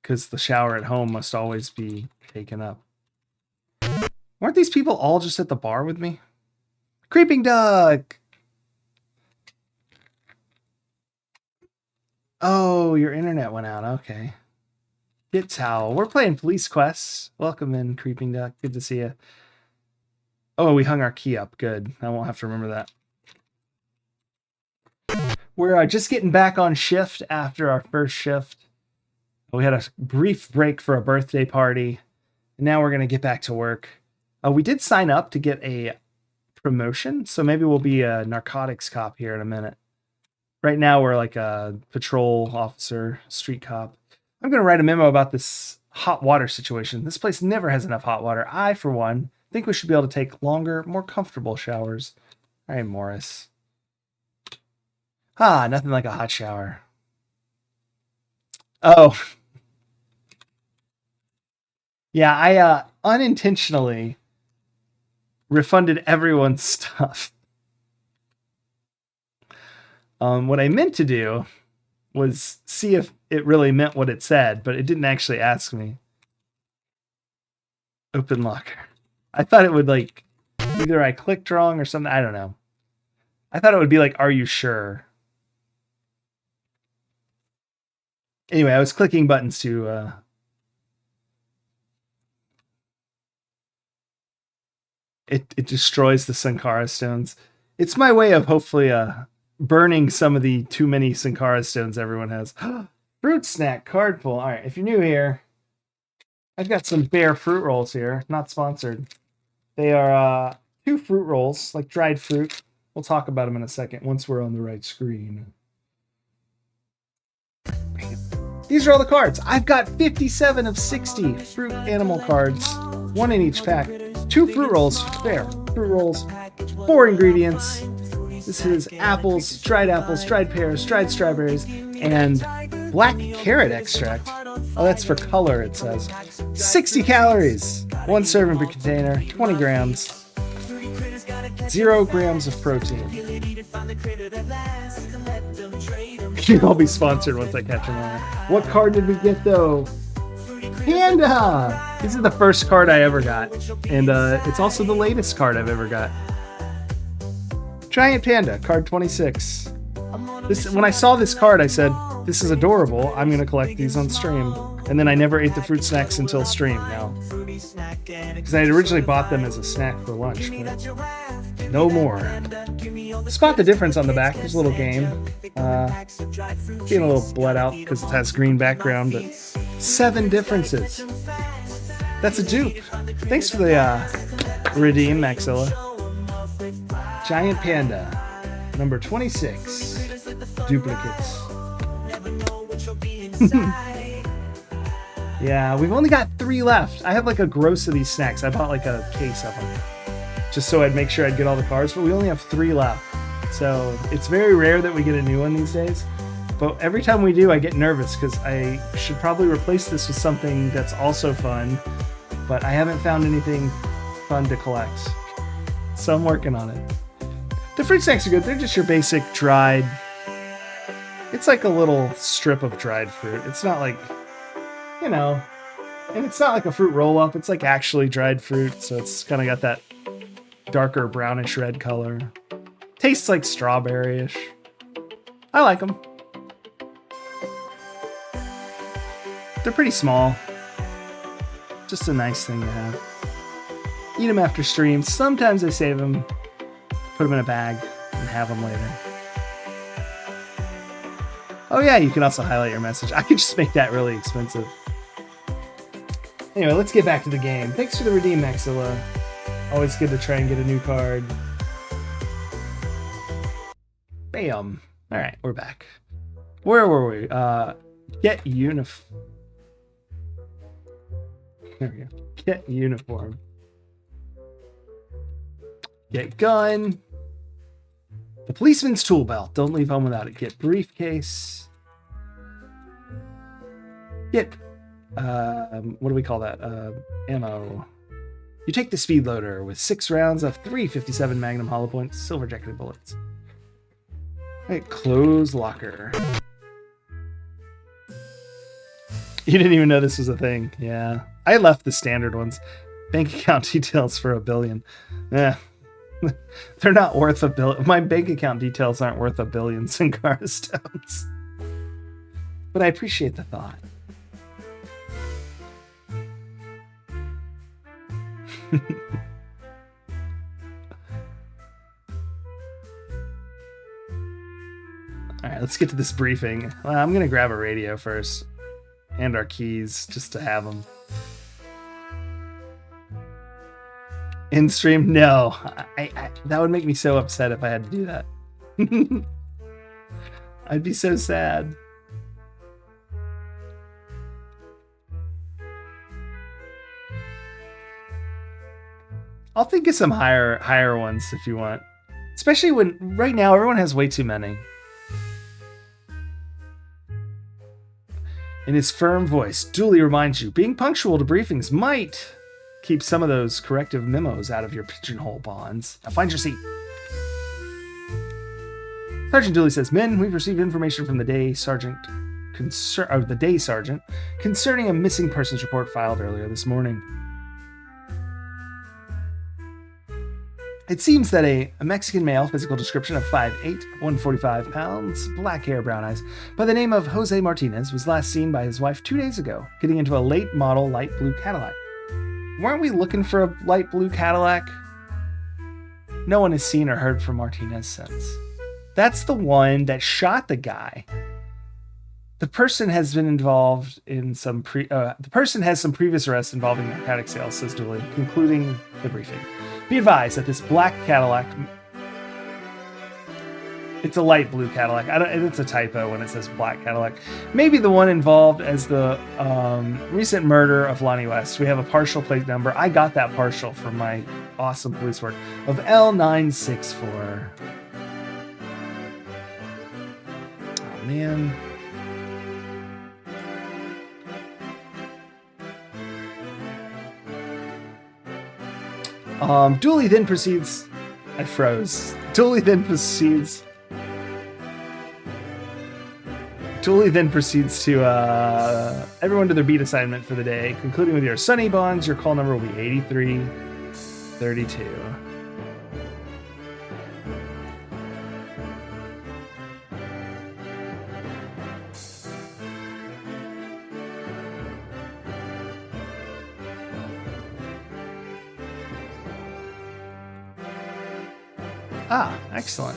Because the shower at home must always be taken up. Weren't these people all just at the bar with me? Creeping Duck! Oh, your internet went out. Okay. Get towel. We're playing Police Quests. Welcome in, Creeping Duck. Good to see you. Oh, we hung our key up. Good. I won't have to remember that. We're just getting back on shift after our first shift. We had a brief break for a birthday party. And now we're going to get back to work. We did sign up to get a promotion, so maybe we'll be a narcotics cop here in a minute. Right now, we're like a patrol officer, street cop. I'm going to write a memo about this hot water situation. This place never has enough hot water. I, for one, think we should be able to take longer, more comfortable showers. All right, Morris. Nothing like a hot shower. Oh. Yeah, I unintentionally refunded everyone's stuff. What I meant to do was see if it really meant what it said, but it didn't actually ask me. Open locker. I thought it would like either I clicked wrong or something. I don't know. I thought it would be like, are you sure? Anyway, I was clicking buttons to it destroys the Sankara stones. It's my way of hopefully burning some of the too many Sankara stones everyone has. Fruit snack card pull. All right, if you're new here, I've got some Bear fruit rolls here, not sponsored. They are 2 fruit rolls, like dried fruit. We'll talk about them in a second once we're on the right screen. These are all the cards. I've got 57 of 60 fruit animal cards, 1 in each pack. 2 fruit rolls, Bear fruit rolls, 4 ingredients. This is apples, dried pears, dried strawberries, and black carrot extract. Oh, that's for color, it says. 60 calories, 1 serving per container, 20 grams, 0 grams of protein. I'll be sponsored once I catch them all. What card did we get, though? Panda! This is the first card I ever got, and it's also the latest card I've ever got. Giant Panda, card 26. When I saw this card, I said, this is adorable. I'm going to collect these on stream. And then I never ate the fruit snacks until stream now. Because I had originally bought them as a snack for lunch. But no more. Spot the difference on the back. There's a little game. Being a little bled out because it has green background, but 7 differences. That's a dupe. Thanks for the redeem, Maxilla. Giant Panda, number 26. Duplicates. Yeah, we've only got 3 left. I have like a gross of these snacks. I bought like a case of them just so I'd make sure I'd get all the cards, but we only have 3 left. So it's very rare that we get a new one these days. But every time we do, I get nervous because I should probably replace this with something that's also fun, but I haven't found anything fun to collect. So I'm working on it. The fruit snacks are good. They're just your basic dried. It's like a little strip of dried fruit. It's not like, you know, and it's not like a fruit roll up. It's like actually dried fruit. So it's kind of got that darker brownish red color. Tastes like strawberry-ish. I like them. They're pretty small. Just a nice thing to have. Eat them after stream. Sometimes I save them, put them in a bag, and have them later. Oh yeah, you can also highlight your message. I could just make that really expensive. Anyway, let's get back to the game. Thanks for the redeem, Maxilla. Always good to try and get a new card. Bam. Alright, we're back. Where were we? Get uniform. There we go. Get uniform. Get gun. The policeman's tool belt. Don't leave home without it. Get briefcase. Get, what do we call that? Ammo. You take the speed loader with 6 rounds of 357 Magnum hollow points, silver jacketed bullets. Right, close locker. You didn't even know this was a thing. Yeah. I left the standard ones. Bank account details for $1 billion. Yeah. They're not worth $1 billion. My bank account details aren't worth $1 billion Sankara stones. But I appreciate the thought. Alright, let's get to this briefing. Well, I'm going to grab a radio first. And our keys, just to have them. In stream? No. I that would make me so upset if I had to do that. I'd be so sad. I'll think of some higher ones if you want. Especially when right now everyone has way too many. In his firm voice, Dooley reminds you, being punctual to briefings might keep some of those corrective memos out of your pigeonhole, Bonds. Now find your seat. Sergeant Dooley says, "Men, we've received information from the day sergeant concerning a missing persons report filed earlier this morning. It seems that a Mexican male, physical description of 5'8", 145 pounds, black hair, brown eyes, by the name of Jose Martinez, was last seen by his wife 2 days ago, getting into a late model light blue Cadillac. Weren't we looking for a light blue Cadillac? No one has seen or heard from Martinez since. That's the one that shot the guy. The person has been involved in some the person has some previous arrests involving narcotic sales," says Dooley, concluding the briefing. "Be advised that this black Cadillac, it's a light blue Cadillac. It's a typo when it says black Cadillac. Maybe the one involved as the recent murder of Lonnie West. We have a partial plate number. I got that partial from my awesome police work of L964. Oh man." Dooley then proceeds. I froze. Dooley then proceeds to everyone to their beat assignment for the day, concluding with your Sunny Bonds. Your call number will be 8332. Ah, excellent.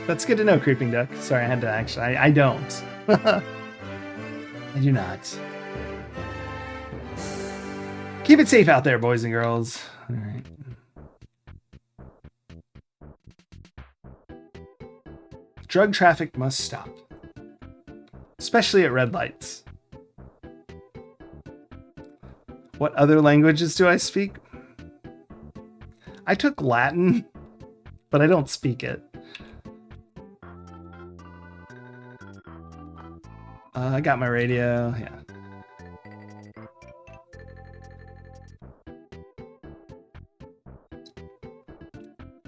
That's good to know, Creeping Duck. Sorry, I had to actually. I don't. I do not. Keep it safe out there, boys and girls. All right. Drug traffic must stop, especially at red lights. What other languages do I speak? I took Latin, but I don't speak it. I got my radio, yeah.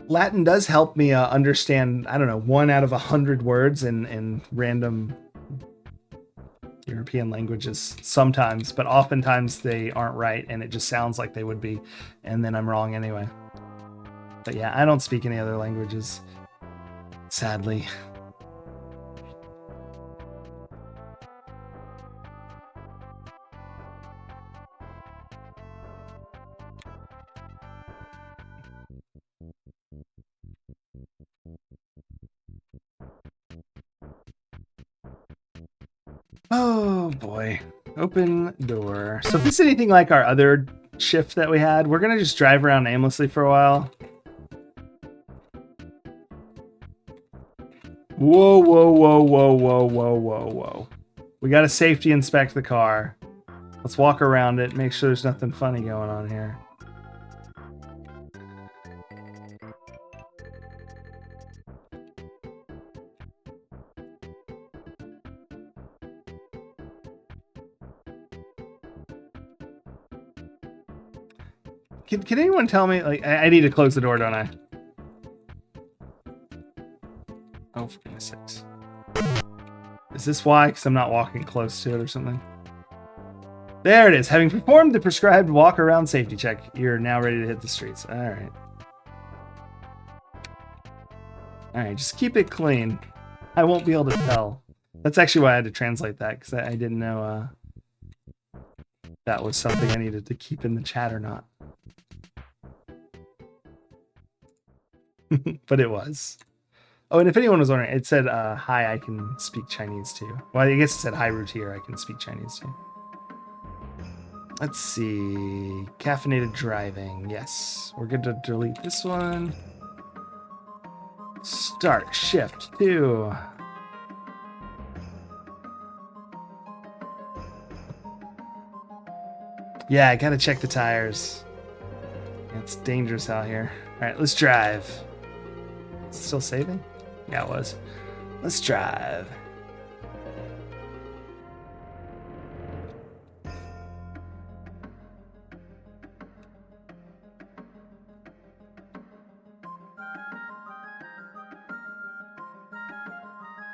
Latin does help me understand, I don't know, 1 out of 100 words in random European languages sometimes, but oftentimes they aren't right and it just sounds like they would be, and then I'm wrong anyway. But yeah, I don't speak any other languages, sadly. Oh boy. Open door. So if this is anything like our other shift that we had, we're gonna just drive around aimlessly for a while. Whoa, whoa, whoa, whoa, whoa, whoa, whoa, whoa. We gotta safety inspect the car. Let's walk around it, make sure there's nothing funny going on here. Can anyone tell me, like, I need to close the door, don't I? Oh, for goodness sakes. Is this why? Because I'm not walking close to it or something? There it is. Having performed the prescribed walk-around safety check, you're now ready to hit the streets. All right. All right, just keep it clean. I won't be able to tell. That's actually why I had to translate that, because I didn't know that was something I needed to keep in the chat or not. But it was. Oh, and if anyone was wondering, it said, hi, I can speak Chinese too. Well, I guess it said, hi, Routier, I can speak Chinese too. Let's see. Caffeinated driving. Yes. We're good to delete this one. Start shift 2. Yeah, I gotta check the tires. It's dangerous out here. All right, let's drive. Still saving? Yeah, it was. Let's drive.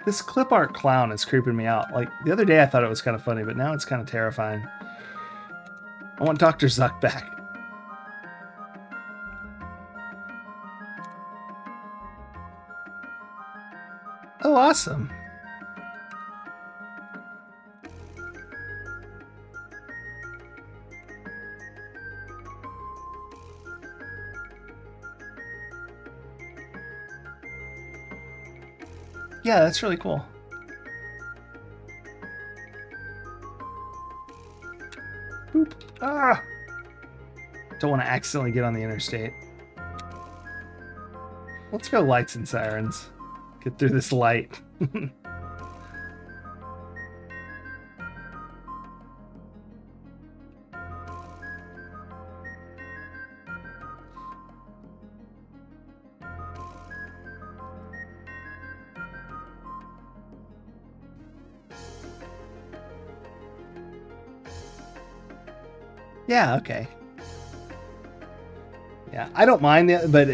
This clip art clown is creeping me out. Like, the other day I thought it was kind of funny, but now it's kind of terrifying. I want Dr. Zuck back. Oh, awesome. Yeah, that's really cool. Boop. Ah! Don't want to accidentally get on the interstate. Let's go lights and sirens. Get through this light. Yeah, okay. Yeah, I don't mind it, but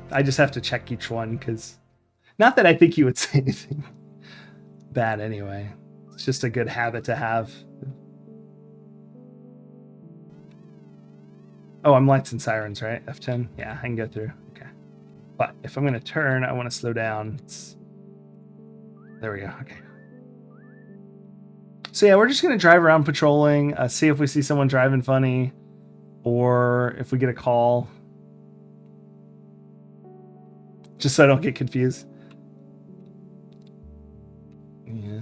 I just have to check each one because not that I think you would say anything bad anyway. It's just a good habit to have. Oh, I'm lights and sirens, right? F10? Yeah, I can go through. Okay. But if I'm going to turn, I want to slow down. There we go. Okay. So yeah, we're just going to drive around patrolling, see if we see someone driving funny, or if we get a call. Just so I don't get confused. Yeah.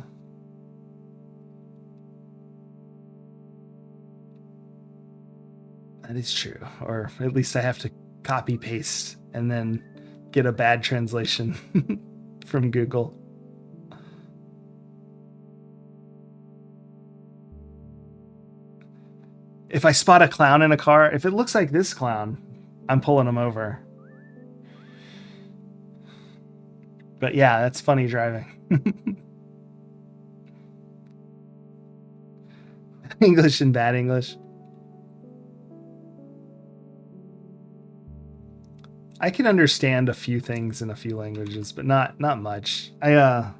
That is true. Or at least I have to copy paste and then get a bad translation from Google. If I spot a clown in a car, if it looks like this clown, I'm pulling him over. But yeah, that's funny driving. English and bad English. I can understand a few things in a few languages, but not much. Yeah,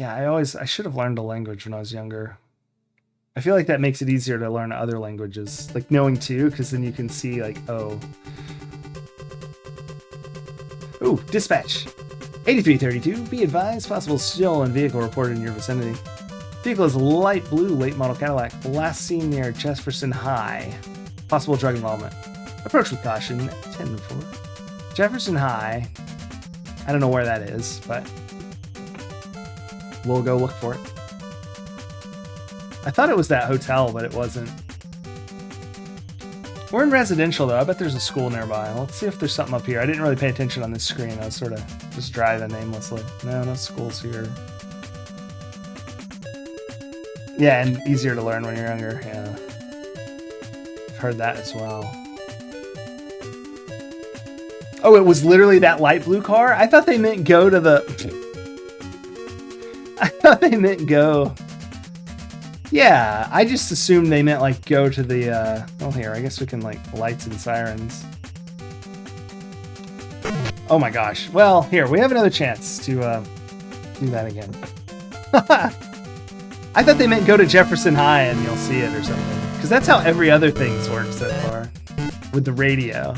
I should have learned a language when I was younger. I feel like that makes it easier to learn other languages, like knowing two, because then you can see like, oh. Ooh, dispatch. 8332, be advised, possible stolen vehicle reported in your vicinity. Vehicle is light blue, late model Cadillac, last seen near Jefferson High. Possible drug involvement. Approach with caution, 10-4. Jefferson High. I don't know where that is, but we'll go look for it. I thought it was that hotel, but it wasn't. We're in residential, though. I bet there's a school nearby. Let's see if there's something up here. I didn't really pay attention on this screen. I was sort of just driving aimlessly. No schools here. Yeah, and easier to learn when you're younger. Yeah. I've heard that as well. Oh, it was literally that light blue car? I thought they meant go to the... I thought they meant go... Yeah, I just assumed they meant like go to the well, here, I guess we can like lights and sirens. Oh my gosh. Well, here, we have another chance to do that again. I thought they meant go to Jefferson High and you'll see it or something. Because that's how every other thing's worked so far with the radio.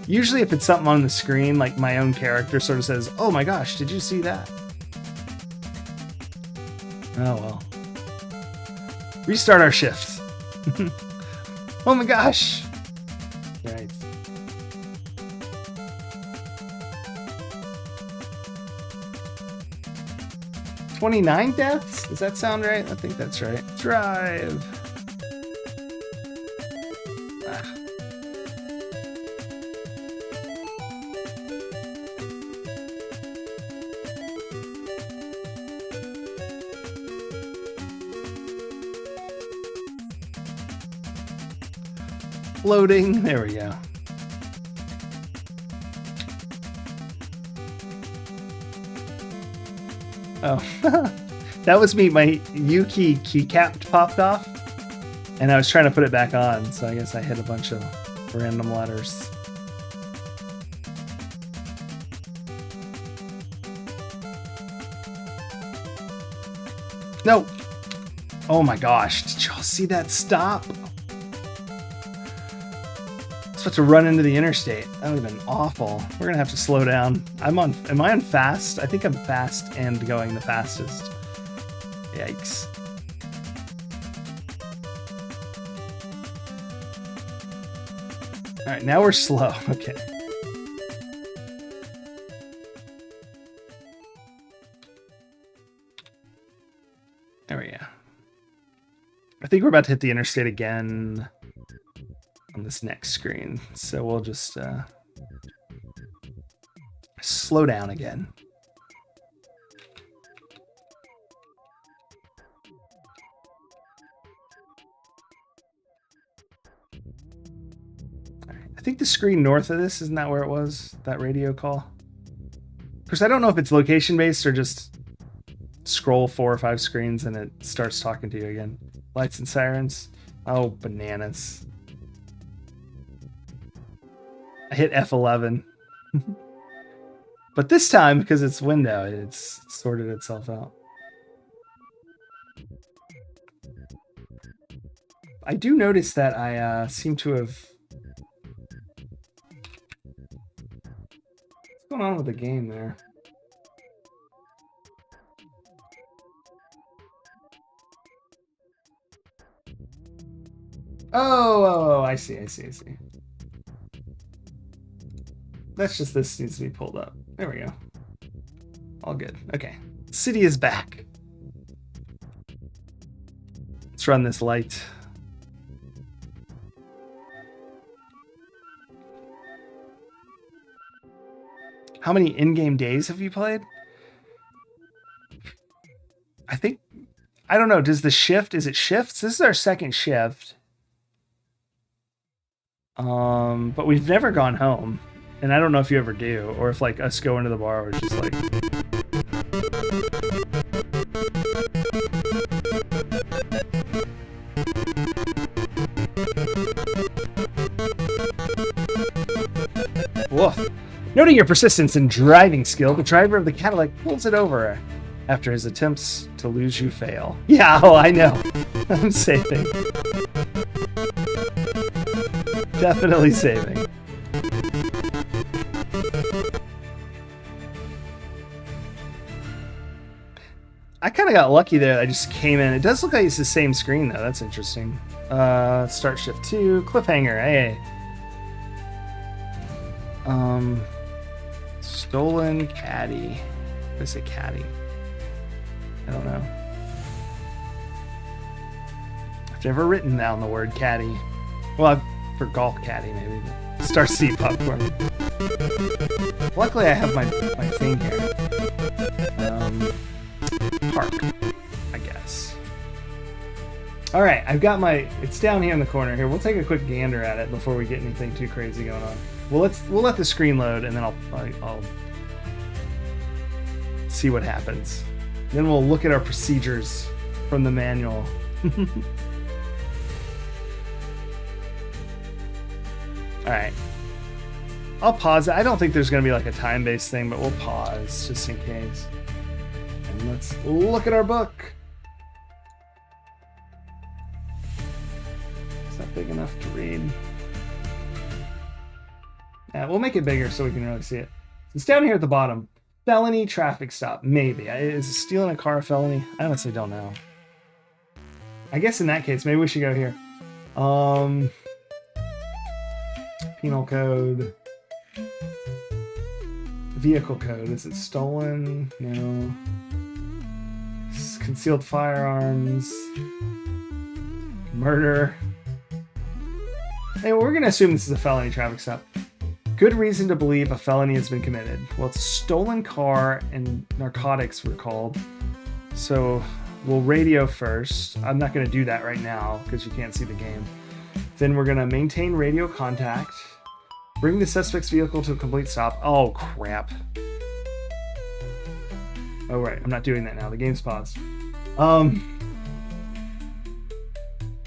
Usually if it's something on the screen, like my own character sort of says, oh my gosh, did you see that? Oh well. Restart our shift. Oh my gosh. Right. $29 deaths? Does that sound right? I think that's right. Drive. Ah. Loading. There we go. Oh, that was me. My U keycap popped off, and I was trying to put it back on. So I guess I hit a bunch of random letters. No. Oh my gosh. Did y'all see that stop? I was about to run into the interstate. That would have been awful. We're going to have to slow down. Am I on fast? I think I'm fast and going the fastest. Yikes. All right, now we're slow. Okay. There we go. I think we're about to hit the interstate again on this next screen. So we'll just slow down again. I think the screen north of this, isn't that where it was? That radio call? Of course, I don't know if it's location based or just scroll 4 or 5 screens and it starts talking to you again. Lights and sirens. Oh, bananas. I hit F11. But this time, because it's window, it's sorted itself out. I do notice that I seem to have... What's going on with the game there? Oh, I see. That's just this needs to be pulled up. There we go. All good. Okay. City is back. Let's run this light. How many in-game days have you played? I think... I don't know. Does the shift... Is it shifts? This is our second shift. But we've never gone home. And I don't know if you ever do. Or if, like, us going to the bar was just like... Woof. Noting your persistence and driving skill, the driver of the Cadillac pulls it over after his attempts to lose you fail. Yeah, oh, I know. I'm saving. Definitely saving. I kind of got lucky there. I just came in. It does look like it's the same screen, though. That's interesting. Start shift 2. Cliffhanger. Hey. Stolen caddy. What is a caddy? I don't know. I've never written down the word caddy. Well, for golf caddy maybe. But Star Seed popcorn. Luckily, I have my thing here. Park, I guess. All right, I've got my. It's down here in the corner here. We'll take a quick gander at it before we get anything too crazy going on. We'll let the screen load, and then I'll see what happens. Then we'll look at our procedures from the manual. All right. I'll pause it. I don't think there's going to be like a time-based thing, but we'll pause just in case. And let's look at our book. It's not big enough to read. Yeah, we'll make it bigger so we can really see it. It's down here at the bottom. Felony traffic stop. Maybe. Is stealing a car a felony? I honestly don't know. I guess in that case, maybe we should go here. Penal code. Vehicle code. Is it stolen? No. Concealed firearms. Murder. Hey, we're going to assume this is a felony traffic stop. Good reason to believe a felony has been committed. Well, it's a stolen car and narcotics were called. So we'll radio first. I'm not going to do that right now because you can't see the game. Then we're going to maintain radio contact. Bring the suspect's vehicle to a complete stop. Oh, crap. Oh, right. I'm not doing that now. The game's paused.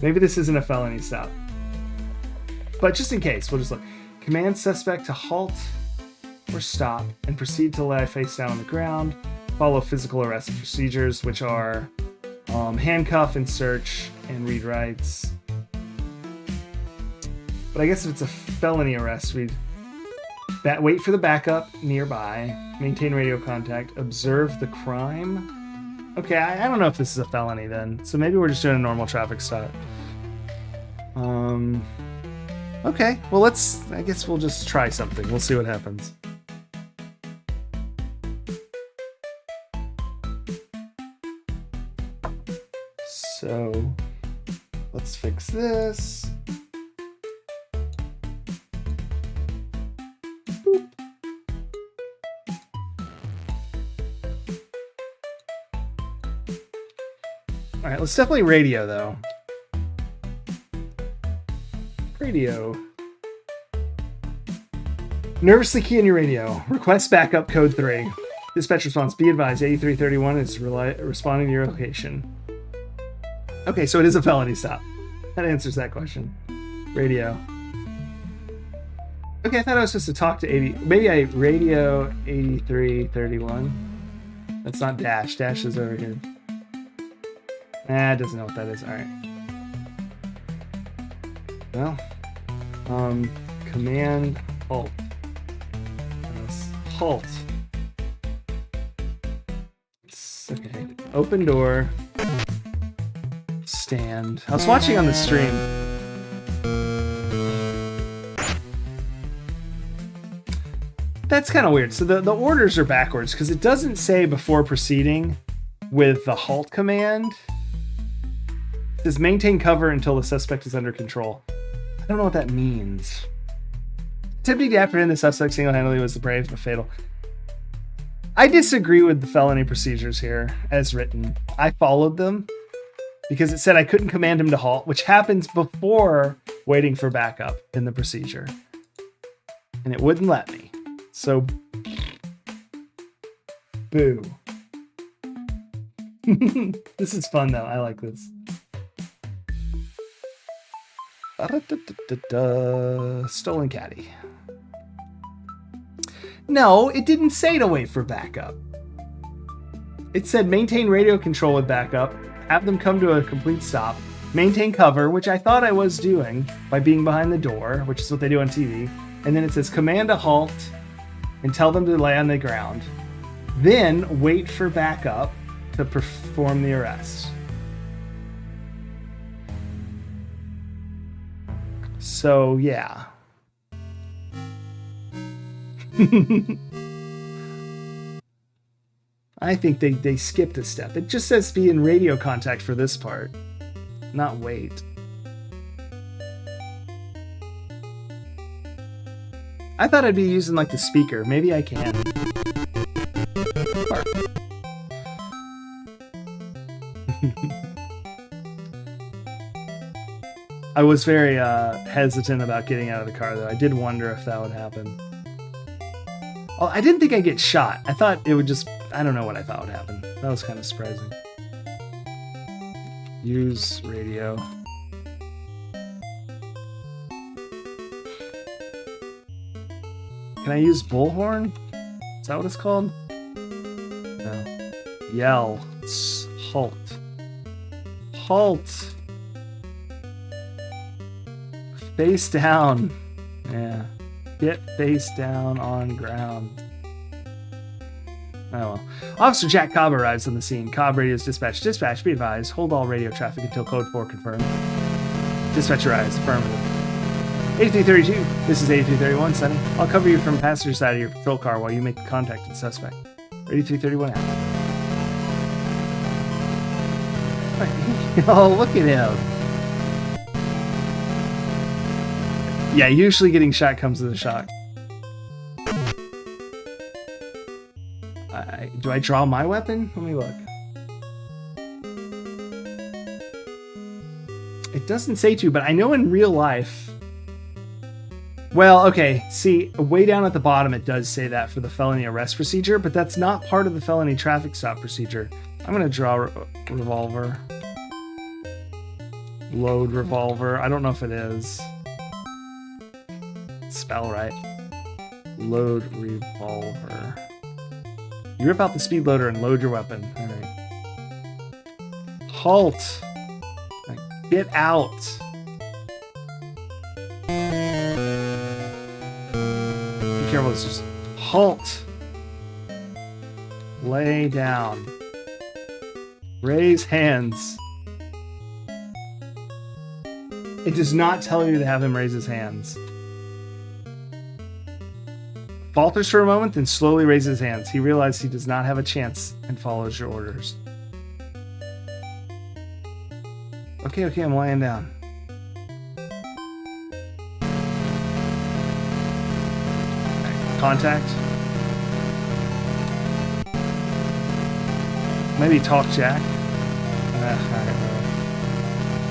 Maybe this isn't a felony stop. But just in case, we'll just look. Command suspect to halt or stop and proceed to lie face down on the ground. Follow physical arrest procedures, which are Handcuff and search and read rights. But I guess if it's a felony arrest, we'd wait for the backup nearby, maintain radio contact, observe the crime. Okay, I don't know if this is a felony then. So maybe we're just doing a normal traffic stop. Okay, well I guess we'll just try something. We'll see what happens. So let's fix this. Boop. All right, let's definitely radio though. Radio. Nervously key in your radio. Request backup code 3. Dispatch response. Be advised, 8331 is responding to your location. Okay, so it is a felony stop. That answers that question. Radio. Okay, I thought I was supposed to talk to 80. Maybe I radio 8331. That's not dash. Dash is over here. It doesn't know what that is. All right. Well, command halt. Halt. Okay. Open door. Stand. I was watching on the stream. That's kind of weird. So the orders are backwards because it doesn't say before proceeding with the halt command. It says maintain cover until the suspect is under control. I don't know what that means. Attempting to apprehend the suspect single-handedly was the brave but fatal. I disagree with the felony procedures here as written. I followed them because it said I couldn't command him to halt, which happens before waiting for backup in the procedure. And it wouldn't let me. So, boo. This is fun though. I like this. Stolen caddy. No, it didn't say to wait for backup. It said maintain radio control with backup, have them come to a complete stop, maintain cover, which I thought I was doing by being behind the door, which is what they do on TV. And then it says command a halt and tell them to lay on the ground. Then wait for backup to perform the arrest. So, yeah. I think they skipped a step. It just says be in radio contact for this part, not wait. I thought I'd be using like the speaker. Maybe I can. I was very hesitant about getting out of the car, though. I did wonder if that would happen. Oh, I didn't think I'd get shot. I thought it would just... I don't know what I thought would happen. That was kind of surprising. Use radio. Can I use bullhorn? Is that what it's called? No. Yell. Halt. Halt. Face down. Yeah. Get face down on ground. Oh well. Officer Jack Cobb arrives on the scene. Cobb radios dispatch. Dispatch, be advised. Hold all radio traffic until code 4 confirmed. Dispatch arrives. Affirmative. 8332. This is 8331, Sonny. I'll cover you from passenger side of your patrol car while you make contact with the suspect. 8331 out. Oh, look at him. Yeah, usually getting shot comes with a shock. Do I draw my weapon? Let me look. It doesn't say to, but I know in real life... Well, okay, see, way down at the bottom it does say that for the felony arrest procedure, but that's not part of the felony traffic stop procedure. I'm going to draw revolver. Load revolver. I don't know if it is. Spell right. Load revolver. You rip out the speed loader and load your weapon. All right. Halt. Get out. Be careful. This is halt. Lay down. Raise hands. It does not tell you to have him raise his hands. Falters for a moment, then slowly raises his hands. He realizes he does not have a chance and follows your orders. Okay, I'm lying down. Okay, contact. Maybe talk Jack.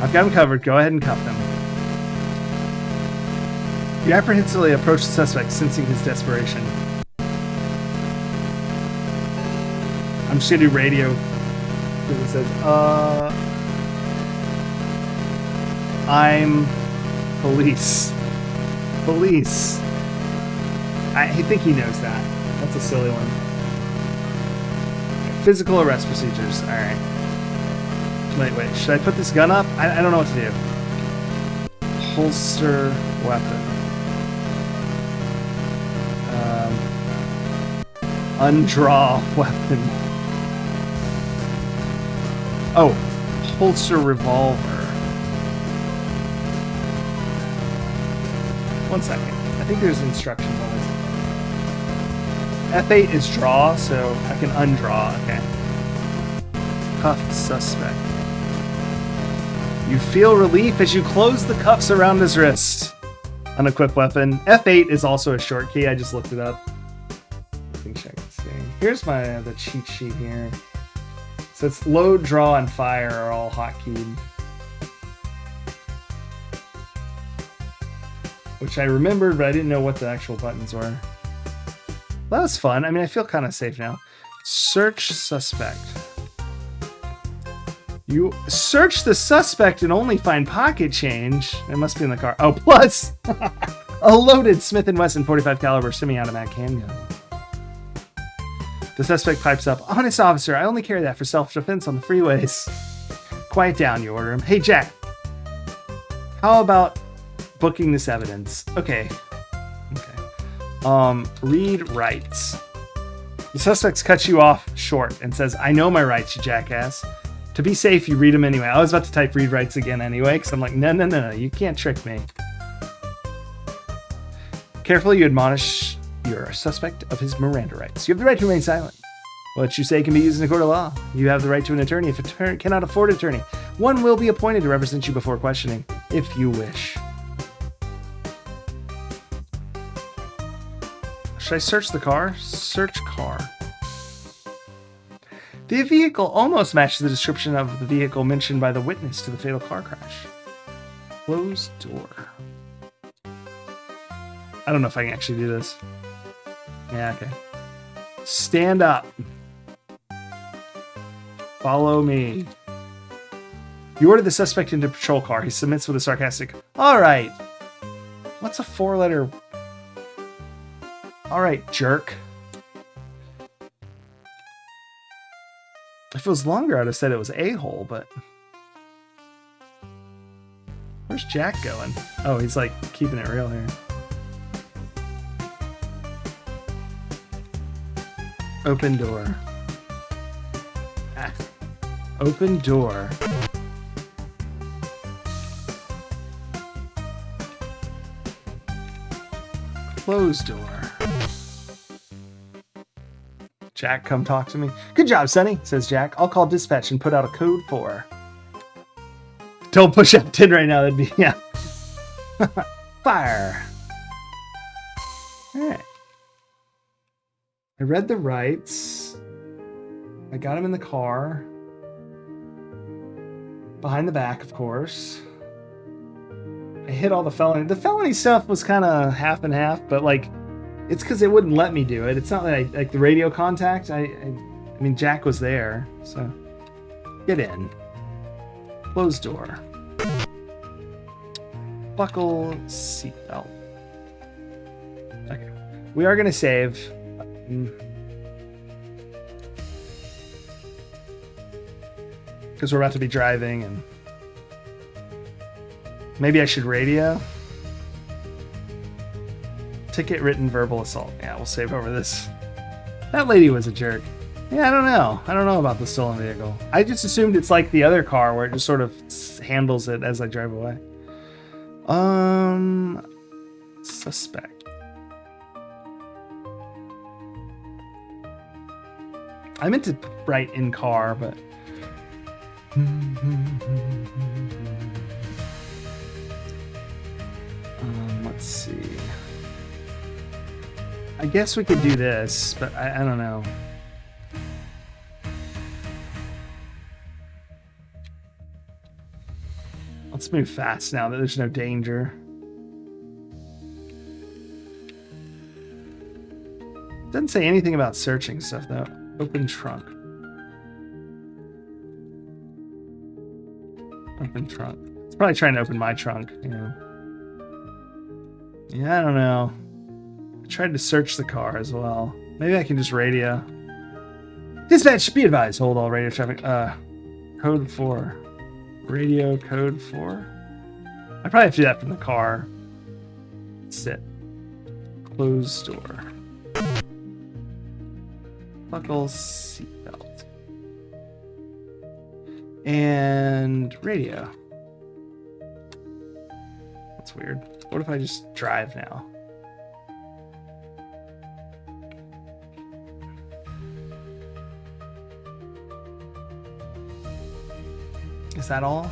I've got him covered. Go ahead and cuff him. You apprehensively approach the suspect, sensing his desperation. I'm just gonna do radio. Because it says, I'm police. Police. I think he knows that. That's a silly one. Physical arrest procedures. Alright. Wait. Should I put this gun up? I don't know what to do. Holster weapon. Undraw weapon. Oh. Holster revolver. 1 second. I think there's instructions on this. F8 is draw, so I can undraw. Okay. Cuffed suspect. You feel relief as you close the cuffs around his wrist. Unequipped weapon. F8 is also a short key. I just looked it up. You can check this game. Here's the cheat sheet here. So it's load, draw, and fire are all hotkeyed. Which I remembered, but I didn't know what the actual buttons were. Well, that was fun. I mean, I feel kind of safe now. Search suspect. You search the suspect and only find pocket change. It must be in the car. Oh, plus a loaded Smith & Wesson .45 caliber semi-automatic handgun. The suspect pipes up, "Honest officer, I only carry that for self-defense on the freeways." Quiet down, you order him. "Hey, Jack. How about booking this evidence?" Okay. Read rights. The suspect cuts you off short and says, "I know my rights, you jackass." To be safe, you read them anyway. I was about to type read rights again anyway, because I'm like, no, you can't trick me. Carefully, you admonish your suspect of his Miranda rights. You have the right to remain silent. What you say can be used in a court of law. You have the right to an attorney. If attorney cannot afford an attorney, one will be appointed to represent you before questioning, if you wish. Should I search the car? Search car. The vehicle almost matches the description of the vehicle mentioned by the witness to the fatal car crash. Closed door. I don't know if I can actually do this. Yeah, okay. Stand up. Follow me. You order the suspect into a patrol car. He submits with a sarcastic, "All right." What's a 4-letter? All right, jerk. If it was longer, I'd have said it was a-hole, but... Where's Jack going? Oh, he's like keeping it real here. Open door. Ah. Open door. Closed door. Jack, come talk to me. "Good job, Sonny," says Jack. "I'll call dispatch and put out a code 4. Don't push up 10 right now. That'd be, yeah. Fire. All right. I read the rights. I got him in the car. Behind the back, of course. I hit all the felony. The felony stuff was kind of half and half, but like, it's because it wouldn't let me do it. It's not that I like the radio contact. I mean, Jack was there, so get in. Closed door. Buckle seatbelt. Okay, we are gonna save. because we're about to be driving, and maybe I should radio. Ticket, written, verbal assault. Yeah, we'll save over this. That lady was a jerk. Yeah, I don't know. I don't know about the stolen vehicle. I just assumed it's like the other car where it just sort of handles it as I drive away. Suspect. I meant to write in car, but let's see. I guess we could do this, but I don't know. Let's move fast now that there's no danger. Doesn't say anything about searching stuff though. Open trunk. Open trunk. It's probably trying to open my trunk, you know. Yeah, I don't know. I tried to search the car as well. Maybe I can just radio. Dispatch, be advised. Hold all radio traffic. Code 4. Radio code 4. I probably have to do that from the car. Sit. Close door. Buckle seatbelt. And radio. That's weird. What if I just drive now? Is that all?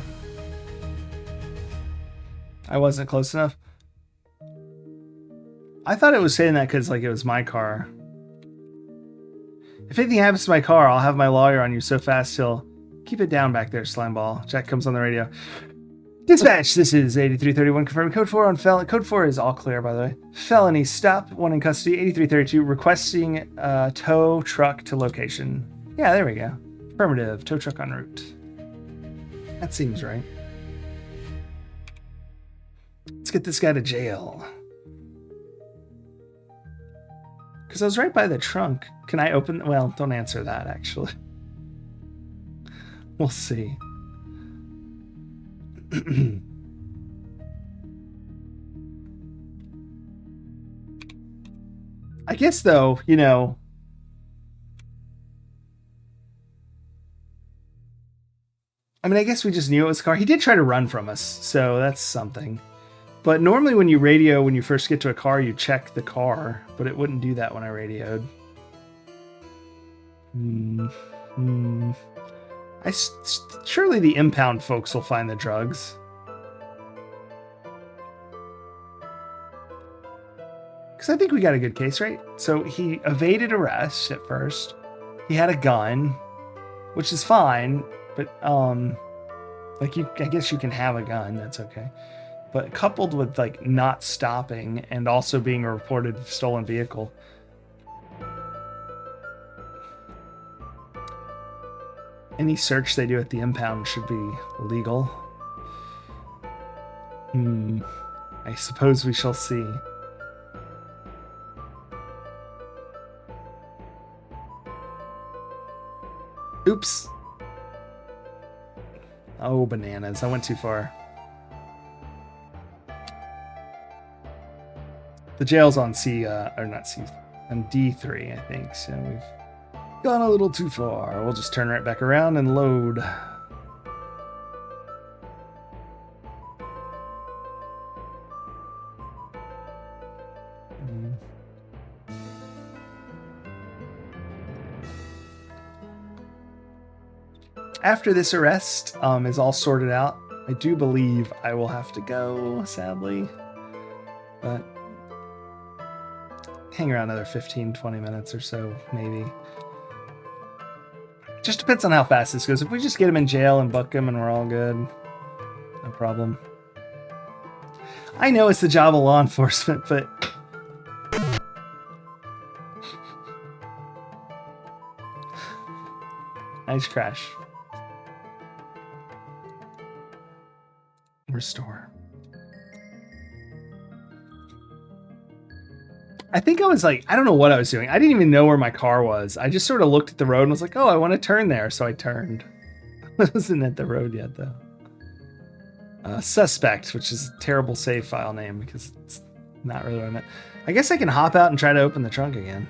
I wasn't close enough. I thought it was saying that because like it was my car. If anything happens to my car, I'll have my lawyer on you so fast he'll keep it down back there, slimeball. Jack comes on the radio. Dispatch, this is 8331 confirming code 4 on felony. Code 4 is all clear, by the way. Felony stop, 1 in custody, 8332 requesting tow truck to location. Yeah, there we go. Affirmative, tow truck en route. That seems right. Let's get this guy to jail. Because I was right by the trunk. Can I open? Well, don't answer that, actually. We'll see. I guess, though, you know, I mean, I guess we just knew it was a car. He did try to run from us, so that's something. But normally when you radio, when you first get to a car, you check the car, but it wouldn't do that when I radioed. Surely the impound folks will find the drugs. Because I think we got a good case, right? So he evaded arrest at first. He had a gun, which is fine, but like I guess you can have a gun, that's okay. But coupled with like not stopping and also being a reported stolen vehicle. Any search they do at the impound should be legal. I suppose we shall see. Oops. Oh, bananas. I went too far. The jail's on C, or not C, on D3, I think. So we've gone a little too far. We'll just turn right back around and load. After this arrest is all sorted out, I do believe I will have to go, sadly. But hang around another 15-20 minutes or so, maybe. Just depends on how fast this goes. If we just get him in jail and book him and we're all good, no problem. I know it's the job of law enforcement, but nice crash. Restore. I think I was like, I don't know what I was doing. I didn't even know where my car was. I just sort of looked at the road and was like, oh, I want to turn there. So I turned. Wasn't at the road yet, though. Suspect, which is a terrible save file name because it's not really what I meant. I guess I can hop out and try to open the trunk again.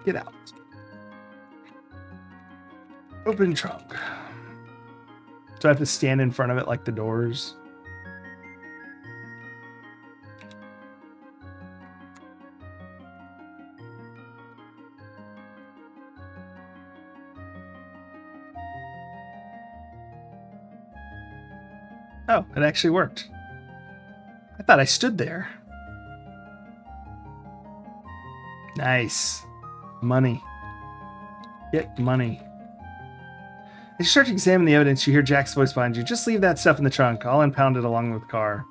Get out. Open trunk. Do I have to stand in front of it like the doors? Oh, it actually worked. I thought I stood there. Nice. Money. Get money. As you start to examine the evidence, you hear Jack's voice behind you. Just leave that stuff in the trunk. I'll impound it along with the car.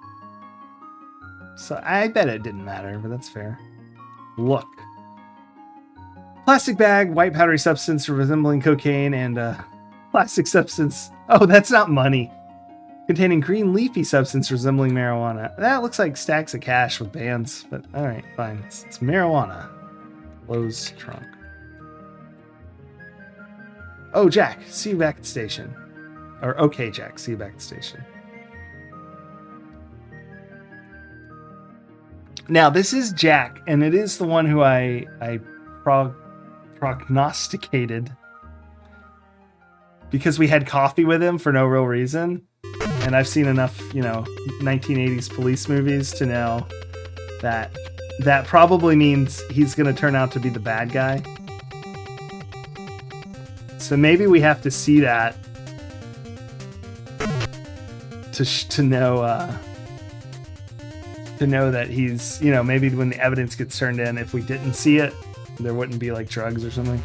So I bet it didn't matter, but that's fair. Look. Plastic bag, white powdery substance resembling cocaine, and plastic substance. Oh, that's not money. Containing green leafy substance resembling marijuana. That looks like stacks of cash with bands, but alright, fine. It's marijuana. Closed trunk. Oh, Jack, see you back at the station. Or, okay, Jack, see you back at the station. Now, this is Jack, and it is the one who I prognosticated because we had coffee with him for no real reason. And I've seen enough, 1980s police movies to know that that probably means he's going to turn out to be the bad guy. So maybe we have to see that to know that he's, maybe when the evidence gets turned in, if we didn't see it, there wouldn't be like drugs or something.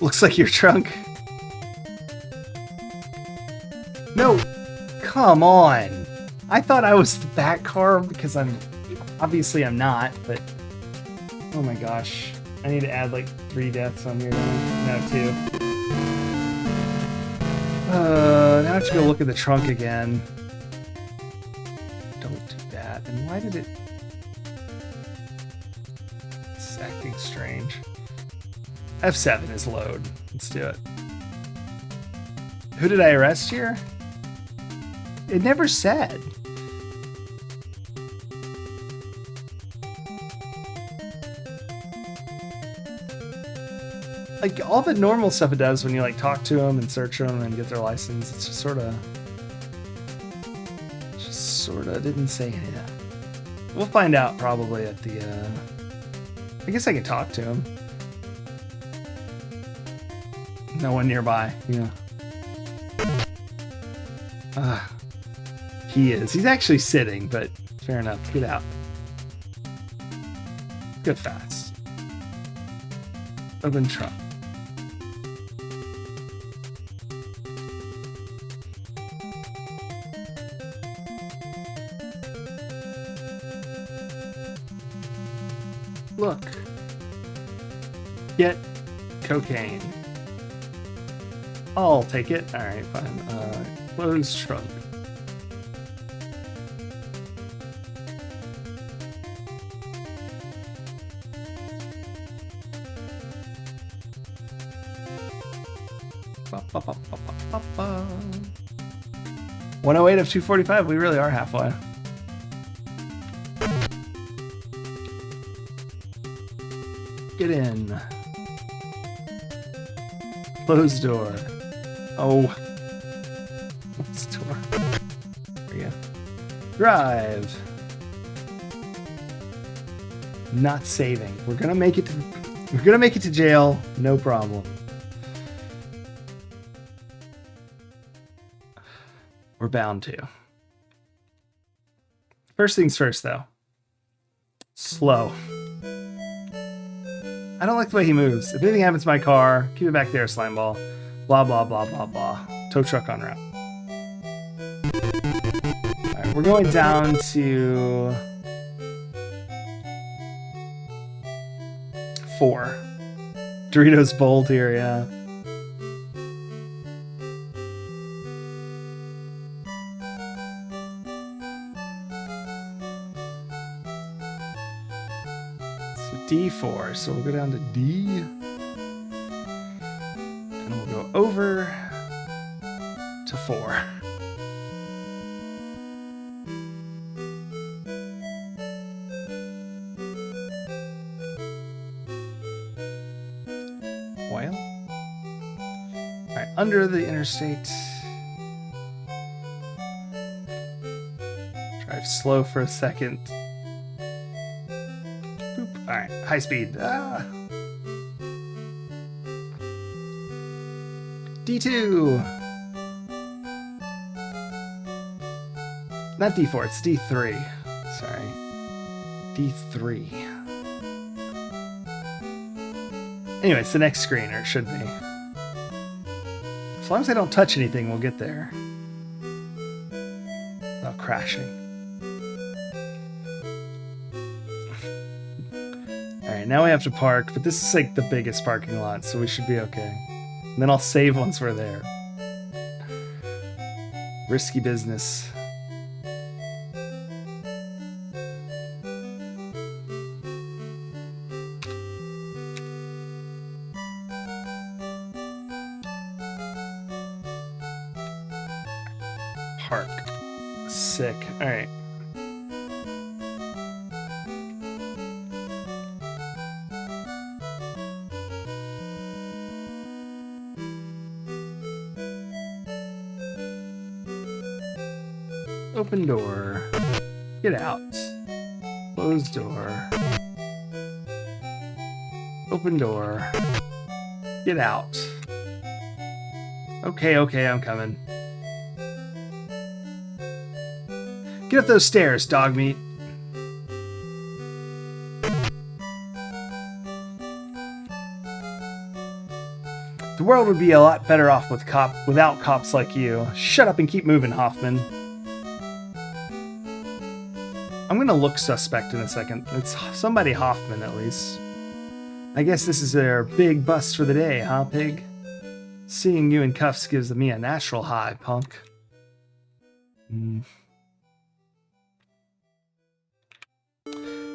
Looks like your trunk. No, come on. I thought I was the back car because I'm not, but oh my gosh. I need to add like 3 deaths on here. No, 2. Now I have to go look at the trunk again. Don't do that. And why did it... It's acting strange. F7 is load. Let's do it. Who did I arrest here? It never said. Like all the normal stuff it does when you like talk to them and search them and get their license, it's just sort of didn't say that. We'll find out probably at the. I guess I can talk to him. No one nearby. Yeah. He is. He's actually sitting, but fair enough. Get out. Good fast. Open trunk. Look. Get cocaine. I'll take it. Alright, fine. Close trunk. Ba, ba, ba, ba, ba, ba. 108 of 245. We really are halfway. Get in. Closed door. Oh. Close door. There we go. Drive. Not saving. We're gonna make it to jail. No problem. We're bound to. First things first, though. Slow. I don't like the way he moves. If anything happens to my car, keep it back there, slime ball. Blah, blah, blah, blah, blah. Tow truck en route. Alright, We're going down to 4. Doritos bold here, yeah. So D4, so we'll go down to D. And we'll go over to 4. Well, all right, under the interstate. Drive slow for a second. Boop. All right, high speed. D2. Not D4, it's D3. Sorry. D3. Anyway, it's the next screen, or it should be. As long as I don't touch anything, we'll get there. Without crashing. Alright, now we have to park, but this is like the biggest parking lot, so we should be okay. And then I'll save once we're there. Risky business. Park. Sick. All right. Open door. Get out. Closed door. Open door. Get out. Okay, I'm coming. Get up those stairs, dog meat. The world would be a lot better off without cops like you. Shut up and keep moving, Hoffman. I'm gonna look suspect in a second. It's somebody Hoffman, at least. I guess this is their big bust for the day, huh, pig? Seeing you in cuffs gives me a natural high, punk.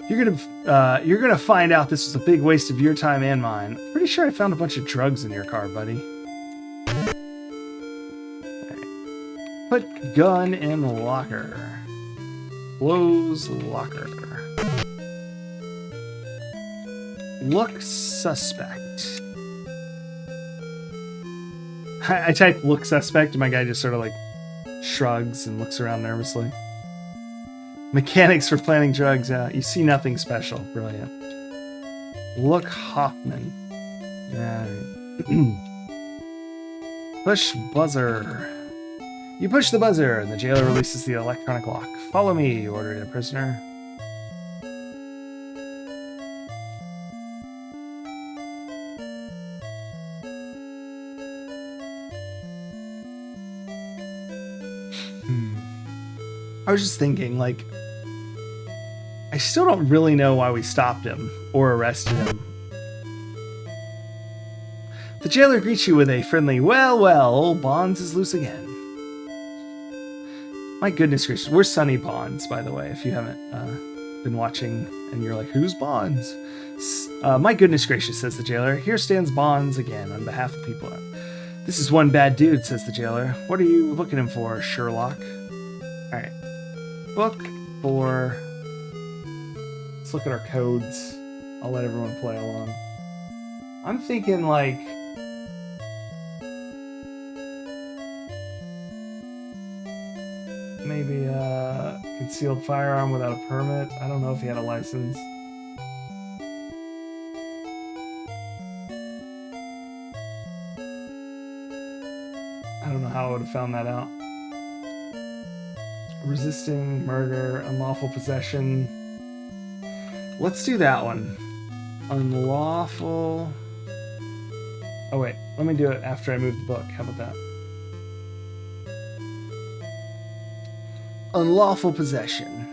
You're gonna find out this was a big waste of your time and mine. Pretty sure I found a bunch of drugs in your car, buddy. Right. Put gun in locker. Close locker. Look suspect. I type look suspect and my guy just sort of like shrugs and looks around nervously. Mechanics for planning drugs. You see nothing special. Brilliant. Look Hoffman. Yeah. Push buzzer. You push the buzzer and the jailer releases the electronic lock. Follow me, you ordered a prisoner. I was just thinking, like, I still don't really know why we stopped him or arrested him. The jailer greets you with a friendly, well, old Bonds is loose again. My goodness gracious, we're Sonny Bonds, by the way, if you haven't been watching and you're like, who's Bonds? My goodness gracious, says the jailer. Here stands Bonds again on behalf of people. This is one bad dude, says the jailer. What are you looking him for, Sherlock? All right. Look for... Let's look at our codes. I'll let everyone play along. I'm thinking like... maybe a concealed firearm without a permit. I don't know if he had a license. I don't know how I would have found that out. Resisting, murder, unlawful possession. Let's do that one. Unlawful. Oh wait, let me do it after I move the book. How about that? Unlawful possession.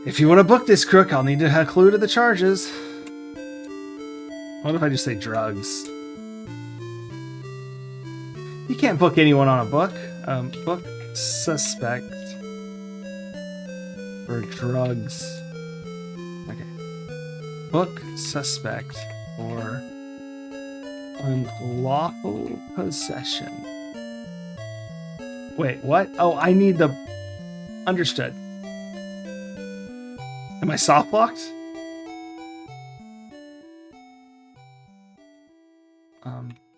If you want to book this crook, I'll need to have a clue to the charges. What if I just say drugs? You can't book anyone on a book. Book suspect for drugs. Okay. Book suspect for unlawful possession. Wait, what? Oh, I need the... Understood. Am I soft locked?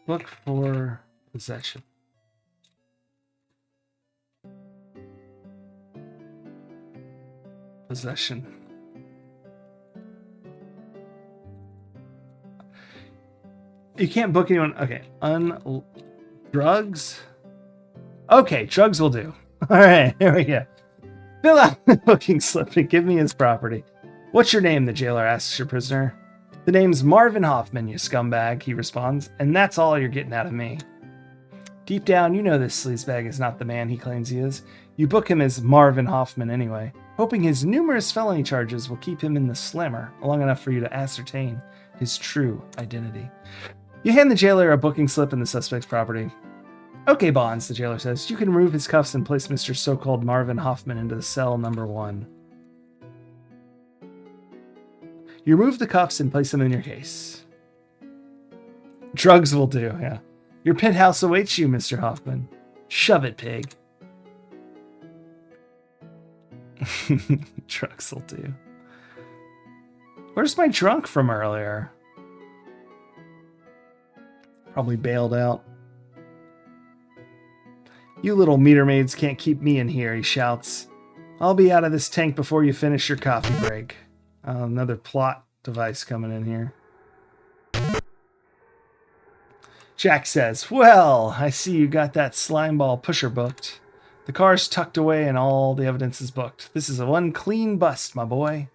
Book for possession. Possession. You can't book anyone. Okay. Drugs. Okay, drugs will do. All right, here we go. Fill out the booking slip and give me his property. What's your name? The jailer asks your prisoner. The name's Marvin Hoffman, you scumbag, he responds, and that's all you're getting out of me. Deep down, you know this sleazebag is not the man he claims he is. You book him as Marvin Hoffman anyway, hoping his numerous felony charges will keep him in the slammer long enough for you to ascertain his true identity. You hand the jailer a booking slip and the suspect's property. Okay, Bonds, the jailer says, you can remove his cuffs and place Mr. So-called Marvin Hoffman into the cell number 1. You remove the cuffs and place them in your case. Drugs will do, yeah. Your penthouse awaits you, Mr. Hoffman. Shove it, pig. Drugs will do. Where's my drunk from earlier? Probably bailed out. You little meter maids can't keep me in here, he shouts. I'll be out of this tank before you finish your coffee break. Another plot device coming in here. Jack says, well, I see you got that slimeball pusher booked. The car's tucked away and all the evidence is booked. This is a one clean bust, my boy.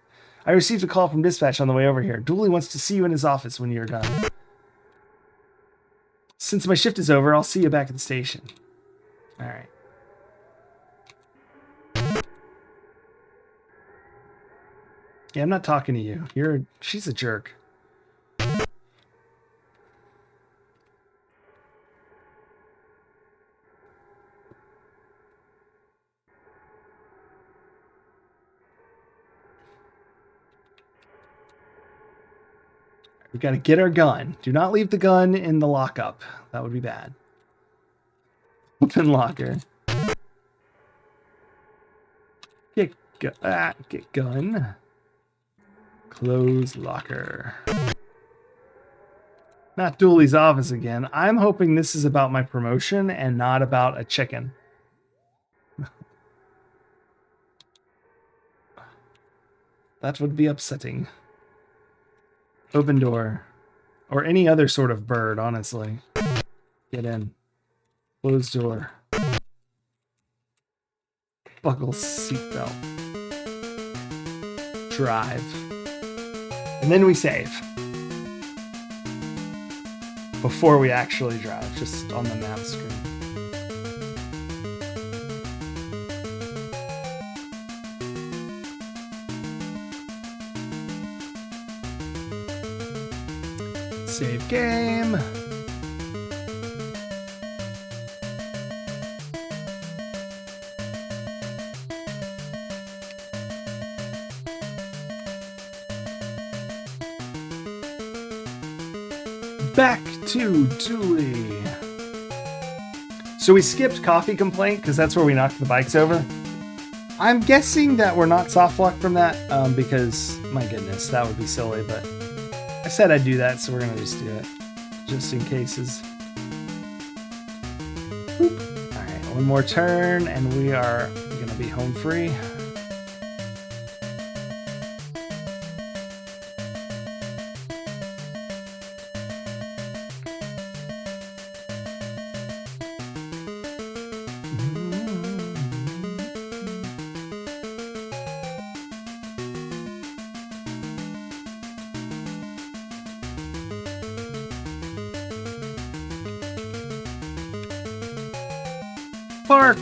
I received a call from dispatch on the way over here. Dooley wants to see you in his office when you're done. Since my shift is over, I'll see you back at the station. All right. Yeah, I'm not talking to you. She's a jerk. We got to get our gun. Do not leave the gun in the lockup. That would be bad. Open locker. Get gun. Close locker. Not Dooley's office again. I'm hoping this is about my promotion and not about a chicken. That would be upsetting. Open door. Or any other sort of bird, honestly. Get in. Close door. Buckle seatbelt. Drive. And then we save. Before we actually drive, just on the map screen. Save game. Back to Dooley. So we skipped coffee complaint because that's where we knocked the bikes over. I'm guessing that we're not soft locked from that because, my goodness, that would be silly, but I said I'd do that, so we're going to just do it. Just in cases. Boop. All right, one more turn, and we are going to be home free. Park.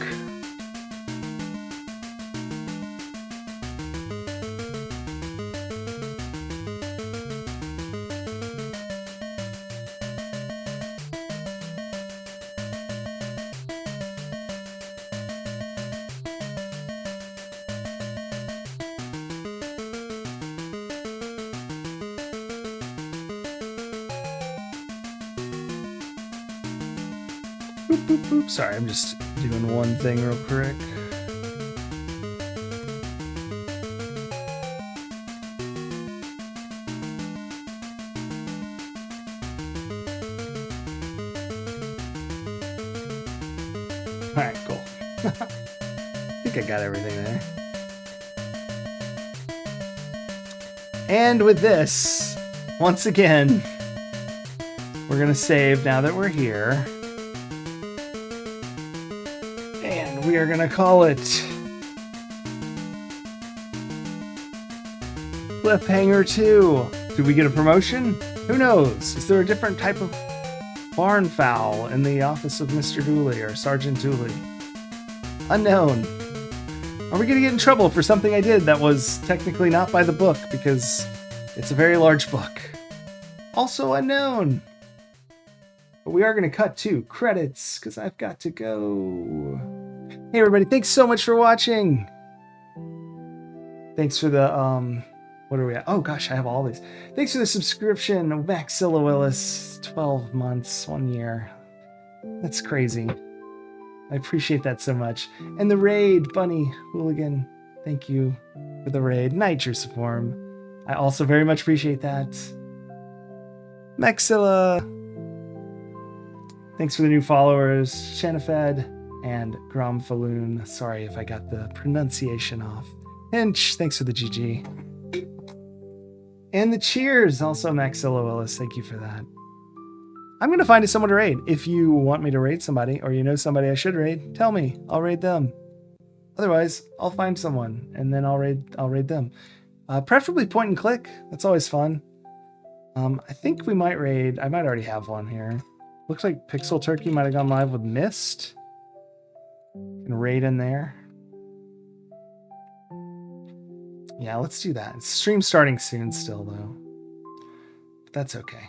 Boop, boop, boop. Sorry, I'm just doing one thing real quick. All right, cool. I think I got everything there. And with this, once again, we're gonna save now that we're here. And we are gonna call it Cliffhanger 2. Did we get a promotion? Who knows? Is there a different type of barn fowl in the office of Mr. Dooley or Sergeant Dooley? Unknown. Are we gonna get in trouble for something I did that was technically not by the book because it's a very large book? Also unknown. But we are gonna cut to credits because I've got to go. Hey everybody, thanks so much for watching. Thanks for the what are we at? Oh gosh, I have all these. Thanks for the subscription, Maxilla Willis. 12 months, 1 year. That's crazy. I appreciate that so much. And the raid, Bunny Hooligan. Thank you for the raid. Nitrosiform. I also very much appreciate that. Maxilla. Thanks for the new followers, Shanafed and Gromfaloon. Sorry if I got the pronunciation off. Hinch, thanks for the GG. And the cheers, also Maxilla Willis. Thank you for that. I'm going to find someone to raid. If you want me to raid somebody, or you know somebody I should raid, tell me. I'll raid them. Otherwise, I'll find someone, and then I'll raid them. Preferably point and click. That's always fun. I think we might raid. I might already have one here. Looks like Pixel Turkey might have gone live with Mist. Can raid in there. Yeah, let's do that. Stream's starting soon still, though. But that's okay.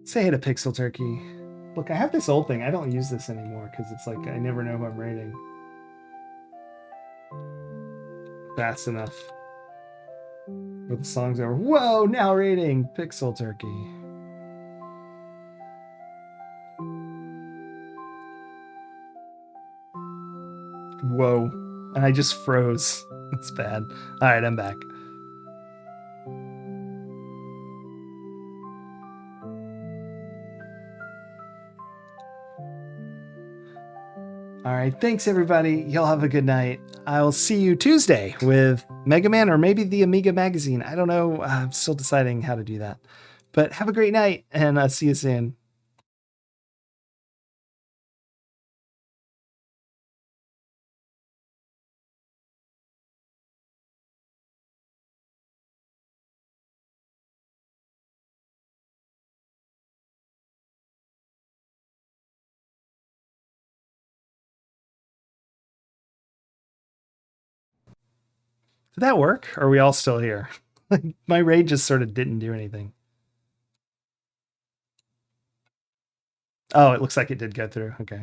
Say hey to Pixel Turkey. Look, I have this old thing. I don't use this anymore because it's like I never know who I'm raiding. Fast enough. But the song's over. Whoa, now raiding Pixel Turkey. Whoa. And I just froze. That's bad. Alright, I'm back. Alright, thanks everybody. Y'all have a good night. I'll see you Tuesday with Mega Man or maybe the Amiga magazine. I don't know. I'm still deciding how to do that. But have a great night and I'll see you soon. Did that work? Or are we all still here? My raid just sort of didn't do anything. Oh, it looks like it did go through. Okay.